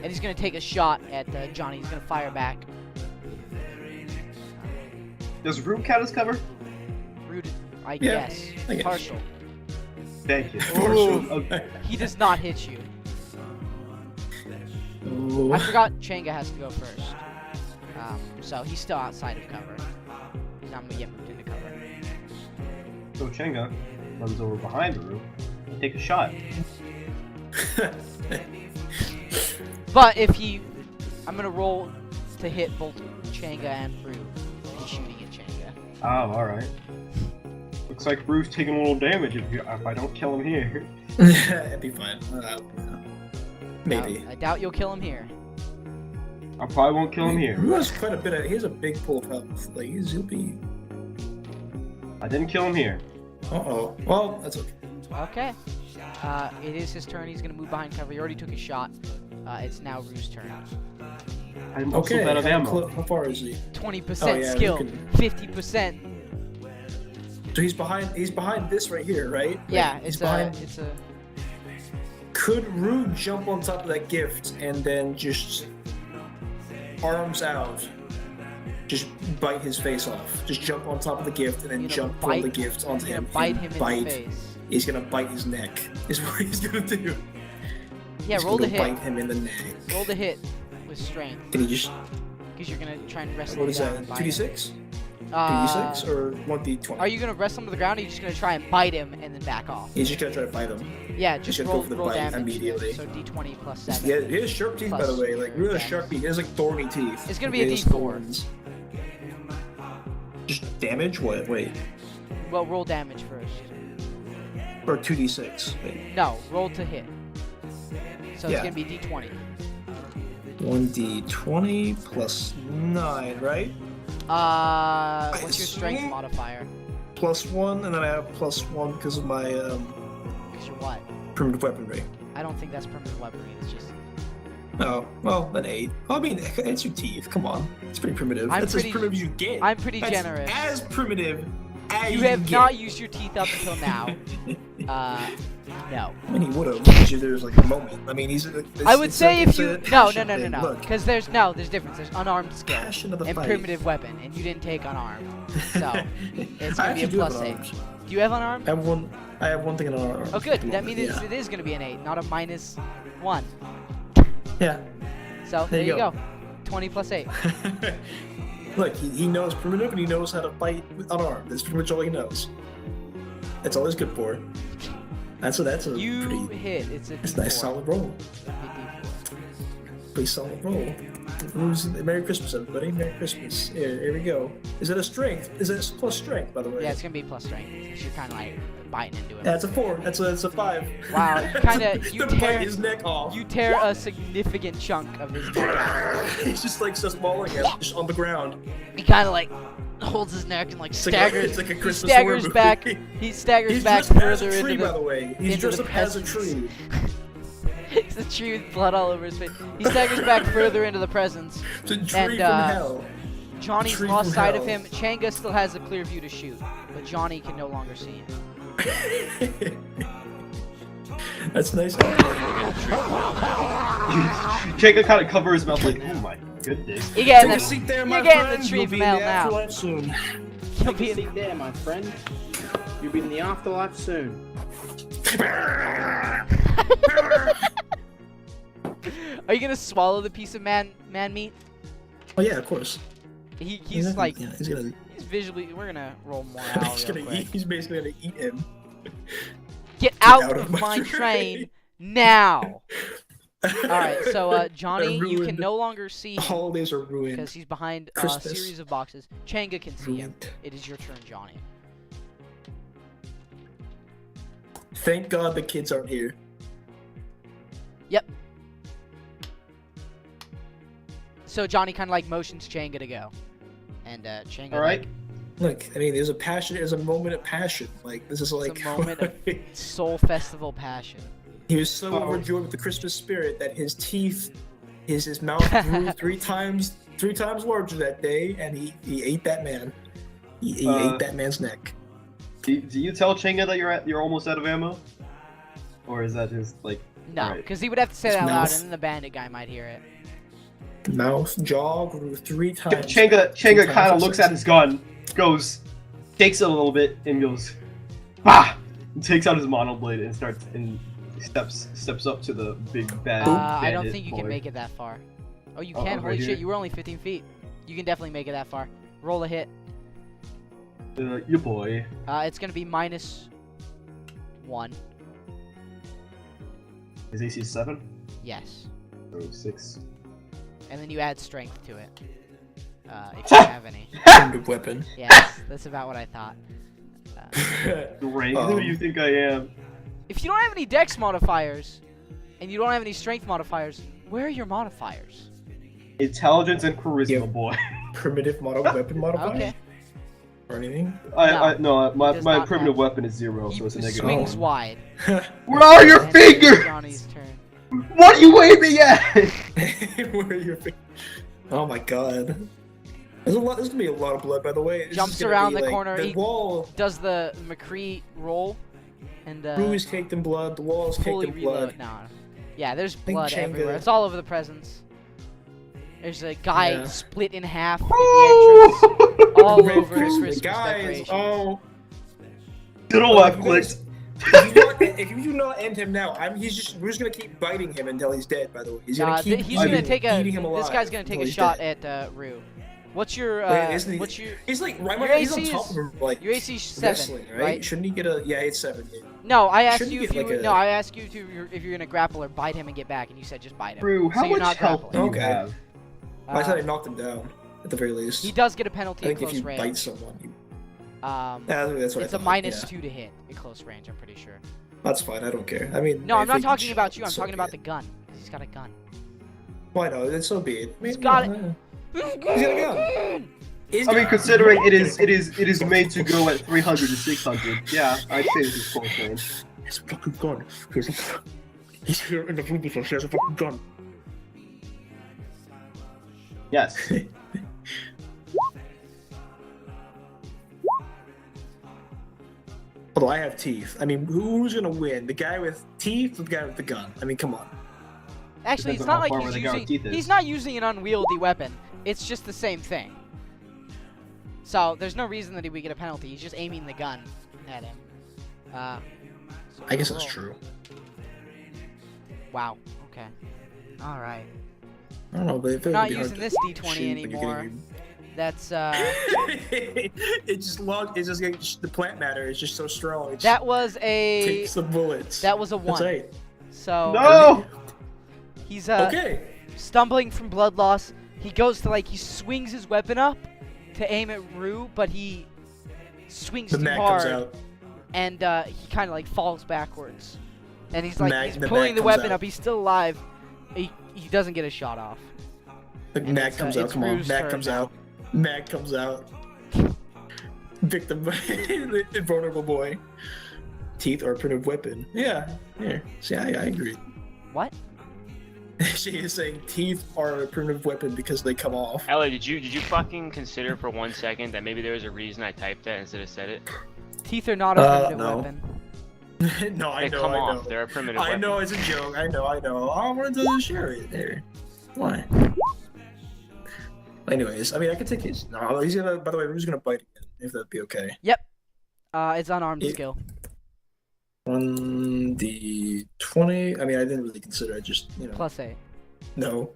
And he's gonna take a shot at Johnny. He's gonna fire back. Does Rue count as cover? Rude, I Yeah, guess. I guess. Partial. Thank you. Ooh. Okay. He does not hit you. Oh. I forgot Changa has to go first. So he's still outside of cover. He's not gonna get moved into cover. So Chenga runs over behind Rue and take a shot. But if I'm gonna roll to hit both Changa and Rue. He's shooting at Changa. Oh, alright. Looks like Rue's taking a little damage if I don't kill him here. It'd be fine. Maybe. I doubt you'll kill him here. I probably won't kill him here. Rue has quite a bit of. He has a big pool of health. Like he'll be. I didn't kill him here. Oh. Well, that's okay. Okay. It is his turn. He's gonna move behind cover. He already took his shot. It's now Rue's turn. I'm also Okay. out of ammo. How far is he? 20% Oh, yeah, skill. we can- 50%. So he's behind. He's behind this right here, right? Yeah, Like, it's he's behind. it's a. Could Rue jump on top of that gift and then just arms out, just bite his face off? Just jump on top of the gift and then You're gonna jump from bite- the gift onto You're him. gonna bite and him in bite. the face. He's gonna bite his neck. Is what he's gonna do. Yeah, He's roll gonna the hit. Bite him in the neck. Roll the hit with strength, Can he just? because you're gonna try and wrestle What him is down that? and bite 2d6? him. 2d6 or 1d20? Are you gonna wrestle him to the ground, or are you just gonna try and bite him and then back off? He's just gonna try to bite him. Yeah, just gonna roll, go for the roll bite damage. immediately. So D20 plus 7. Yeah, he has sharp teeth, by the Plus way. Like, really damage. sharp teeth. He has like thorny teeth. It's gonna be a He has D4. thorns. Just damage? What? Wait. Well, roll damage first. Or 2d6. Wait. No, roll to hit. So Yeah. it's gonna be D20. 1d20 plus 9, right? What's your strength assume- modifier? Plus 1, and then I have plus 1 because of my Because you're what? primitive weaponry. I don't think that's primitive weaponry. It's just. Oh, well, an 8. I mean, it's your teeth. Come on. It's pretty primitive. I'm That's pretty- as primitive as you get. I'm pretty That's generous. as primitive as You you have get. not used your teeth up until now. No. I mean, he would have. Because there's like a moment. I mean, I would say if you no, Look, because there's difference. There's unarmed skill passion of the and fight. primitive weapon, and you didn't take unarmed, so it's I gonna be a actually do have +8. unarmed. Do you have unarmed? I have one thing in unarmed. Oh, good. at the That moment, means yeah. it is gonna be an 8, not a -1. Yeah. So there you go. 20 + 8. Look, he knows primitive and he knows how to fight with unarmed. That's pretty much all he knows. That's all he's good for. That's a You pretty hit. It's a nice solid roll. Pretty solid roll. Merry Christmas, everybody. Merry Christmas. Here we go. Is it a strength? Is it plus strength, by the way? Yeah, it's gonna be plus strength. 'Cause you're kind of like biting into it. Yeah, it's a 4. That's a 5. Wow, you kinda- you To tear- bite his neck off. You tear a significant chunk of his neck out. He's just like mauling him, just on the ground. He kind of like holds his neck and like It's staggers. like a He Christmas staggers horror back. movie. He staggers He's back dressed as further a tree, into by the way. He's into dressed the up as a presence. tree. It's a tree with blood all over his face. He staggers back further into the presence. It's a tree And, from hell. Johnny's Tree lost from sight of hell. him. Changa still has a clear view to shoot, but Johnny can no longer see him. That's nice. Jacob kind of covers his mouth like, oh my goodness. You getting Take a the, seat there, you're my getting friend. the tree You'll be from in hell the now. afterlife soon. You'll be in Sit there, my friend. You'll be in the afterlife soon. Are you gonna swallow the piece of man meat? Oh yeah, of course. He's like yeah, he's gonna. he's visually. We're gonna roll more He's out real gonna quick. eat. He's basically gonna eat him. Get out of my train now! Alright, so Johnny, you can ruined. no longer see him Holidays are ruined. because he's behind a Christmas. series of boxes. Changa can see him. Ruined. It is your turn, Johnny. Thank God the kids aren't here. Yep. So Johnny kind of like motions Changa to go, and Changa. All right. Look, I mean, there's a moment of passion. Like this is It's like a moment of Soul Festival passion. he was so overjoyed with the Christmas spirit that his teeth, his mouth grew three times larger that day, and he ate that man. He ate that man's neck. Do you tell Chenga that you're almost out of ammo? Or is that just like... No, Alright. because he would have to say His that loud, mouth. and then the bandit guy might hear it. Mouth, jaw grew 3 times. Chenga times kind of the looks size. at his gun, goes, takes it a little bit, and goes, bah! And takes out his monoblade and steps up to the big bad I don't bandit think you boy. can make it that far. Oh, you Oh, can? right Holy here. shit, you were only 15 feet. You can definitely make it that far. Roll a hit. Your boy. It's gonna be -1. His AC is 7? Yes. Oh, 6. And then you add strength to it. If you have any. Primitive weapon. Yes, that's about what I thought. Great, who do you think I am? If you don't have any dex modifiers, and you don't have any strength modifiers, where are your modifiers? Intelligence and charisma, Yeah. boy. Primitive weapon modifier? Okay. Or anything? No, my does not primitive have- weapon is 0, He so it's a negative. swings one. wide. Where are your And it's fingers? Johnny's turn. What are you waving at? Where are your fingers? Oh my god. There's gonna be a lot of blood, by the way. This Jumps is gonna around be, the like, corner, The he- wall, Does the McCree roll? And Rue is caked in blood. The wall is caked fully in reload. blood. No. Yeah, there's think blood Changa- everywhere. It's all over the presents. There's a guy Yeah. split in half at the entrance. All Merry over his Christmas guys. decorations. Oh, Little left click. if you do not end him now, we're just gonna keep biting him until he's dead. By the way, he's gonna keep. He's gonna take a. eating him alive This guy's gonna take until a he's shot dead. at Rue. What's your Wait, isn't he- what's your He's like right. your He's on AC top is- of him, like your AC 7, wrestling, right? Shouldn't he get a? Yeah, it's 7. Yeah. No, I asked Shouldn't you he if you get, like, no, a- I asked you if you're gonna grapple or bite him and get back, and you said just bite him. Rue, how so you're much not health do grappling. you Okay. have? I thought I knocked him down at the very least. He does get a I penalty at think if close you range. bite someone, you. It's That's what I a thought, -2 yeah. to hit at close range. I'm pretty sure. That's fine. I don't care. I mean. No, I I'm not think talking should, about you. I'm so talking be about it. the gun. He's got a gun. Why not? Then so be it. He's Maybe- got it. He's got a gun. I mean, considering it is made to go at 300 to 600. Yeah, I'd say this is close range. He's a fucking gun. He's here in the room because he has a fucking gun. Yes. Although I have teeth. I mean, who's gonna win? The guy with teeth or the guy with the gun? I mean, come on. Actually, Depends it's on not how far like where he's the guy with using. teeth is. He's not using an unwieldy weapon. It's just the same thing. So there's no reason that he would get a penalty. He's just aiming the gun at him. So I guess that's roll. true. Wow. Okay. All right. I don't know, but if it We're not would be hard using to this D20 shoot when you're anymore. getting- That's It's just getting, the plant matter is just so strong. It that was just a takes the bullets. that was a That's 1. right. So No! he's Okay. stumbling from blood loss. He goes to he swings his weapon up to aim at Rue, but he swings The too mag comes hard, out. and he kind of falls backwards. And he's The he's mag pulling the comes weapon out. up. He's still alive. He doesn't get a shot off. The And mag it's, comes uh, out. it's Come on. Rue's Mag turn comes now. out. Mag comes out. Victim. The invulnerable boy. Teeth or a primitive weapon. Yeah. Yeah. See, I agree. What? She is saying teeth are a primitive weapon because they come off. Ellie, did you fucking consider for 1 second that maybe there was a reason I typed that instead of said it? Teeth are not a primitive no. weapon. No, I They know, come I off. know. They're a primitive I weapon. know it's a joke. I know. I wanted to share it there. Why? Anyways, I mean, I could take his. No, he's gonna. By the way, Rue's gonna bite again, if that'd be okay. It's unarmed It- skill. 1d20. I mean, I didn't really consider it. Just +8. no.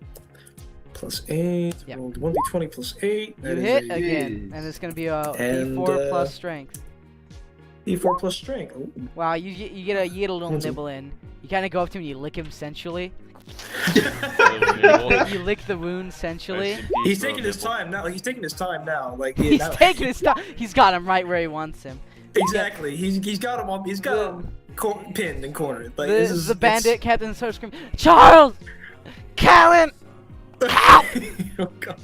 +8. Yep. Rolled 1d20 +8. You That is hit a again, and it's gonna be a And, D4 plus strength. D4 plus strength. Ooh. Wow, you get a little What's it? nibble in. You kind of go up to him, and you lick him sensually. Nibble. You lick the wound sensually. Rest in peace, He's bro, taking his nibble. time now. He's taking his time now. Like He's now- taking his time. He's got him right where he wants him. Exactly. He's got him on. He's got him pinned and cornered. Like The bandit captain starts screaming, "Charles! Callan!" oh god.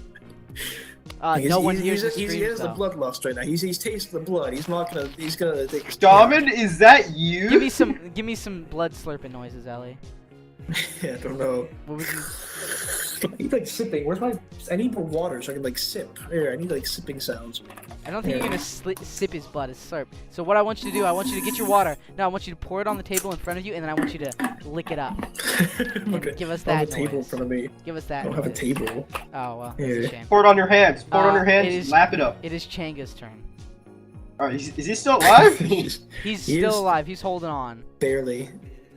No one hears he's, the he screams, has the though. bloodlust right now. He's tasting the blood. He's not gonna. He's gonna take his Shaman, is that you? Give me some blood slurping noises, Ellie. Yeah, I don't know. What was you? I need like sipping. Where's my? I need more water so I can like sip. Here, I need like sipping sounds. I don't think Yeah. you're gonna sip his blood. It's slurp. So what I want you to do, I want you to get your water. Now I want you to pour it on the table in front of you, and then I want you to lick it up. Okay. Give us I don't have that a table in noise. front of me. Give us I that. don't have a noise. table. Oh well, that's Yeah. a shame. Pour it on your hands. Pour it on your hands. it is- Lap it up. It is Changa's turn. Alright, is he still alive? He's He still is- alive. He's holding on. Barely.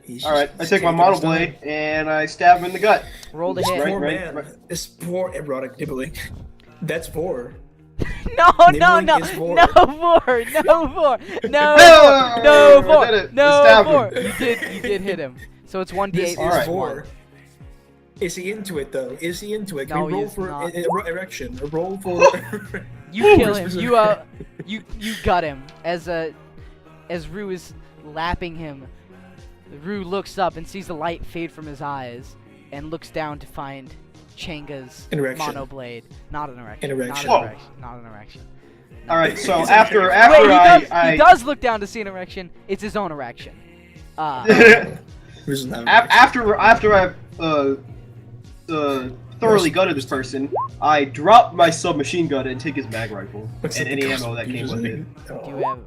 He's Alright, I just take my taking model his time. blade and I stab him in the gut. Roll to This hit. poor Right, man. right. This poor erotic nibbling. That's 4. No, no, Nibbling no, is four. no more, no more, no, No! no I more, did it. I no stabbed him. more. You did hit him. So it's 1d8 This plus is 4. 1. Is he into it though? Is he into it? Can No, we roll he's for not. erection? A roll for. You kill him. You gut him as Rue is lapping him. Rue looks up and sees the light fade from his eyes, and looks down to find Changa's An erection. mono blade. Not an erection. An erection. Not Whoa. an erection. Not an erection. Alright, so He's after Wait, I he does look down to see an erection. It's his own erection. Who's not after I've thoroughly gutted this person, I drop my submachine gun and take his mag rifle What's and up, any the ammo that came with it. Oh. Do you have?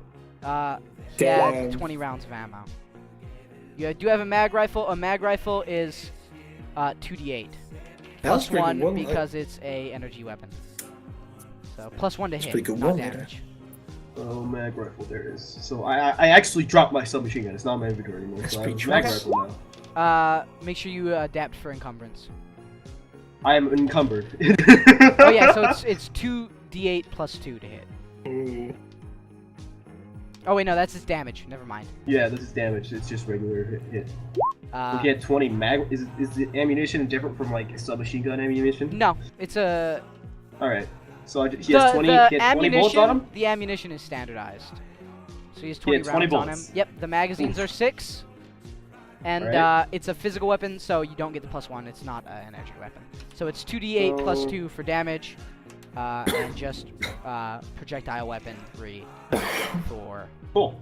Yeah, Damn. 20 rounds of ammo. You do have a mag rifle. A mag rifle is 2d8 That was plus pretty 1 good one. because it's a energy weapon. So plus 1 to That's hit, pretty good not one there. damage. Oh, mag rifle, there it is. So I actually dropped my submachine gun. It's not in my inventory anymore. That's So I have pretty a mag true. rifle now. Make sure you adapt for encumbrance. I am encumbered. Oh yeah, so it's 2d8 plus 2 to hit. Ooh. Oh wait, no, that's his damage. Never mind. Yeah, this is damage. It's just regular hit. Uh, He had 20 mag. Is the ammunition different from like submachine gun ammunition? No, it's a. All right. So he has 20. He had 20 bullets on him. The ammunition is standardized. So he has He 20 had 20 rounds on him. bullets. Yep, the magazines are 6. And Right. it's a physical weapon, so you don't get the plus 1. It's not an energy weapon. So it's 2d8 plus So- 2 for damage, and just projectile weapon 3 for. Cool.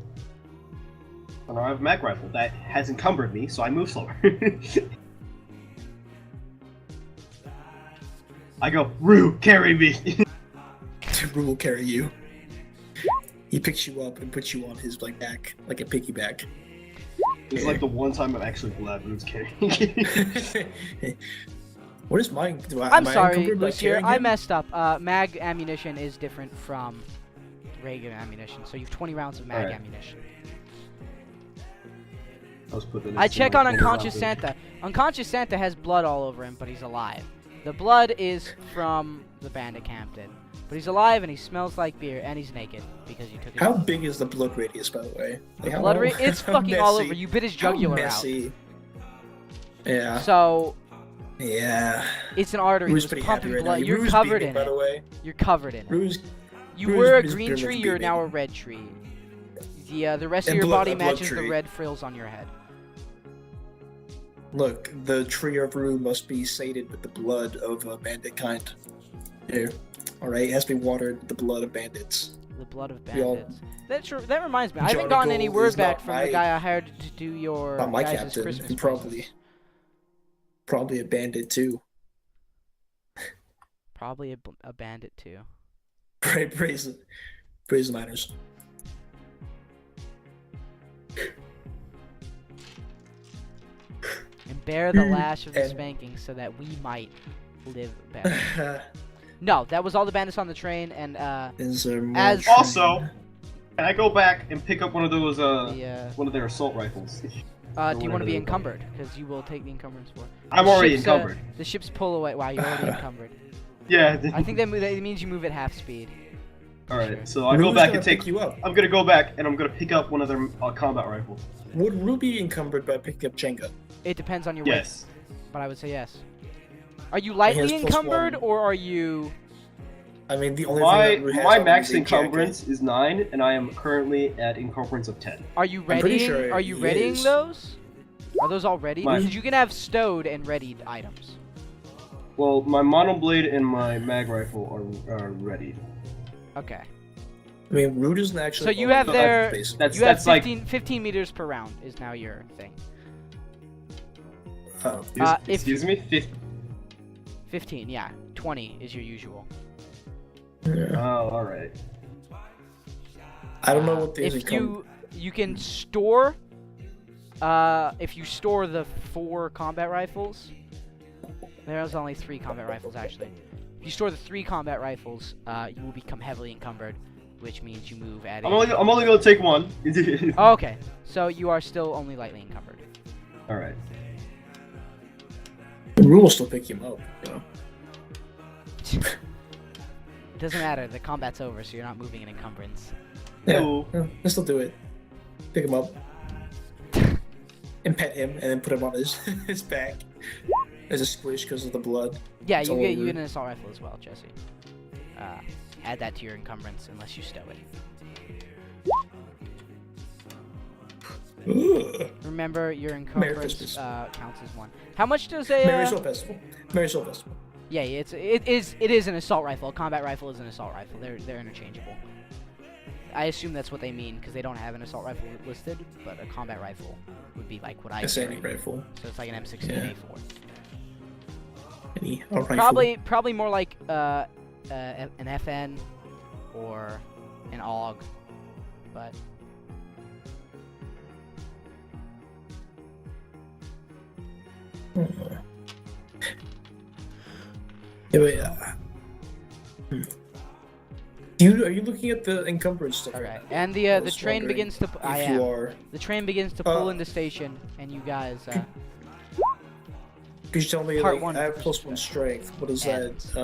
And I have a mag rifle that has encumbered me, so I move slower. I go, Rue, carry me. Rue will carry you. He picks you up and puts you on his like back, like a piggyback. It's like the one time I'm actually glad Root's carrying. What is mine? I'm sorry, Lucier, I messed up. Mag ammunition is different from regular ammunition, so you have 20 rounds of mag ammunition. I check on Unconscious Santa. Unconscious Santa has blood all over him, but he's alive. The blood is from the bandit Campton. But he's alive and he smells like beer and he's naked because you took his How big is the blood radius, by the way? Like, blood it's fucking all over. You bit his jugular out. Yeah. So yeah. It's an artery. Rue's It's pretty pumping happy right blood. now. You're Rue's covered beaming, in by it. the way. You're covered in it. You Rue's were a is green pretty tree, much you're beaming. now a red tree. The rest of And your blood- body a blood matches the tree. red frills on your head. Look, the tree of Rue must be sated with the blood of bandit kind. Here. Alright, it has to be watered with the blood of bandits. The blood of We all- bandits. That reminds me. I haven't gotten any Jonigal word is back not from my- the guy I hired to do your Not my guys' captain. Christmas And presents. probably a bandit too. Probably a bandit too. Praise the miners. And bear the lash of the And- spanking so that we might live better. No, that was all the bandits on the train, and Is there more As- train? Also, can I go back and pick up one of those the one of their assault rifles? do you whatever want to be they were called. encumbered? Because you will take the encumbrance for. I'm The already ships, encumbered. The ships pull away. Wow, you're already encumbered. Yeah. I think that means you move at half speed. All right. Sure. So I go Rue's back gonna and take. pick you up. I'm gonna go back and I'm gonna pick up one of their combat rifles. Would Rue be encumbered by picking up Jenga? It depends on your weight, Yes. but I would say yes. Are you lightly has plus encumbered, one. or are you? I mean, the only My thing that Rue has my on max is a jacket. encumbrance is 9, and I am currently at encumbrance of 10. Are you I'm pretty readying? sure Are you he readying is. those? Are those all ready? Mine. Because you can have stowed and readied items. Well, my monoblade and my mag rifle are ready. Okay. I mean, Rue doesn't actually. So you have own their- base. That's You have that's like 15 meters per round is now your thing. Oh. if- excuse me, 50. 15, yeah. 20 is your usual. Yeah. Oh, all right. I don't know what these If encum- you can store if you store the 4 combat rifles, there's only 3 combat rifles actually. If you store the 3 combat rifles, you will become heavily encumbered, which means you move at I'm only gonna take one. Oh, okay, so you are still only lightly encumbered. All right. Rue will still pick him up. You know? It doesn't matter, the combat's over, so you're not moving an encumbrance. Yeah, No. yeah, let's still do it. Pick him up. And pet him, and then put him on his his back. As a squish because of the blood. Yeah, It's you all get over. an assault rifle as well, Jesse. Add that to your encumbrance unless you stow it. Ugh. Remember, your Merry encumbrance Christmas. counts as 1. How much does a Merry Soul Festival. Merry Soul Festival. Yeah, it is an assault rifle. A combat rifle is an assault rifle. They're interchangeable. I assume that's what they mean because they don't have an assault rifle listed, but a combat rifle would be like what I A Sandy carry. rifle. So it's like an M16 Yeah. A4. A rifle. Probably more like an FN or an AUG, but Yeah, but, are you looking at the encumbrance stuff? all right right. now? And I the was train wondering begins to. I If am. you are, The train begins to pull Uh, into station, and you guys. could you tell me Part like one I have first. +1 strength? What is And- that?